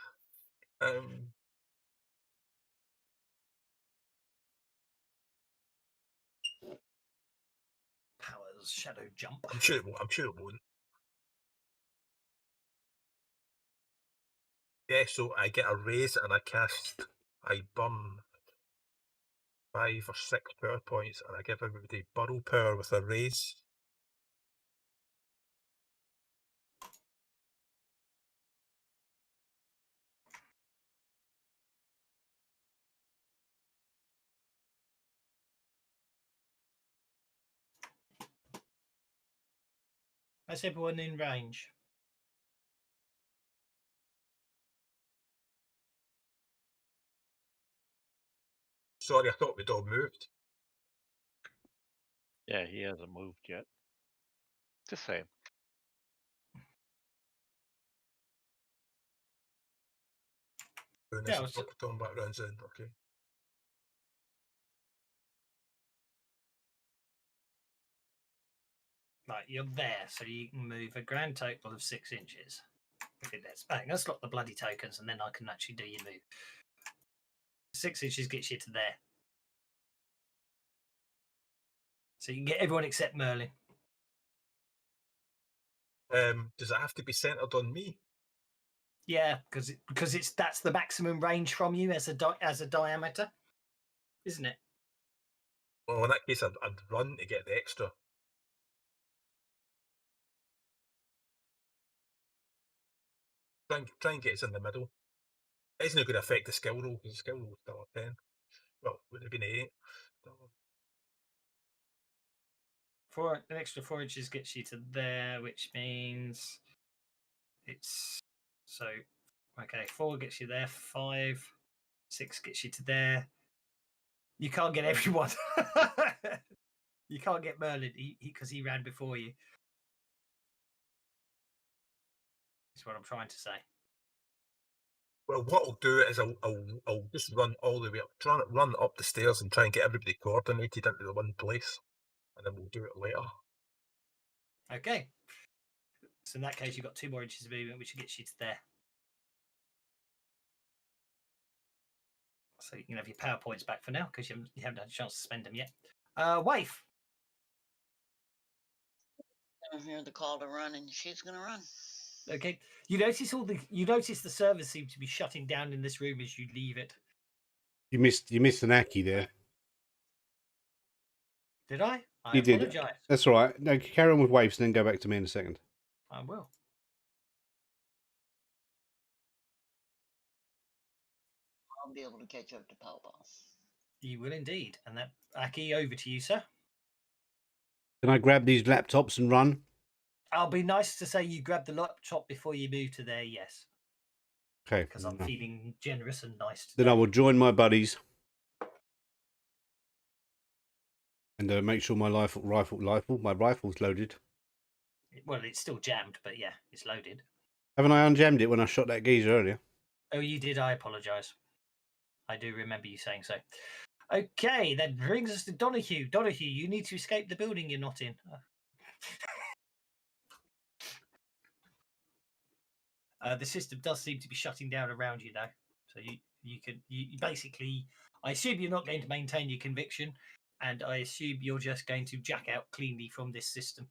Powers shadow jump. I'm sure it won't. Yeah, so I get a raise and I burn 5 or 6 power points, and I give everybody burrow power with a raise. That's everyone in range. Sorry, I thought we'd all moved. Yeah, he hasn't moved yet. Just saying. Yeah, talking back rounds in, okay. Right, you're there, so you can move a grand total of 6 inches. Okay, let's lock the bloody tokens, and then I can actually do your move. 6 inches gets you to there. So you can get everyone except Merlin. Does it have to be centered on me? Yeah, because that's the maximum range from you as a diameter, isn't it? Well, in that case, I'd run to get the extra. Try and get us in the middle. It's not going to affect the skill roll, because the skill roll is still a 10. Well, would have been 8. An extra 4 inches gets you to there, which means it's okay. 4 gets you there. 5, 6 gets you to there. You can't get everyone. You can't get Merlin because he ran before you. That's what I'm trying to say. Well, what I'll do is I'll just run all the way up, try and run up the stairs and try and get everybody coordinated into the one place, and then we'll do it later. Okay. So in that case, you've got 2 more inches of movement, which gets you to there. So you can have your power points back for now because you haven't had a chance to spend them yet. Waif. I hear the call to run, and she's gonna run. Okay. You notice the servers seem to be shutting down in this room as you leave it. You missed an Aki there. Did I? You apologize. did. That's all right. No, carry on with waves and then go back to me in a second. I will. I'll be able to catch up to Pawpaw. You will indeed. And that Aki, over to you, sir. Can I grab these laptops and run? I'll be nice to say you grab the laptop before you move to there, yes. Okay. Because I'm feeling generous and nice today. Then I will join my buddies. And make sure my rifle's loaded. Well, it's still jammed, but yeah, it's loaded. Haven't I unjammed it when I shot that geezer earlier? Oh, you did? I apologise. I do remember you saying so. Okay, that brings us to Donahue. Donahue, you need to escape the building you're not in. The system does seem to be shutting down around you now. So you basically, I assume you're not going to maintain your conviction, and I assume you're just going to jack out cleanly from this system.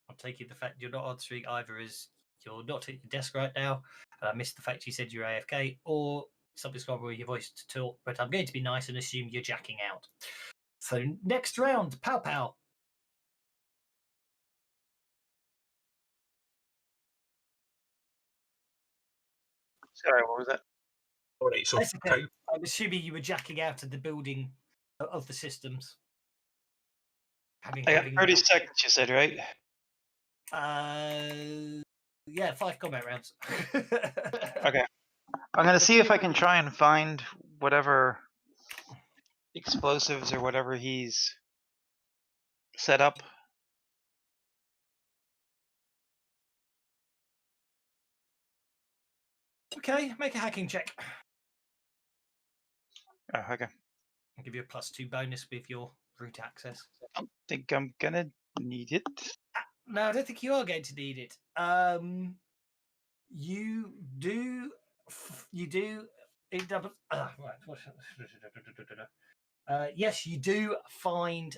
I'm taking the fact you're not answering either as you're not at your desk right now, and I missed the fact you said you're AFK, or something's wrong with your voice to talk, but I'm going to be nice and assume you're jacking out. So next round, Pow Pow. Sorry, what was that? All right, so okay. I'm assuming you were jacking out of the building of the systems. I got 30 seconds, you said, right? Yeah, 5 combat rounds. Okay. I'm going to see if I can try and find whatever explosives or whatever he's set up. Okay, make a hacking check. Oh, okay. I'll give you a +2 bonus with your root access. I don't think I'm going to need it. No, I don't think you are going to need it. You do. It double. Right. Yes, you do find.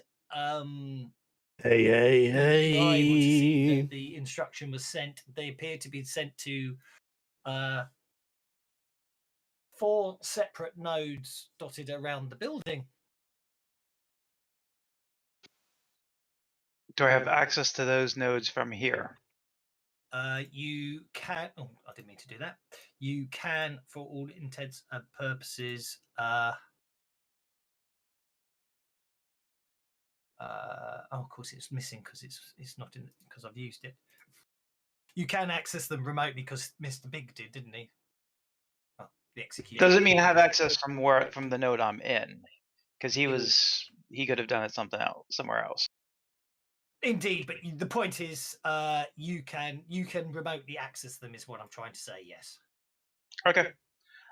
Hey. The instruction was sent. They appear to be sent to 4 separate nodes dotted around the building. Do I have access to those nodes from here? You can. Oh, I didn't mean to do that. You can, for all intents and purposes. Of course, it's missing because it's not in because I've used it. You can access them remotely because Mr. Big did, didn't he? Well, the execution. Doesn't mean have access from the node I'm in, because he could have done it somewhere else. Indeed, but the point is, you can remotely access them. Is what I'm trying to say. Yes. Okay.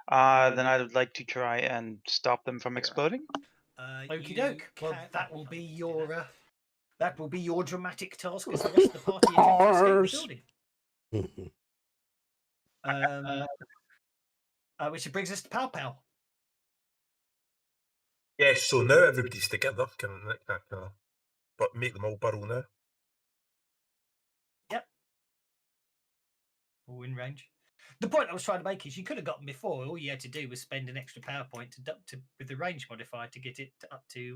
Then I would like to try and stop them from exploding. Okie doke. Well, that will be your dramatic task as the rest of the party escape the building. Which brings us to Pow Pow. Yes, so now everybody's together. But make them all burrow now. Yep. all in range. The point I was trying to make is you could have got them before. All you had to do was spend an extra power point with the range modifier to get it up to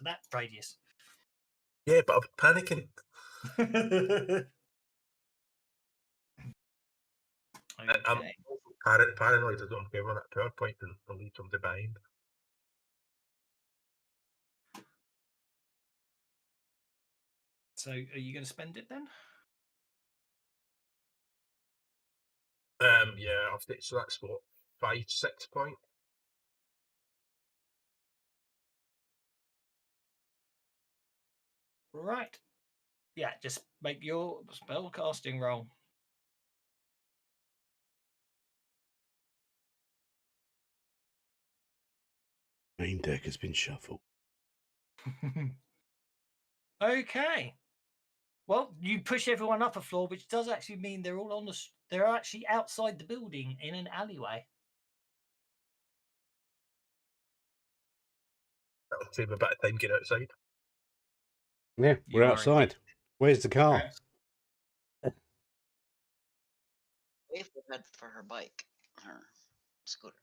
that radius. Yeah, but I'm panicking. Okay. I'm paranoid. I don't care run that power point and I'll leave somebody behind. So, are you going to spend it then? Yeah, so that's what 5-6 point. Right. Yeah, just make your spell casting roll. Main deck has been shuffled. Okay. Well, you push everyone up a floor, which does actually mean they're all on they're actually outside the building in an alleyway. That'll save a bit of time getting outside. Yeah, we're outside. Where's the car? Wave will head for her bike, her scooter.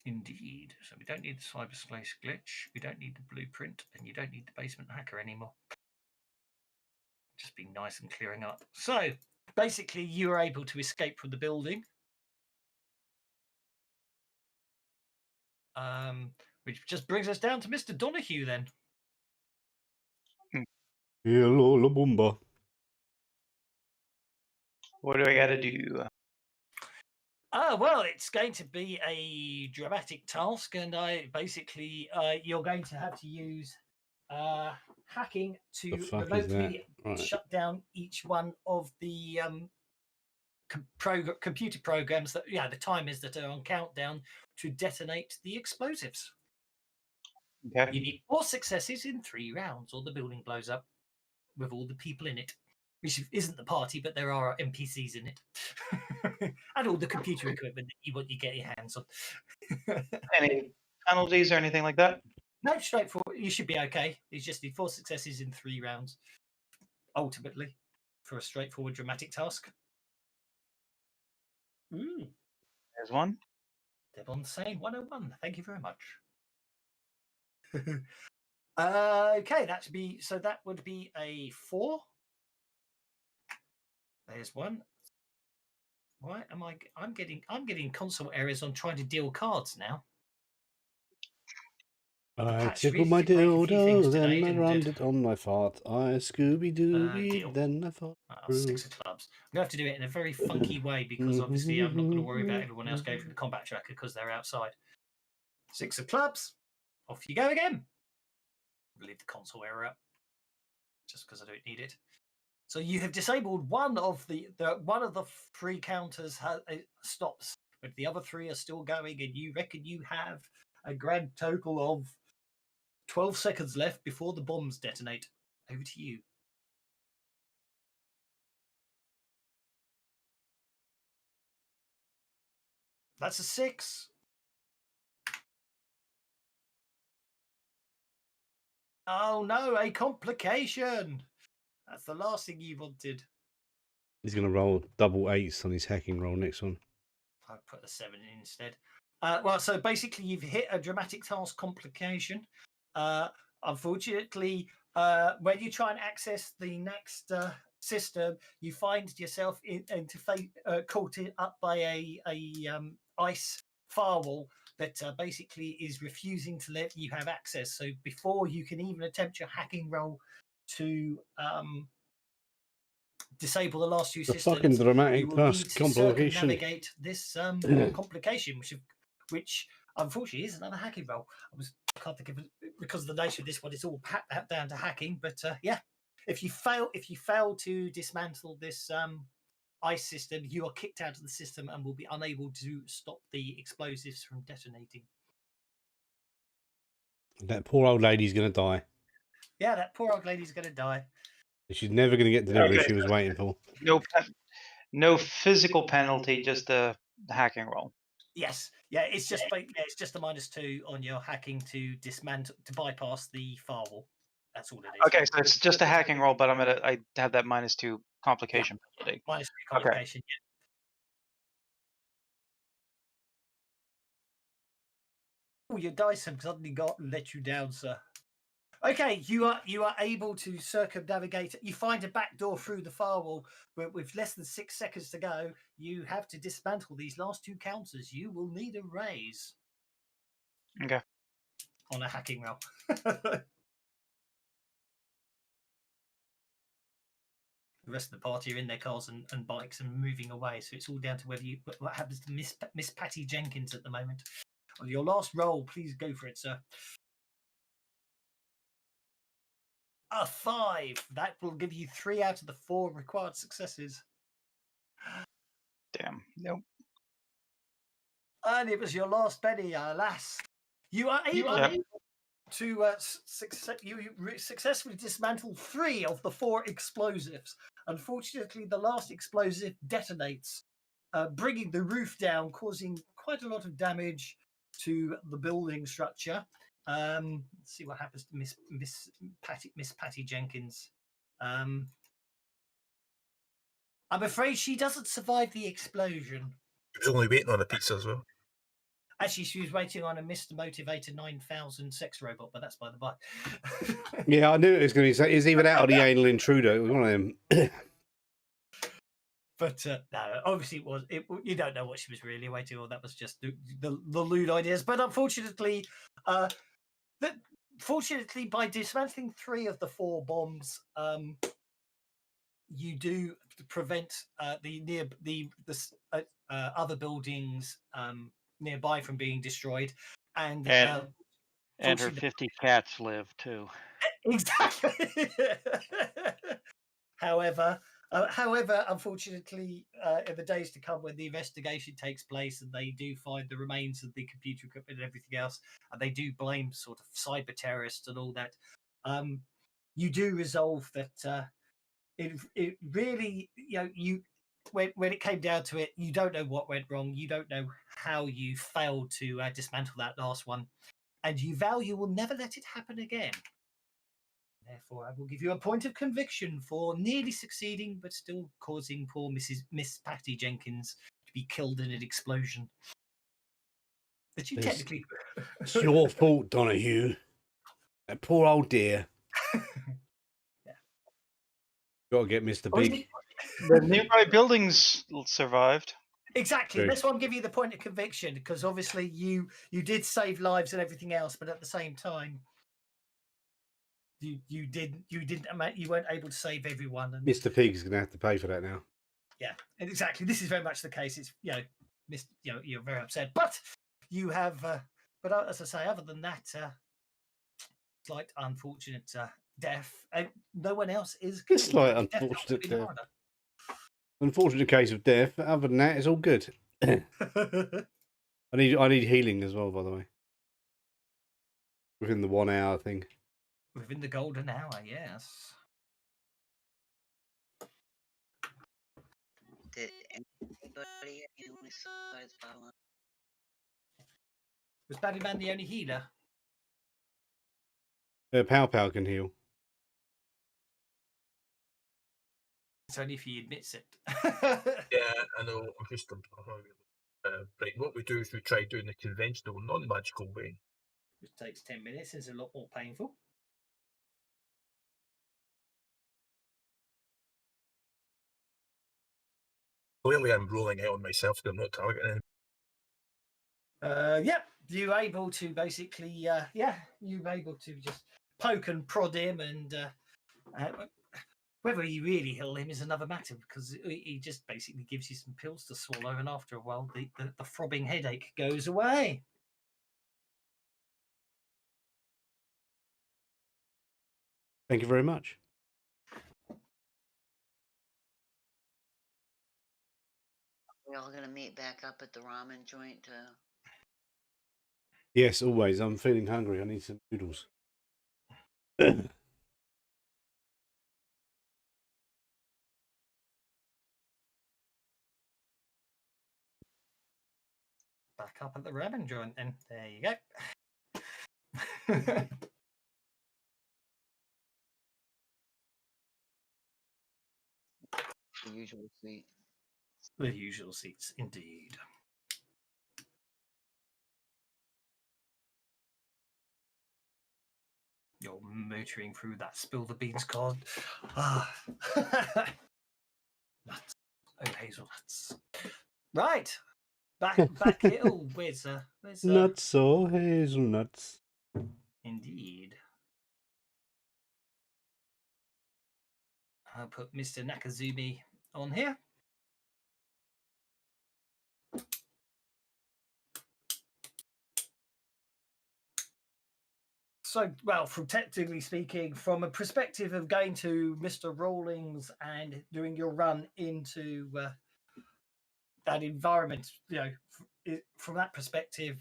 Indeed. So we don't need the cyberspace glitch, we don't need the blueprint, and you don't need the basement hacker anymore. Just being nice and clearing up. So basically, you were able to escape from the building. Which just brings us down to Mr. Donahue then. Hello, La Bumba. What do I got to do? Well, it's going to be a dramatic task, and you're going to have to use hacking to remotely shut down each one of the computer programs the timers that are on countdown to detonate the explosives. Okay. You need 4 successes in 3 rounds, or the building blows up with all the people in it. Which isn't the party, but there are NPCs in it. And all the computer equipment that you want to get your hands on. Any penalties or anything like that? No, straightforward. You should be okay. You just need 4 successes in 3 rounds, ultimately, for a straightforward dramatic task. There's one. Devon Sane 101. Thank you very much. Okay, that would be a 4. There's one. Why am I'm getting console errors on trying to deal cards now. I tickled my dildo, then I rammed it on my fart. I Scooby-Dooby, then I thought. 6 of clubs. I'm going to have to do it in a very funky way because obviously I'm not going to worry about everyone else going through the combat tracker because they're outside. 6 of clubs. Off you go again. Leave the console error up just because I don't need it. So you have disabled one of the 3 counters stops, but the other 3 are still going, and you reckon you have a grand total of 12 seconds left before the bombs detonate. Over to you. That's a 6. Oh no, a complication. That's the last thing you wanted. He's going to roll double 8s on his hacking roll next one. I'll put a 7 in instead. Well, so basically you've hit a dramatic task complication. Unfortunately, when you try and access the next system, you find yourself caught up by a ice firewall that basically is refusing to let you have access. So before you can even attempt your hacking roll to disable the last 2 systems, fucking dramatic you will need to complication. circumnavigate this complication, which unfortunately is another hacking roll. Can't think of it because of the nature of this one. It's all down to hacking, but yeah, if you fail to dismantle this ice system, you are kicked out of the system and will be unable to stop the explosives from detonating. That poor old lady's going to die. Yeah, that poor old lady's going to die. She's never going to get the delivery she was waiting for. No physical penalty, just a hacking roll. Yes, yeah, it's just a -2 on your hacking to bypass the firewall. That's all it is. Okay, so it's just a hacking roll, but I have that -2 complication penalty. -3 Okay. complication. Yeah. Oh, your dice have suddenly let you down, sir. Okay, you are able to circumnavigate. You find a back door through the firewall, but with less than 6 seconds to go, you have to dismantle these last 2 counters. You will need a raise. Okay. On a hacking roll. The rest of the party are in their cars and bikes and moving away, so it's all down to whether what happens to Miss Patty Jenkins at the moment. On your last roll, please go for it, sir. A 5. That will give you 3 out of the 4 required successes. Damn. Nope. And it was your last penny, alas. You are able to successfully dismantle 3 of the 4 explosives. Unfortunately, the last explosive detonates, bringing the roof down, causing quite a lot of damage to the building structure. Let's see what happens to Miss Patty Jenkins. I'm afraid she doesn't survive the explosion. He was only waiting on a pizza as well. Actually, she was waiting on a Mr. Motivator 9000 sex robot, but that's by the by. Yeah, I knew it was going to be. It's even out of the anal intruder. It was one of them. But no, obviously it was. You don't know what she was really waiting on. That was just the lewd ideas. But unfortunately, fortunately, by dismantling 3 of the 4 bombs, you do prevent the other buildings nearby from being destroyed, and her 50 cats live too. Exactly. However, unfortunately, in the days to come, when the investigation takes place and they do find the remains of the computer equipment and everything else, and they do blame sort of cyber terrorists and all that, you do resolve that it really, when it came down to it, you don't know what went wrong. You don't know how you failed to dismantle that last one, and you vow you will never let it happen again. Therefore, I will give you a point of conviction for nearly succeeding, but still causing poor Miss Patty Jenkins to be killed in an explosion. That you technically... It's your fault, Donahue. That poor old dear. Yeah. Got to get Mr. Big. The nearby buildings survived. Exactly. That's why I'm giving you the point of conviction, because obviously you did save lives and everything else, but at the same time, you weren't able to save everyone. And Mr. Pig's going to have to pay for that now. Yeah, and exactly. This is very much the case. It's you're very upset, but you have. But as I say, other than that, slight unfortunate death, and no one else is. Slight unfortunate death. Unfortunate case of death. But other than that, it's all good. I need healing as well, by the way. Within the 1 hour thing. Within the golden hour, yes. Did anybody besides Bowen? Was Batman the only healer? Pow can heal. It's only if he admits it. Yeah, I know. I'm just right. What we do is we try doing the conventional, non-magical way. Which takes 10 minutes. It's a lot more painful. Clearly, I'm rolling out on myself because I'm not targeting him. Yep. You're able to basically, you're able to just poke and prod him, and whether you really heal him is another matter, because he just basically gives you some pills to swallow, and after a while, the throbbing headache goes away. Thank you very much. We're all going to meet back up at the ramen joint to... Yes, always. I'm feeling hungry. I need some noodles. Back up at the ramen joint, then. There you go. the usual seat. The usual seats, indeed. You're motoring through that spill the beans card. Ah. Nuts. Oh, hazelnuts. Right. Back hill. Where's Nuts, so hazelnuts. Indeed. I'll put Mr. Nakazumi on here. So, well, from technically speaking, from a perspective of going to Mr. Rawlings and doing your run into that environment, from that perspective,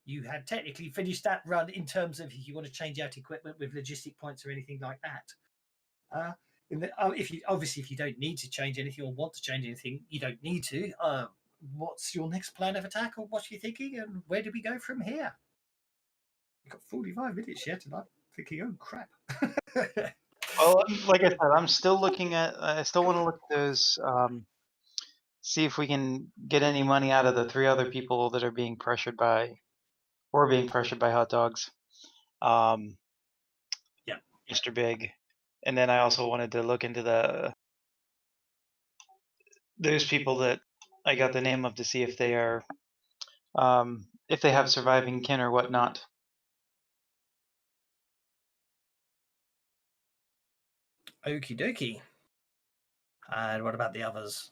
you had technically finished that run in terms of if you want to change out equipment with logistic points or anything like that. If you don't need to change anything or want to change anything, you don't need to. What's your next plan of attack, or what are you thinking, and where do we go from here? We've got 45 minutes yet, and I'm thinking, oh crap. Well, like I said, I'm still looking at. I still want to look at those. See if we can get any money out of the 3 other people that are being pressured by hot dogs. Yeah, Mr. Big, and then I also wanted to look into those people that I got the name of to see if they are, if they have surviving kin or whatnot. Okie dokie. And what about the others?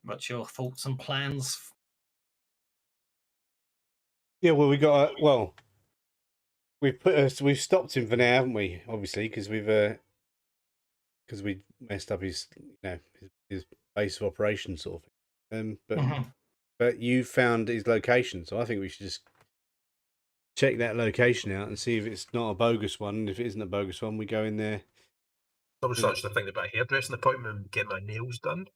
What's your thoughts and plans? Yeah, well, we've stopped him for now, haven't we? Obviously, because we messed up his his base of operations sort of thing. But you found his location, so I think we should just check that location out and see if it's not a bogus one. And if it isn't a bogus one, we go in there. I was actually thinking about a hairdressing appointment and get my nails done.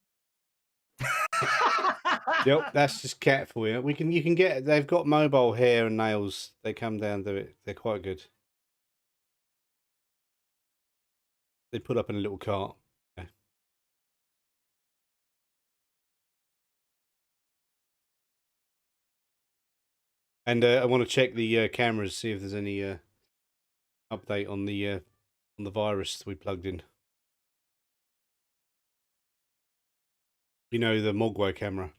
Yep, that's just cat for you. You can get. They've got mobile hair and nails. They come down to it. They're quite good. They put up in a little cart. Yeah. And I want to check the cameras, see if there's any update on the virus we plugged in. You know, the Mogwai camera.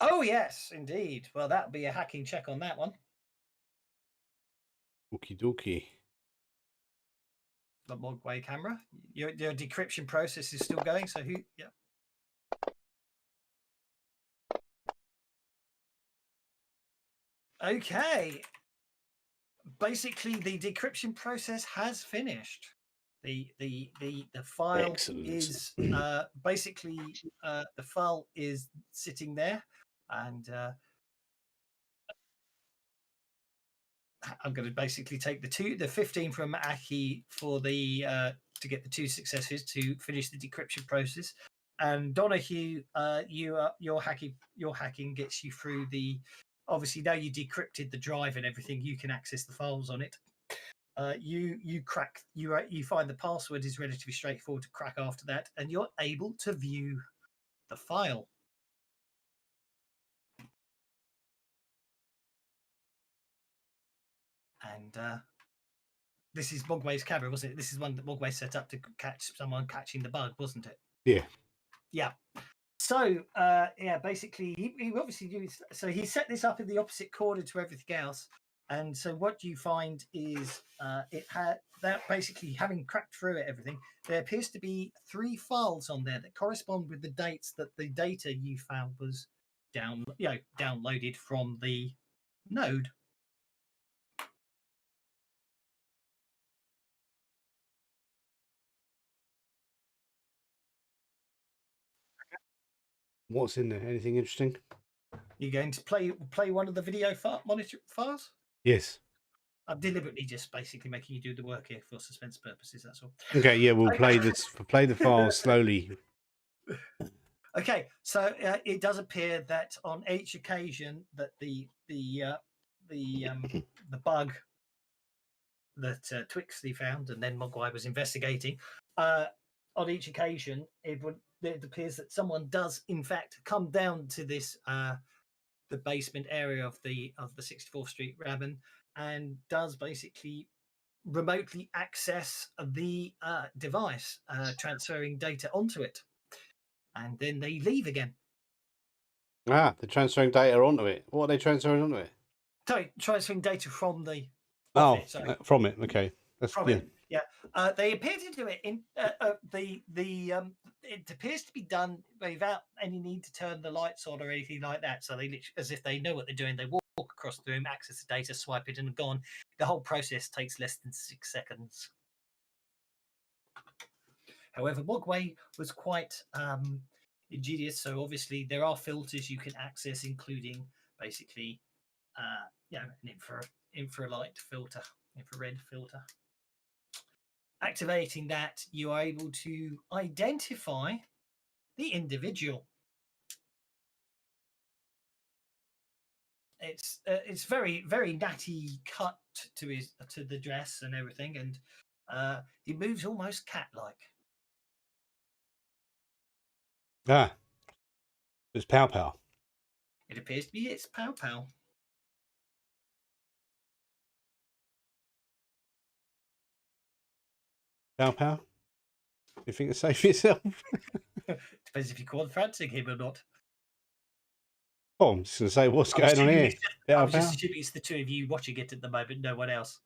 Oh yes, indeed. Well, that'll be a hacking check on that one. Okie dokie. The Mogwai camera. Your decryption process is still going. So yeah. Okay. Basically, the decryption process has finished. The file Excellent. is basically the file is sitting there, and I'm going to basically take the 15 from Aki for the to get the 2 successes to finish the decryption process. And Donahue, your hacking gets you through the. Obviously, now you decrypted the drive and everything, you can access the files on it. You find the password is relatively straightforward to crack after that, and you're able to view the file. And this is Mogwai's camera, wasn't it? This is one that Mogwai set up to catch someone catching the bug, wasn't it? Yeah. Yeah. So basically he obviously used. So he set this up in the opposite corner to everything else. And so what you find is it had that basically having cracked through it, everything, there appears to be 3 files on there that correspond with the dates that the data you found was downloaded from the node. What's in there? Anything interesting? You're going to play one of the video monitor files? Yes. I'm deliberately just basically making you do the work here for suspense purposes. That's all. Okay. Yeah, we'll play the file slowly. Okay, so it does appear that on each occasion that the bug that Twixley found and then Mogwai was investigating, on each occasion, it appears that someone does in fact come down to this the basement area of the 64th Street Raben and does basically remotely access the device, transferring data onto it, and then they leave again. Ah, they're transferring data onto it. What are they transferring onto it? Sorry, transferring data from the from it. Okay, that's from it. Yeah, they appear to do it in it appears to be done without any need to turn the lights on or anything like that. So they literally, as if they know what they're doing, they walk across the room, access the data, swipe it, and gone. The whole process takes less than 6 seconds. However, Mogwai was quite ingenious. So obviously there are filters you can access, including basically an infrared filter. Activating that, you are able to identify the individual. It's very, very natty cut to the dress and everything, and he moves almost cat-like. Ah, it's Pow Pow. It appears to be it's Pow Pow. Pow Pow? You think it's safe for yourself? Depends if you confronting him or not. Oh, I'm just going to say, what's going on here? I'm just assuming it's the two of you watching it at the moment, no one else.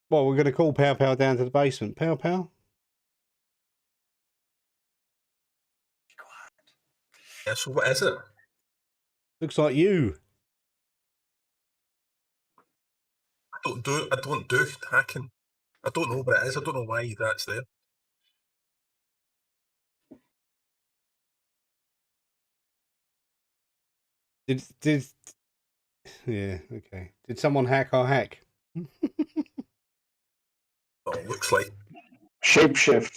Well, we're going to call Pow Pow down to the basement. Pow Pow? Be quiet. Yeah, so what is it? Looks like you. I don't do hacking. I don't know what it is. I don't know why that's there. Yeah, okay. Did someone hack our hack? Oh, it looks like Shapeshift.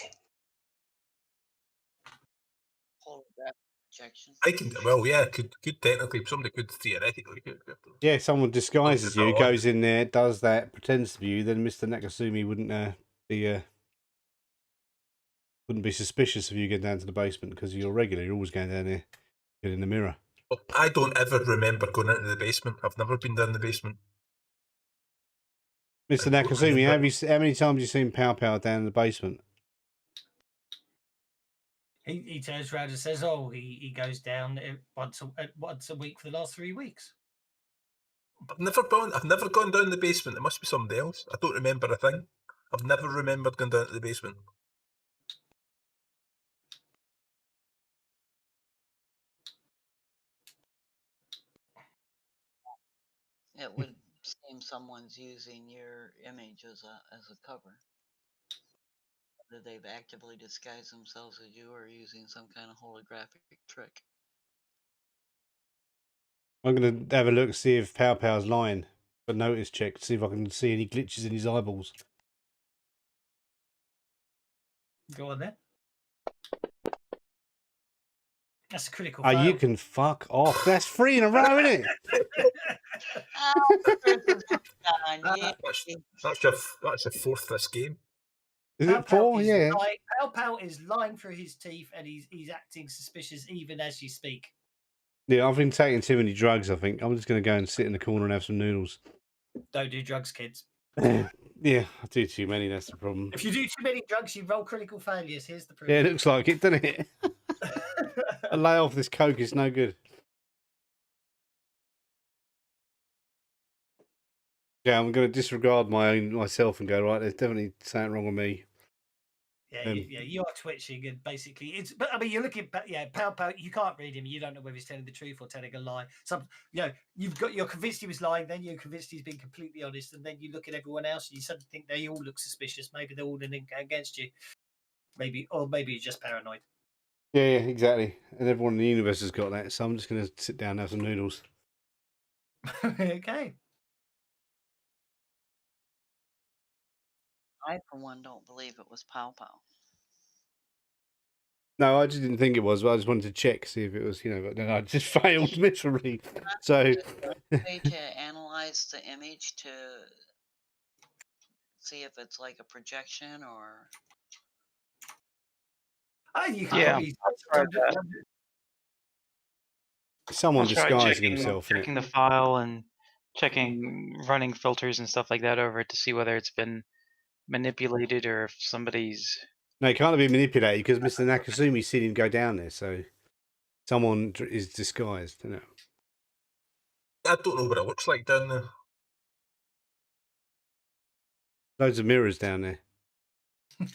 Holographic projection. I can. Well, yeah, could technically somebody could theoretically. Yeah, someone disguises you, goes in there, does that, pretends to be you. Then Mr. Nakasumi wouldn't be suspicious of you getting down to the basement because you're regular. You're always going down there, get in the mirror. I don't ever remember going into the basement. I've never been down the basement. Mr. Nakasumi, how many times have you seen Pow Pow down in the basement? He turns around and says, "Oh, he goes down once a week for the last 3 weeks." I've never gone down the basement. It must be somebody else. I don't remember a thing. I've never remembered going down to the basement. It would seem someone's using your image as a cover. Whether they've actively disguised themselves as you or using some kind of holographic trick. I'm going to have a look, see if Pow Pow's lying. A notice check, see if I can see any glitches in his eyeballs. Go on then. That's a critical fail. fail. You can fuck off. That's 3 in a row, isn't it? That's your 4th this game. Is it 4? Yeah. Pow Pow is lying through his teeth, and he's acting suspicious even as you speak. Yeah, I've been taking too many drugs, I think. I'm just going to go and sit in the corner and have some noodles. Don't do drugs, kids. Yeah, I do too many, that's the problem. If you do too many drugs, you roll critical failures. Here's the proof. Yeah, it looks like it, doesn't it? A lay off this coke is no good. Yeah, I'm going to disregard myself and go, right, there's definitely something wrong with me. Yeah, you are twitching, and basically it's. But I mean, you're looking back. Yeah, Pow Pow. You can't read him. You don't know whether he's telling the truth or telling a lie. You're convinced he was lying. Then you're convinced he's been completely honest, and then you look at everyone else and you suddenly think they all look suspicious. Maybe they're all against you. Maybe you're just paranoid. Yeah, exactly. And everyone in the universe has got that. So I'm just going to sit down and have some noodles. Okay. I, for one, don't believe it was Pow Pow. No, I just didn't think it was, but I just wanted to check, see if it was, but then I just failed miserably. So, way to analyze the image to See if it's like a projection or. You can Yeah, probably. I'll try that. Someone I'll try disguising himself in checking it. the file and running filters and stuff like that over it to see whether it's been manipulated or if somebody's. No, it can't be manipulated because Mr. Nakasumi's seen him go down there, so someone is disguised. You know. I don't know what it looks like down there. Loads of mirrors down there. We've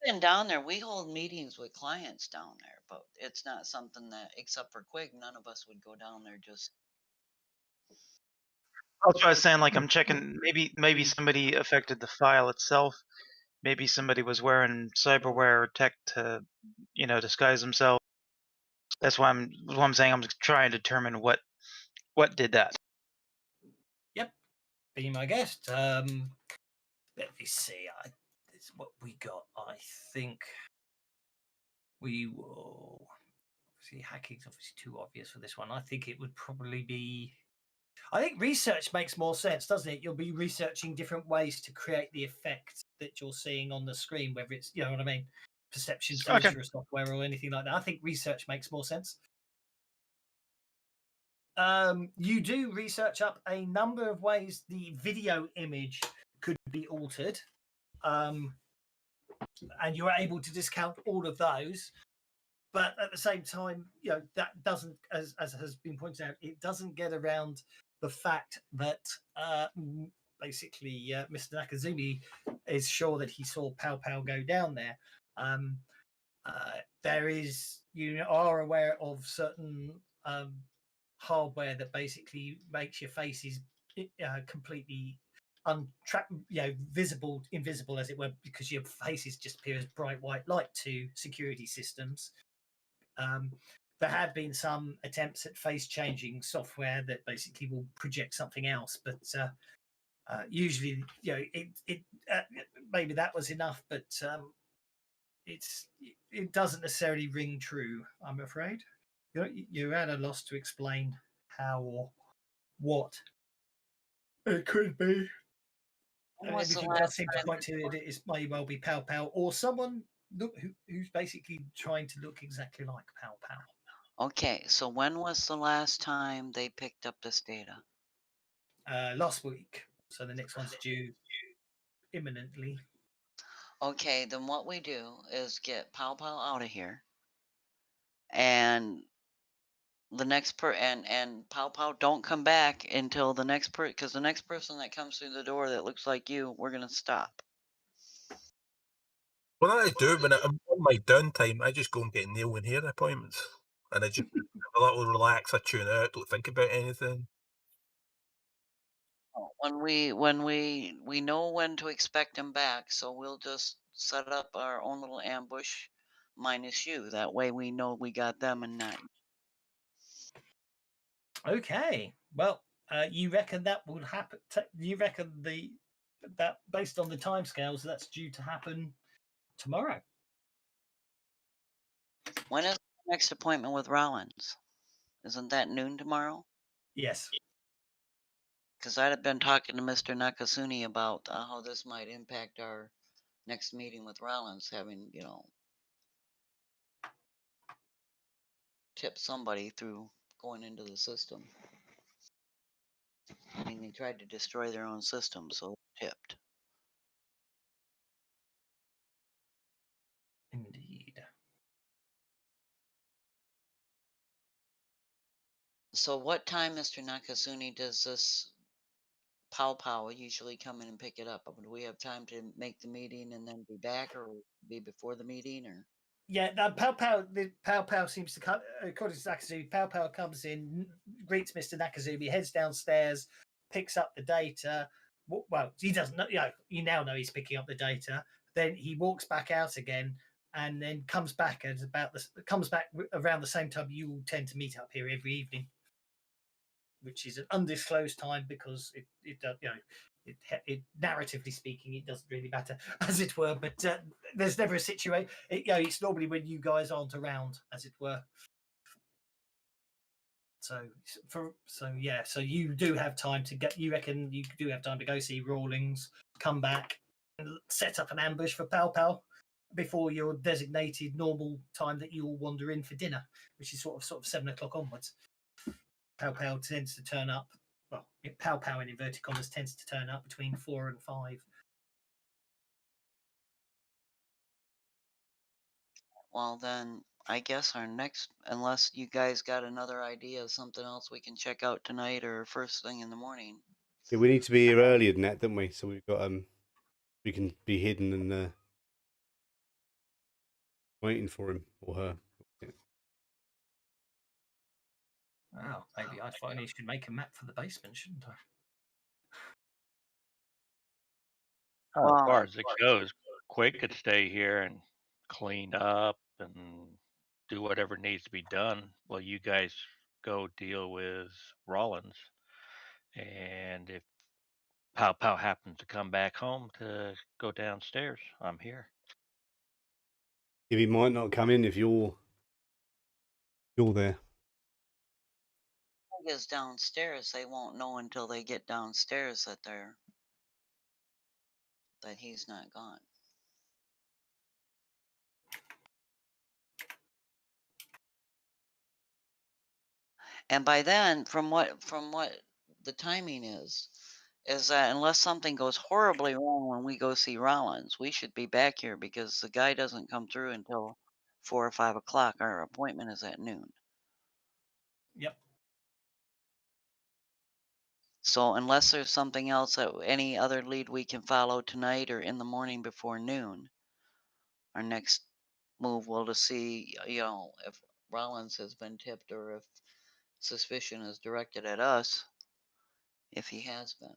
been down there. We hold meetings with clients down there, but it's not something that, except for Quig, none of us would go down there just. That's what I was saying. Like I'm checking. Maybe somebody affected the file itself. Maybe somebody was wearing cyberware tech to, disguise themselves. That's why I'm saying I'm trying to determine what did that. Yep, be my guest. Let me see. It's what we got. I think we will. See, hacking's obviously too obvious for this one. I think it would probably be. I think research makes more sense, doesn't it? You'll be researching different ways to create the effect that you're seeing on the screen, whether it's, you know what I mean, perception data or software or anything like that. I think research makes more sense. You do research up a number of ways the video image could be altered, and you're able to discount all of those. But at the same time, that doesn't, as has been pointed out, it doesn't get around the fact that basically Mr. Nakazumi is sure that he saw Pow Pow go down there. There is, you are aware of certain hardware that basically makes your faces completely invisible as it were, because your faces just appear as bright white light to security systems. There have been some attempts at face changing software that basically will project something else, but usually, it maybe that was enough, but it doesn't necessarily ring true, I'm afraid. You're at a loss to explain how or what it could be. Everything does seem to point to it may well be Pow Pow or someone who's basically trying to look exactly like Pow Pow. Okay, so when was the last time they picked up this data? Last week. So the next one's due imminently. Okay, then what we do is get Pow Pow out of here, and the next and Pow Pow don't come back until the next because the next person that comes through the door that looks like you, we're gonna stop. What I do when I'm on my downtime, I just go and get nail and hair appointments, and I just a little relax. I tune out, don't think about anything. When we know when to expect him back, so we'll just set up our own little ambush, minus you. That way we know we got them and not. Okay. Well, you reckon that will happen? You reckon that based on the timescales, that's due to happen tomorrow? When is the next appointment with Rollins? Isn't that noon tomorrow? Yes. Because I'd have been talking to Mr. Nakasuni about how this might impact our next meeting with Rollins, having, tip somebody through going into the system. I mean, they tried to destroy their own system, so they tipped. Indeed. So what time, Mr. Nakasuni, does this Pow Pow usually come in and pick it up? Do we have time to make the meeting and then be back, or be before the meeting, or? Yeah, Pow Pow seems to come, according to Nakazumi, Pow Pow comes in, greets Mr. Nakazumi, heads downstairs, picks up the data. Well, he doesn't know, you now know he's picking up the data. Then he walks back out again and then comes back around the same time you all tend to meet up here every evening, which is an undisclosed time because it narratively speaking, it doesn't really matter, as it were. But there's never a situation. It's normally when you guys aren't around, as it were. So you do have time to get. You reckon you do have time to go see Rawlings, come back, and set up an ambush for Pow Pow before your designated normal time that you'll wander in for dinner, which is sort of 7 o'clock onwards. Pow Pow tends to turn up. Well, Pow Pow in inverted commas tends to turn up between 4 and 5. Well, then I guess our next, unless you guys got another idea of something else we can check out tonight or first thing in the morning. Yeah, we need to be here earlier than that, don't we? So we've got we can be hidden and waiting for him or her. Yeah. Wow, maybe I finally should make a map for the basement, shouldn't I? As far as it goes, Quake could stay here and clean up and do whatever needs to be done while you guys go deal with Rollins. And if Pow Pow happens to come back home to go downstairs, I'm here. If he might not come in if you're there. I guess downstairs they won't know until they get downstairs that he's not gone. And by then, from what the timing is that unless something goes horribly wrong when we go see Rollins, we should be back here because the guy doesn't come through until 4 or 5 o'clock. Our appointment is at noon. Yep. So unless there's something else that any other lead we can follow tonight or in the morning before noon, our next move will to see, if Rollins has been tipped or if suspicion is directed at us, if he has been.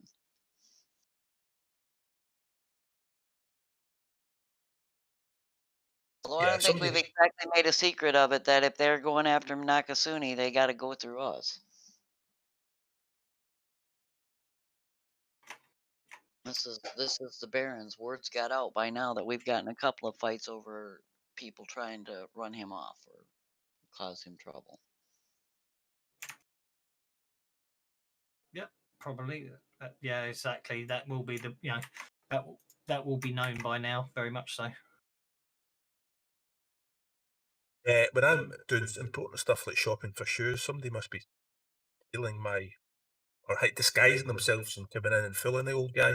Although I don't think we've exactly made a secret of it that if they're going after Nakasune, they got to go through us. This is the Baron's. Word's got out by now that we've gotten a couple of fights over people trying to run him off or cause him trouble. Yep, probably. Yeah, exactly. That will be that will be known by now, very much so. When I'm doing important stuff like shopping for shoes, somebody must be stealing or disguising themselves and coming in and fooling the old guy.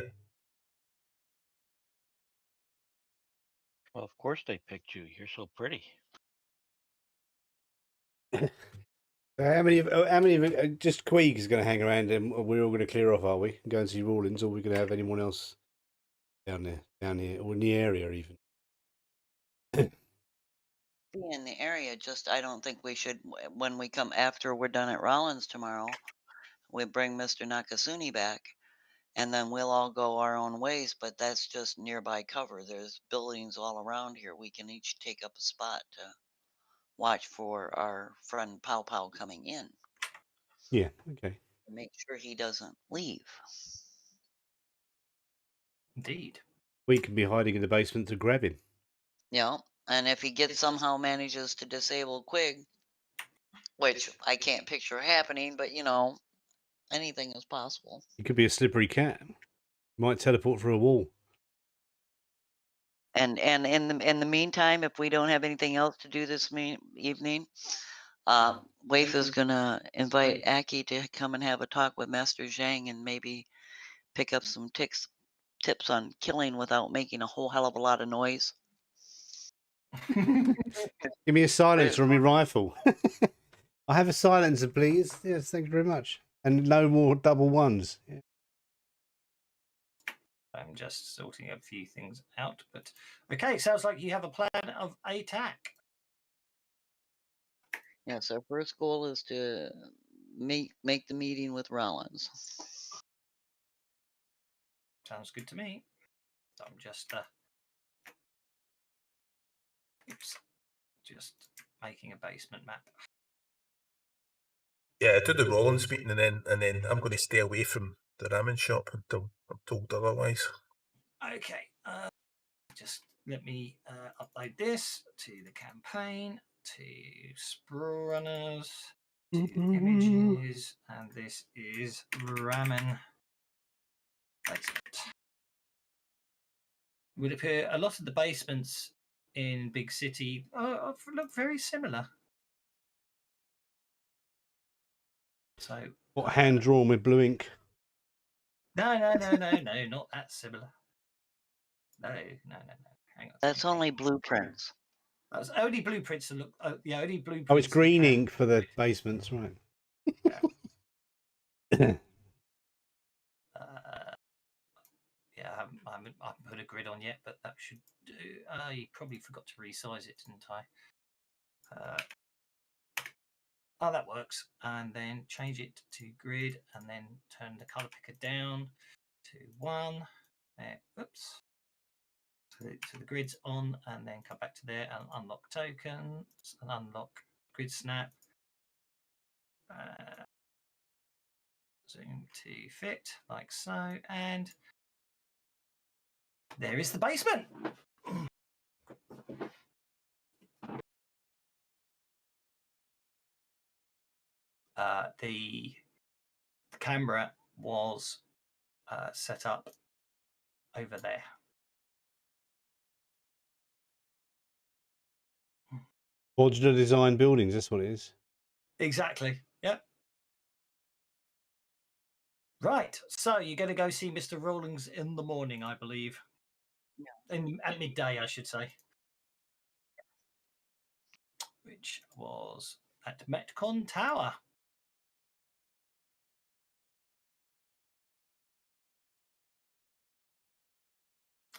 Well, of course they picked you. You're so pretty. How many just Queeg is going to hang around and we're all going to clear off, are we? Go and see Rawlins, or are we going to have anyone else down here, or in the area even? Be in the area, just I don't think we should, when we come after we're done at Rollins tomorrow, we bring Mr. Nakasune back, and then we'll all go our own ways, but that's just nearby cover. There's buildings all around here. We can each take up a spot to watch for our friend Pow Pow coming in. Yeah, okay. Make sure he doesn't leave. Indeed. We can be hiding in the basement to grab him. Yeah, and if he somehow manages to disable Quig, which I can't picture happening, but anything is possible. He could be a slippery cat. He might teleport through a wall. And in the meantime, if we don't have anything else to do this evening, Waif is gonna invite Aki to come and have a talk with Master Zhang and maybe pick up some tips on killing without making a whole hell of a lot of noise. Give me a silencer on my rifle. I have a silencer, please. Yes, thank you very much. And no more double ones. Yeah. I'm just sorting a few things out, but okay, sounds like you have a plan of attack. Yes, our first goal is to make the meeting with Rollins. Sounds good to me. I'm just just making a basement map. Yeah, do the Rollins meeting and then I'm going to stay away from the ramen shop until I'm told otherwise. Okay, just let me upload this to the campaign, to Sprawlrunners. Images, and this is ramen basement. Would appear a lot of the basements in big city look very similar. So what, hand drawn with blue ink? No, not that similar. No. Hang on. That's only blueprints. That's only blueprints to look. Only blueprints. Oh, it's green ink for the basements, right? Yeah. I haven't put a grid on yet, but that should do. I probably forgot to resize it, didn't I? That works. And then change it to grid, and then turn the color picker down to 1. There. Oops. So the grid's on, and then come back to there and unlock tokens and unlock grid snap. Zoom to fit like so, and there is the basement. The camera was set up over there. Modular design buildings, that's what it is. Exactly. Yep. Right. So you're going to go see Mr. Rawlings in the morning, I believe. Yeah. At midday, I should say. Which was at Metcon Tower.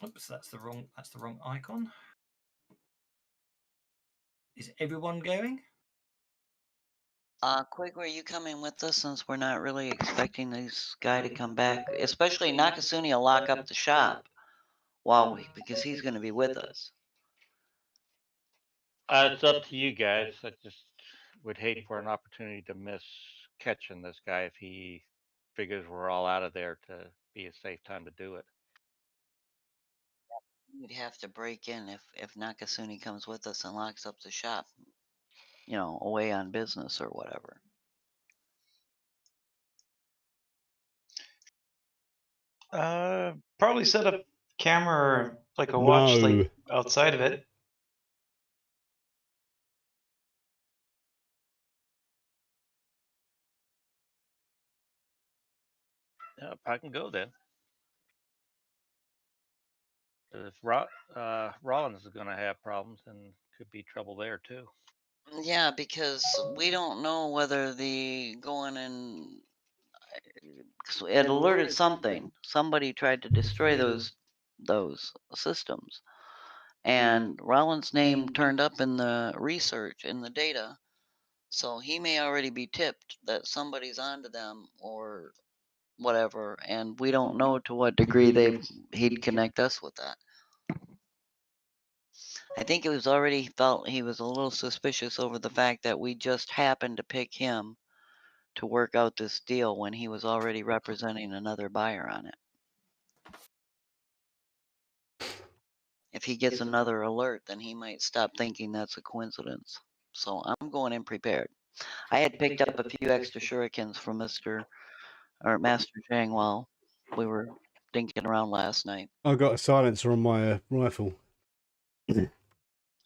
Oops, that's the wrong icon. Is everyone going? Quig, were you coming with us since we're not really expecting this guy to come back? Especially Nakasuni will lock up the shop because he's going to be with us. It's up to you guys. I just would hate for an opportunity to miss catching this guy if he figures we're all out of there to be a safe time to do it. We'd have to break in if Nakasuni comes with us and locks up the shop, away on business or whatever. Probably set up camera like a watch like outside of it. Yeah, I can go then. If Rollins is going to have problems, then could be trouble there too. Yeah, because we don't know whether the going and it alerted something. Somebody tried to destroy those systems, and Rollins' name turned up in the research in the data, so he may already be tipped that somebody's onto them or whatever, and we don't know to what degree he'd connect us with that. I think it was already felt he was a little suspicious over the fact that we just happened to pick him to work out this deal when he was already representing another buyer on it. If he gets another alert, then he might stop thinking that's a coincidence. So I'm going in prepared. I had picked up a few extra shurikens from Master Zhang while we were dinking around last night. I got a silencer on my rifle.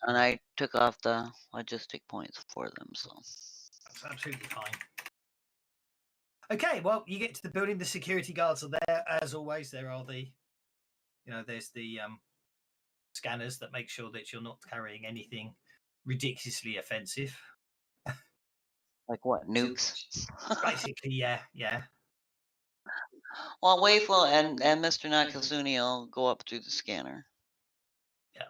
And I took off the logistic points for them, so. That's absolutely fine. Okay, well, you get to the building. The security guards are there. As always, there are there's the scanners that make sure that you're not carrying anything ridiculously offensive. Like what, nukes? Basically, yeah. Well, Wayful and Mr. Nakasuni will go up through the scanner. Yeah.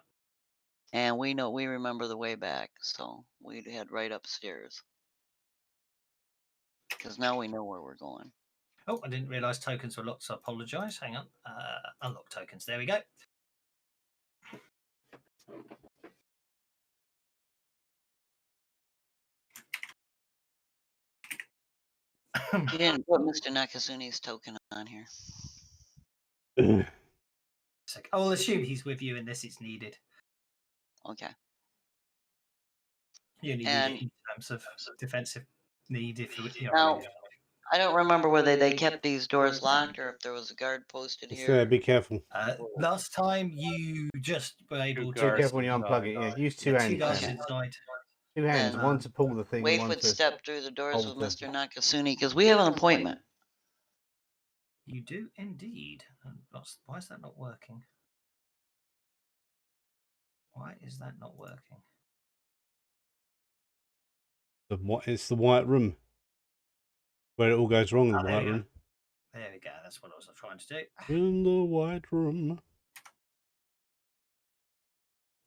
And we remember the way back, so we'd head right upstairs. Because now we know where we're going. Oh, I didn't realise tokens were locked, so I apologise. Hang on. Unlock tokens. There we go. You didn't put Mr. Nakasuni's token on here. I'll assume he's with you unless it's needed. Okay. You only need it in terms of defensive. need if Now, I don't remember whether they kept these doors locked or if there was a guard posted here. Be careful. Last time you just were able to. Be careful when you unplug it. Yeah, use two hands. Two guards inside. Two hands, one to pull the thing. Waif one would to step through the doors hold with the- Mr. Nakasuni because we have an appointment. You do indeed. Why is that not working? Why is that not working? It's the white room where it all goes wrong in the white room. There we go. That's what I was trying to do. In the white room.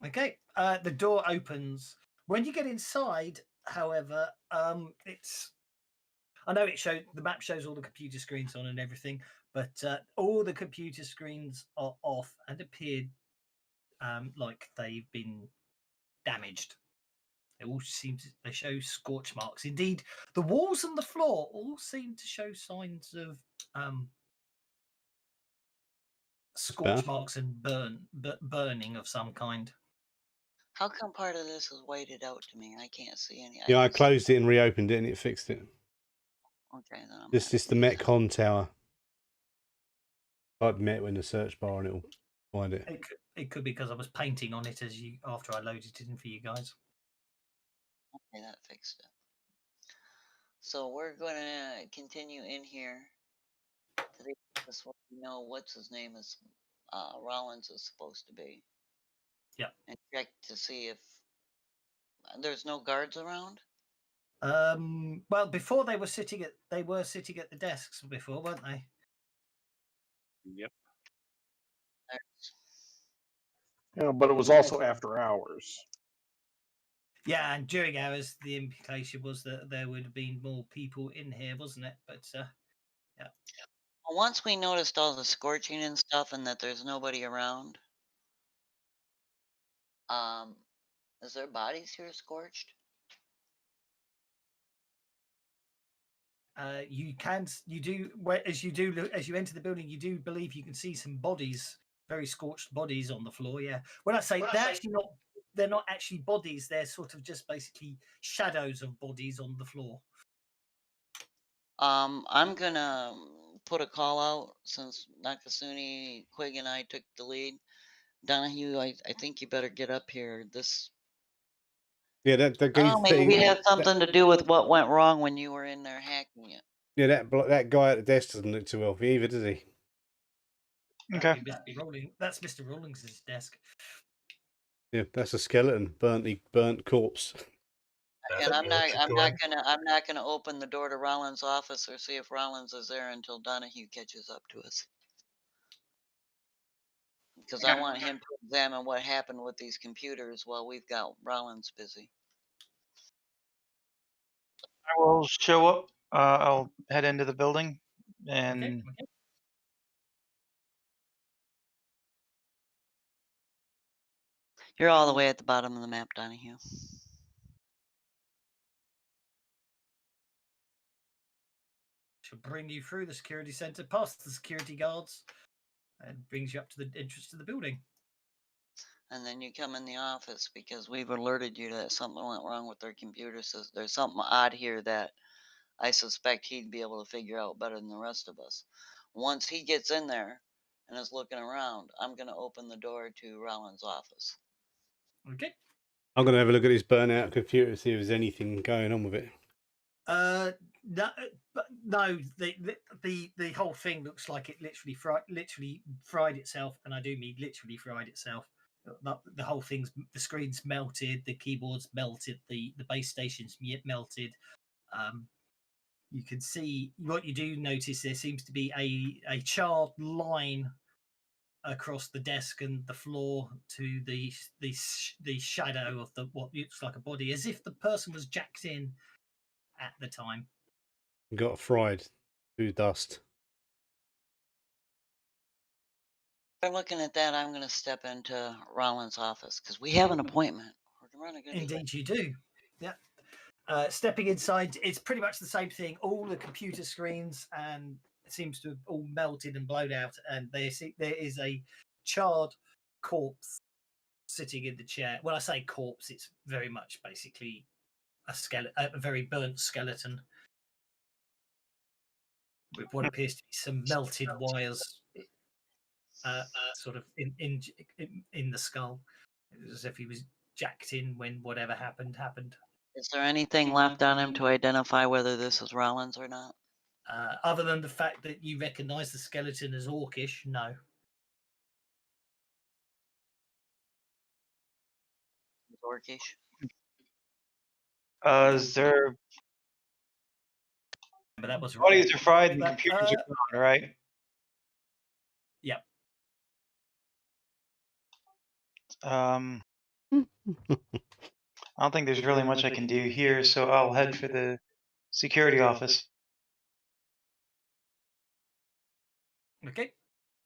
Okay. The door opens. When you get inside, however, it's. I know the map shows all the computer screens on and everything, but all the computer screens are off and appear like they've been damaged. They show scorch marks. Indeed, the walls and the floor all seem to show signs of scorch marks and burning of some kind. How come part of this is whited out to me? I can't see any. Yeah, I closed it and reopened it and it fixed it. Okay, then This is the Metcon tower. Type Met in the search bar and it'll find it. It could be because I was painting on it after I loaded it in for you guys. Okay, that fixed it. So we're going to continue in here. Today, just want to know what's his name is Rollins is supposed to be. Yeah. And check to see if there's no guards around. Well, before they were sitting at the desks before, weren't they? Yep. Yeah, but it was also after hours. Yeah, and during hours, the implication was that there would have been more people in here, wasn't it? But yeah. Well, once we noticed all the scorching and stuff, and that there's nobody around, is there bodies here scorched? As you enter the building, you do believe you can see some bodies, very scorched bodies on the floor. Yeah. When I say they're not actually bodies, they're sort of just basically shadows of bodies on the floor. I'm gonna put a call out since Nakasuni, Quig, and I took the lead. Donahue, I think you better get up here. Yeah, maybe it has something to do with what went wrong when you were in there hacking it. Yeah, that guy at the desk doesn't look too well either, does he? Okay. That's Mr. Rawlings' desk. Yeah, that's a skeleton, burnt corpse. And I'm not gonna open the door to Rollins' office or see if Rollins is there until Donahue catches up to us. Because I want him to examine what happened with these computers while we've got Rollins busy. I will show up. I'll head into the building and. Okay. You're all the way at the bottom of the map, Donahue. She'll bring you through the security center, past the security guards, and brings you up to the entrance to the building. And then you come in the office because we've alerted you that something went wrong with their computer system. There's something odd here that I suspect he'd be able to figure out better than the rest of us. Once he gets in there and is looking around, I'm going to open the door to Rollins' office. Okay. I'm going to have a look at his burnout computer to see if there's anything going on with it. No, the whole thing looks like it literally fried itself, and I do mean literally fried itself. The whole thing's, the screen's melted, the keyboard's melted, the base station's melted. You can see what you do notice. There seems to be a charred line across the desk and the floor to the shadow of what looks like a body, as if the person was jacked in at the time. Got fried to dust. By looking at that, I'm going to step into Rollins' office because we have an appointment. Indeed, you do. Yeah. Stepping inside, it's pretty much the same thing. All the computer screens and it seems to have all melted and blown out, and there is a charred corpse sitting in the chair. When I say corpse, it's very much basically a skeleton, a very burnt skeleton. with what appears to be some melted wires, sort of in the skull, as if he was jacked in when whatever happened. Is there anything left on him to identify whether this is Rollins or not? Other than the fact that you recognise the skeleton as orcish, no. Orcish. Is there? But that was bodies are fried and But, computers are gone, right? Yeah. I don't think there's really much I can do here, so I'll head for the security office. Okay.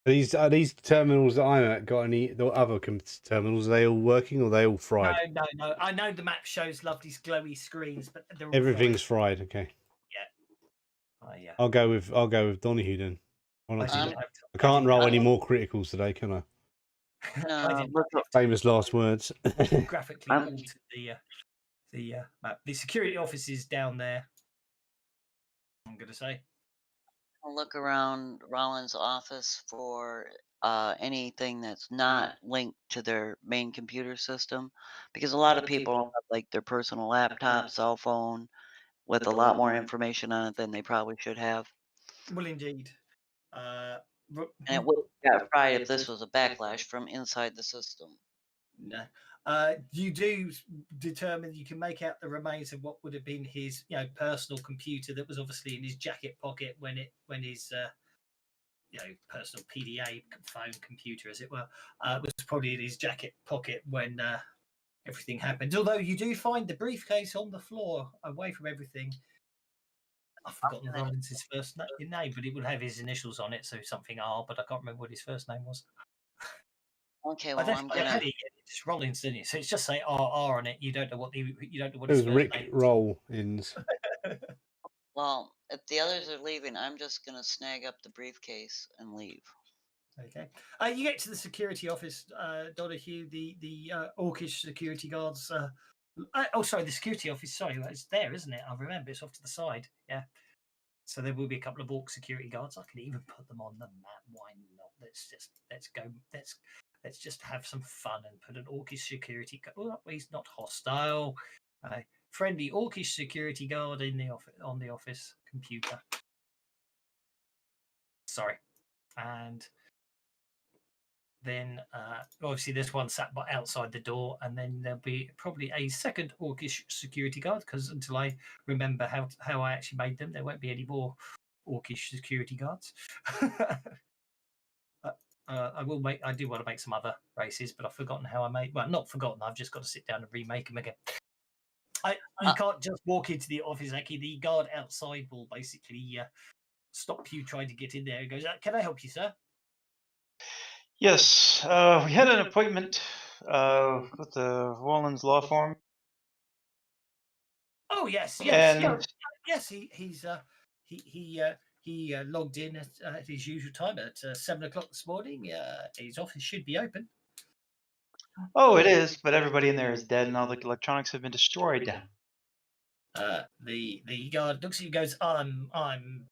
Are these terminals that I'm at got any the other terminals? Are they all working or are they all fried? No. I know the map shows lovely glowy screens, but they're all everything's fried. Okay. Yeah. Yeah. I'll go with Donahue then. I can't roll any more criticals today, can I? No. Famous last words. Graphically altered the map. The security office is down there. I'm going to say. I'll look around Rollins' office for anything that's not linked to their main computer system, because a lot of people have like their personal laptop, cell phone, with a lot more information on it than they probably should have. Well, indeed. And it would have got fried if this was a backlash from inside the system. No. You do determine you can make out the remains of what would have been his, personal computer that was obviously in his jacket pocket when his personal PDA phone computer, as it were, was probably in his jacket pocket when everything happened. Although you do find the briefcase on the floor away from everything. I've forgotten Rollins' first name, but it would have his initials on it, so something R, but I can't remember what his first name was. Okay, well, I'm gonna. It's Rollins, didn't you? So it's just say RR on it. You don't know what his it was Rick Rollins. Well, if the others are leaving, I'm just gonna snag up the briefcase and leave. Okay. You get to the security office, Donahue. The orcish security guards. The security office. Sorry, it's there, isn't it? I remember it's off to the side. Yeah. So there will be a couple of orc security guards. I can even put them on the map. Why not? Let's just have some fun and put an orcish security guard. Oh, he's not hostile. Friendly orcish security guard in the office on the office computer. Sorry. And then obviously this one sat outside the door, and then there'll be probably a second orcish security guard, because until I remember how I actually made them, there won't be any more orcish security guards. I do want to make some other races, but I've forgotten how I made. Well, not forgotten. I've just got to sit down and remake them again. You can't just walk into the office, Aki. The guard outside will basically stop you trying to get in there. He goes, "Can I help you, sir?" Yes, we had an appointment with the Rollins law firm. Oh yes. He logged in at his usual time at 7:00 this morning. His office should be open. Oh, it is, but everybody in there is dead, and all the electronics have been destroyed. The guard looks at you and goes, I'm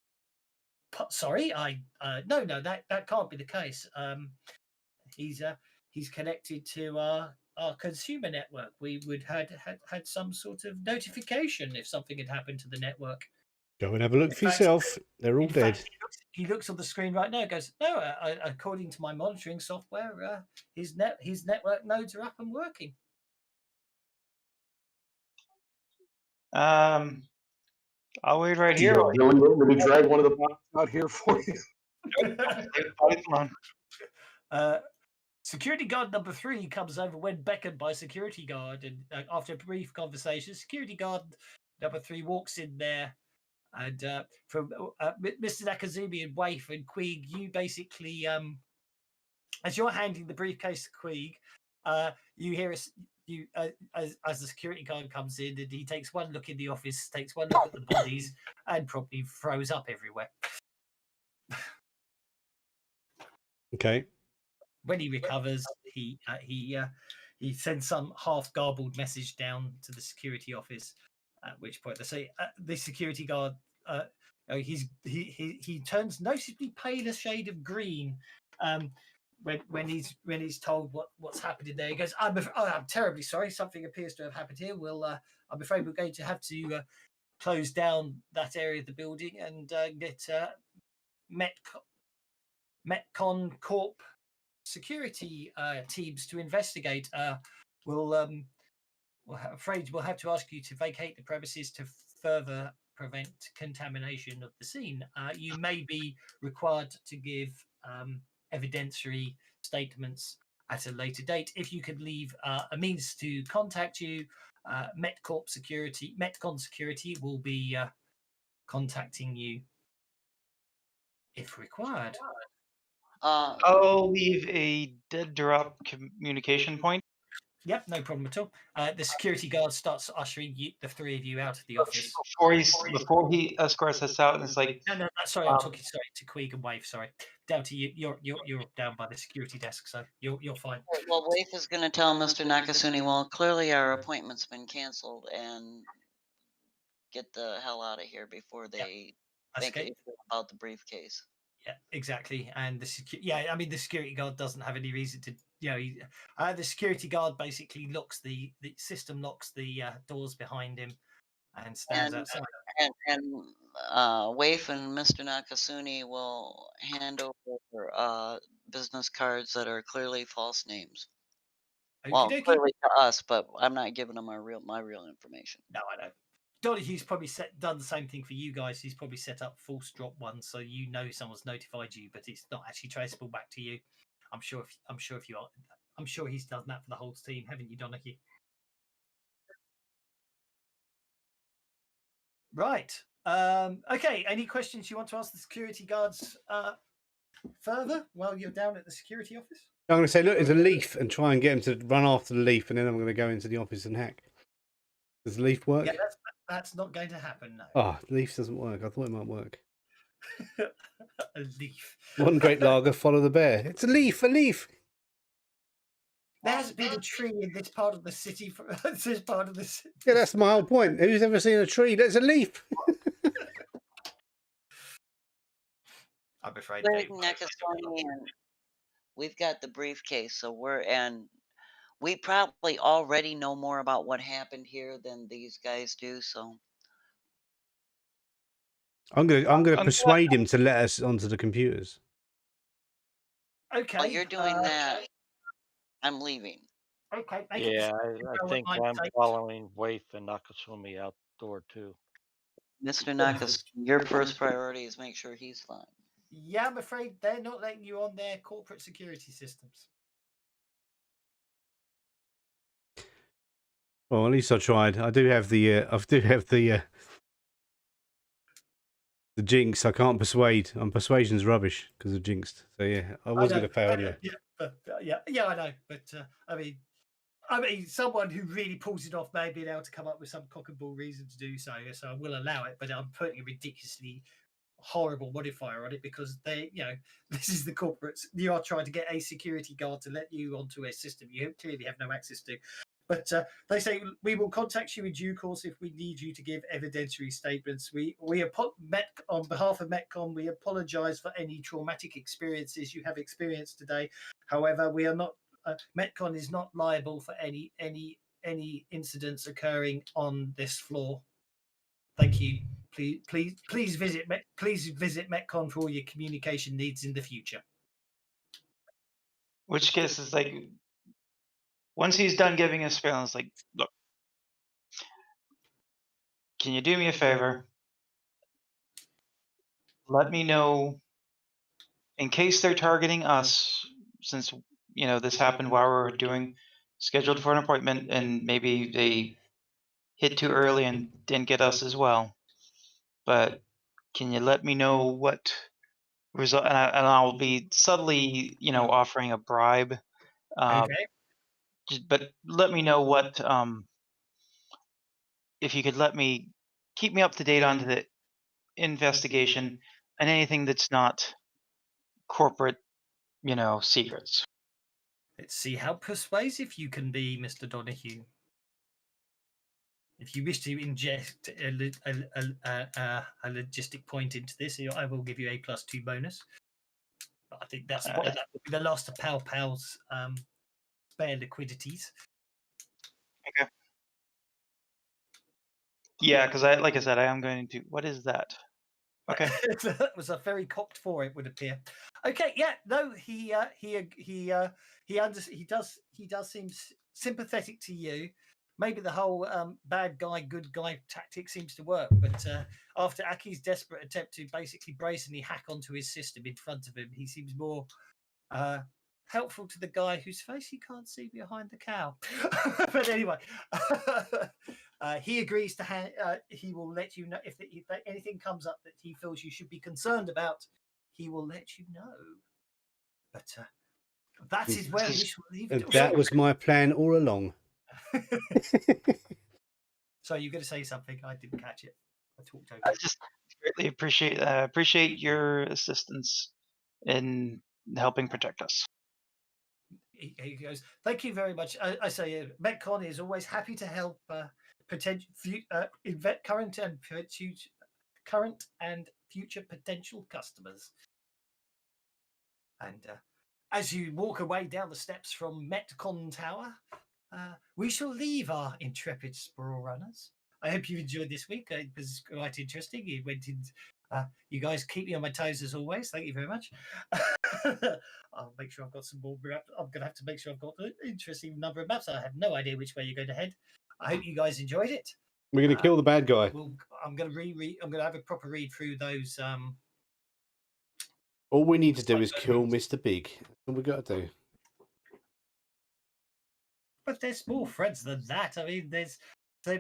sorry, no, that can't be the case. He's connected to our consumer network. We would had some sort of notification if something had happened to the network. Go and have a look for yourself. They're all dead. He looks on the screen right now and goes, no, according to my monitoring software, his network nodes are up and working. I'll wait right here. Let me drag one of the boxes out here for you. Security guard number 3 comes over when beckoned by security guard, and after a brief conversation, security guard number 3 walks in there, and from Mr. Nakazumi and Waif and Queeg, you basically, as you're handing the briefcase to Queeg, you hear as the security guard comes in, and he takes one look in the office, takes one look at the bodies, and probably throws up everywhere. Okay. When he recovers, he sends some half garbled message down to the security office. At which point they say the security guard He turns noticeably pale, a shade of green, when he's told what's happening there. He goes, I'm terribly sorry. Something appears to have happened here. I'm afraid we're going to have to close down that area of the building and get Metcon Corp security teams to investigate. Afraid we'll have to ask you to vacate the premises to further prevent contamination of the scene. You may be required to give evidentiary statements at a later date. If you could leave a means to contact you, Metcon Security will be contacting you if required. I'll leave a dead drop communication point. Yep, no problem at all. The security guard starts ushering the three of you out of the office. Before he escorts us out, and it's like, no, sorry, I'm talking to Queeg and Wave. Sorry, down to you. You're down by the security desk, so you're fine. Well, Wave is going to tell Mr. Nakasuni, well, clearly our appointment's been canceled, and get the hell out of here before they think anything about the briefcase. Yeah, exactly. And the security guard doesn't have any reason to. The security guard basically locks the system locks the doors behind him and stands outside. And Waif and Mr. Nakasuni will hand over business cards that are clearly false names. Well, clearly to us, but I'm not giving them my real information. No, I know. Donahue's probably done the same thing for you guys. He's probably set up false drop ones, so you know someone's notified you, but it's not actually traceable back to you. I'm sure he's done that for the whole team, haven't you, Donahue? Right. Okay. Any questions you want to ask the security guards further while you're down at the security office? I'm going to say, look, there's a leaf, and try and get him to run after the leaf, and then I'm going to go into the office and hack. Does the leaf work? Yeah, that's not going to happen, no. Oh, the leaf doesn't work. I thought it might work. A leaf. One great lager, follow the bear. It's a leaf, a leaf. There hasn't been a tree in this part of the city. This part of the city. Yeah, that's my whole point. Who's ever seen a tree? There's a leaf. I'm afraid we've got the briefcase, so we probably already know more about what happened here than these guys do. So I'm gonna persuade him to let us onto the computers. Okay. While you're doing that, I'm leaving. Okay. Yeah, I think I'm following Waif and Nakasumi outdoor too. Mr. Nakasumi, your first priority is make sure he's fine. Yeah, I'm afraid they're not letting you on their corporate security systems. Well, at least I tried. I do have the the jinx. I can't persuade. Persuasion's rubbish because of jinxed. So yeah, I was going to fail anyway. Yeah, I know. But I mean, someone who really pulls it off may be able to come up with some cock and bull reason to do so. So I will allow it. But I'm putting a ridiculously horrible modifier on it because this is the corporates. You are trying to get a security guard to let you onto a system you clearly have no access to. But they say we will contact you in due course if we need you to give evidentiary statements. We on behalf of Metcon, we apologise for any traumatic experiences you have experienced today. However, we are not. Metcon is not liable for any incidents occurring on this floor. Thank you. Please visit Metcon for all your communication needs in the future. Which case is like, once he's done giving us surveillance, like, look, can you do me a favor? Let me know in case they're targeting us, since this happened while we were scheduled for an appointment, and maybe they hit too early and didn't get us as well. But can you let me know what result? And I'll be subtly, offering a bribe. Okay. But let me know what, if you could keep me up to date on the investigation and anything that's not corporate, secrets. Let's see how persuasive you can be, Mr. Donahue. If you wish to inject a logistic point into this, I will give you a +2 bonus. But I think that will be the last of Pow Pow's spare liquidities. Okay. Yeah, because like I said, I am going to. What is that? Okay. That was a very cocked 4, it would appear. Okay, yeah, no, he does seem sympathetic to you. Maybe the whole bad guy, good guy tactic seems to work, but after Aki's desperate attempt to basically brazenly hack onto his system in front of him, he seems more helpful to the guy whose face he can't see behind the cow. But anyway, he agrees to he will let you know if anything comes up that he feels you should be concerned about. He will let you know. But that is where we shall leave it. That was my plan all along. So you're going to say something? I didn't catch it. I talked over. I just greatly appreciate your assistance in helping protect us. He goes, thank you very much. I say, Metcon is always happy to help current and future potential customers. And as you walk away down the steps from Metcon Tower, we shall leave our intrepid Sprawlrunners. I hope you enjoyed this week. It was quite interesting. You guys keep me on my toes as always. Thank you very much. I'll make sure I've got some more. I'm going to have to make sure I've got an interesting number of maps. I have no idea which way you're going to head. I hope you guys enjoyed it. We're going to kill the bad guy. I'm going to have a proper read through those. All we need to do is kill Mr. Big. That's all we got to do. But there's more threads than that. I mean, there's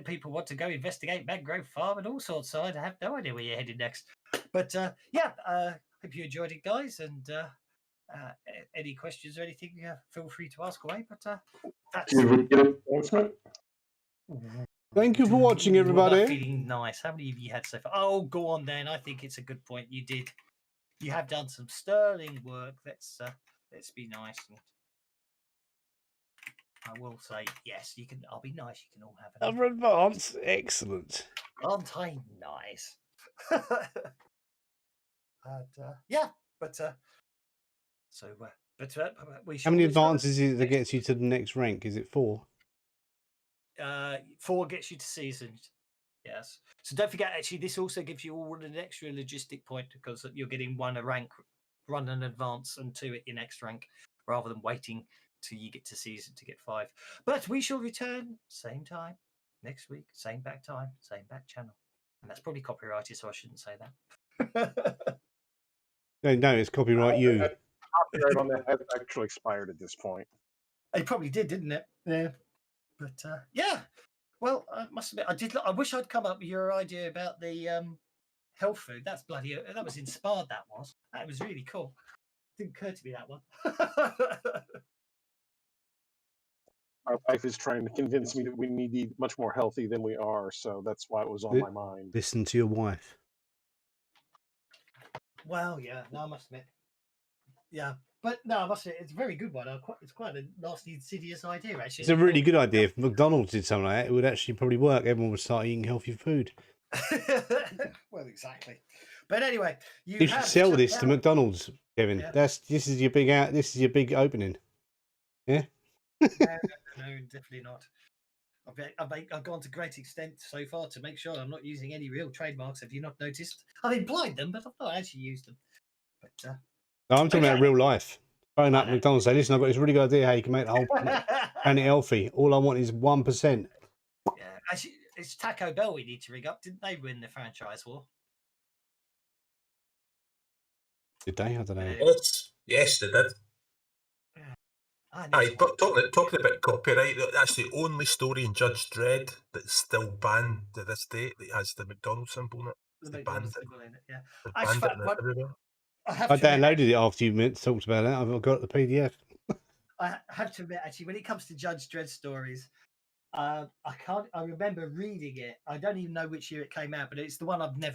people want to go investigate Mangrove Farm and all sorts. So I have no idea where you're headed next. But yeah, hope you enjoyed it, guys. And any questions or anything, feel free to ask away. But that's. Thank you for watching, everybody. Feeling nice. How many of you had so far? Oh, go on then. I think it's a good point. You did. You have done some sterling work. Let's be nice. And I will say yes. You can. I'll be nice. You can all have another advance. Excellent. Aren't I nice? And yeah, but so we. How many advances is it that gets you to the next rank? Is it 4? 4 gets you to seasoned. Yes. So don't forget. Actually, this also gives you all an extra logistic point because you're getting 1 a rank, run an advance, and 2 at your next rank, rather than waiting till you get to season to get 5. But we shall return same time next week, same back time, same back channel, and that's probably copyrighted, so I shouldn't say that. No, it's copyright you. Copyright on that has actually expired at this point. It probably did, didn't it? Yeah. But yeah, well, I must admit, I wish I'd come up with your idea about the health food. That was inspired. That was really cool. Didn't occur to me, that one. My wife is trying to convince me that we need to eat much more healthy than we are, so that's why it was on my mind. Listen to your wife. Well, yeah, no, I must admit. Yeah, but no, I must admit, it's a very good one. It's quite a nasty, insidious idea, actually. It's a really good idea. If McDonald's did something like that, it would actually probably work. Everyone would start eating healthy food. Well, exactly. But anyway, you should sell this to McDonald's, Kevin. Yeah. This is your big opening. Yeah. No, definitely not. I've gone to great extent so far to make sure I'm not using any real trademarks. Have you not noticed? I've implied them, but I've not actually used them. But no, I'm talking about real life. Phone up McDonald's, say, listen, I've got this really good idea how you can make the whole planet healthy. All I want is 1%. Yeah, actually, it's Taco Bell we need to rig up. Didn't they win the franchise war? Did they? I don't know. Yes, they did. Aye, but talking about copyright, that's the only story in Judge Dredd that's still banned to this date that has the McDonald's symbol in it. The McDonald's symbol in it, yeah. I downloaded it after you talked about it. I've got the PDF. I have to admit, actually, when it comes to Judge Dredd stories, I remember reading it. I don't even know which year it came out, but it's the one I've never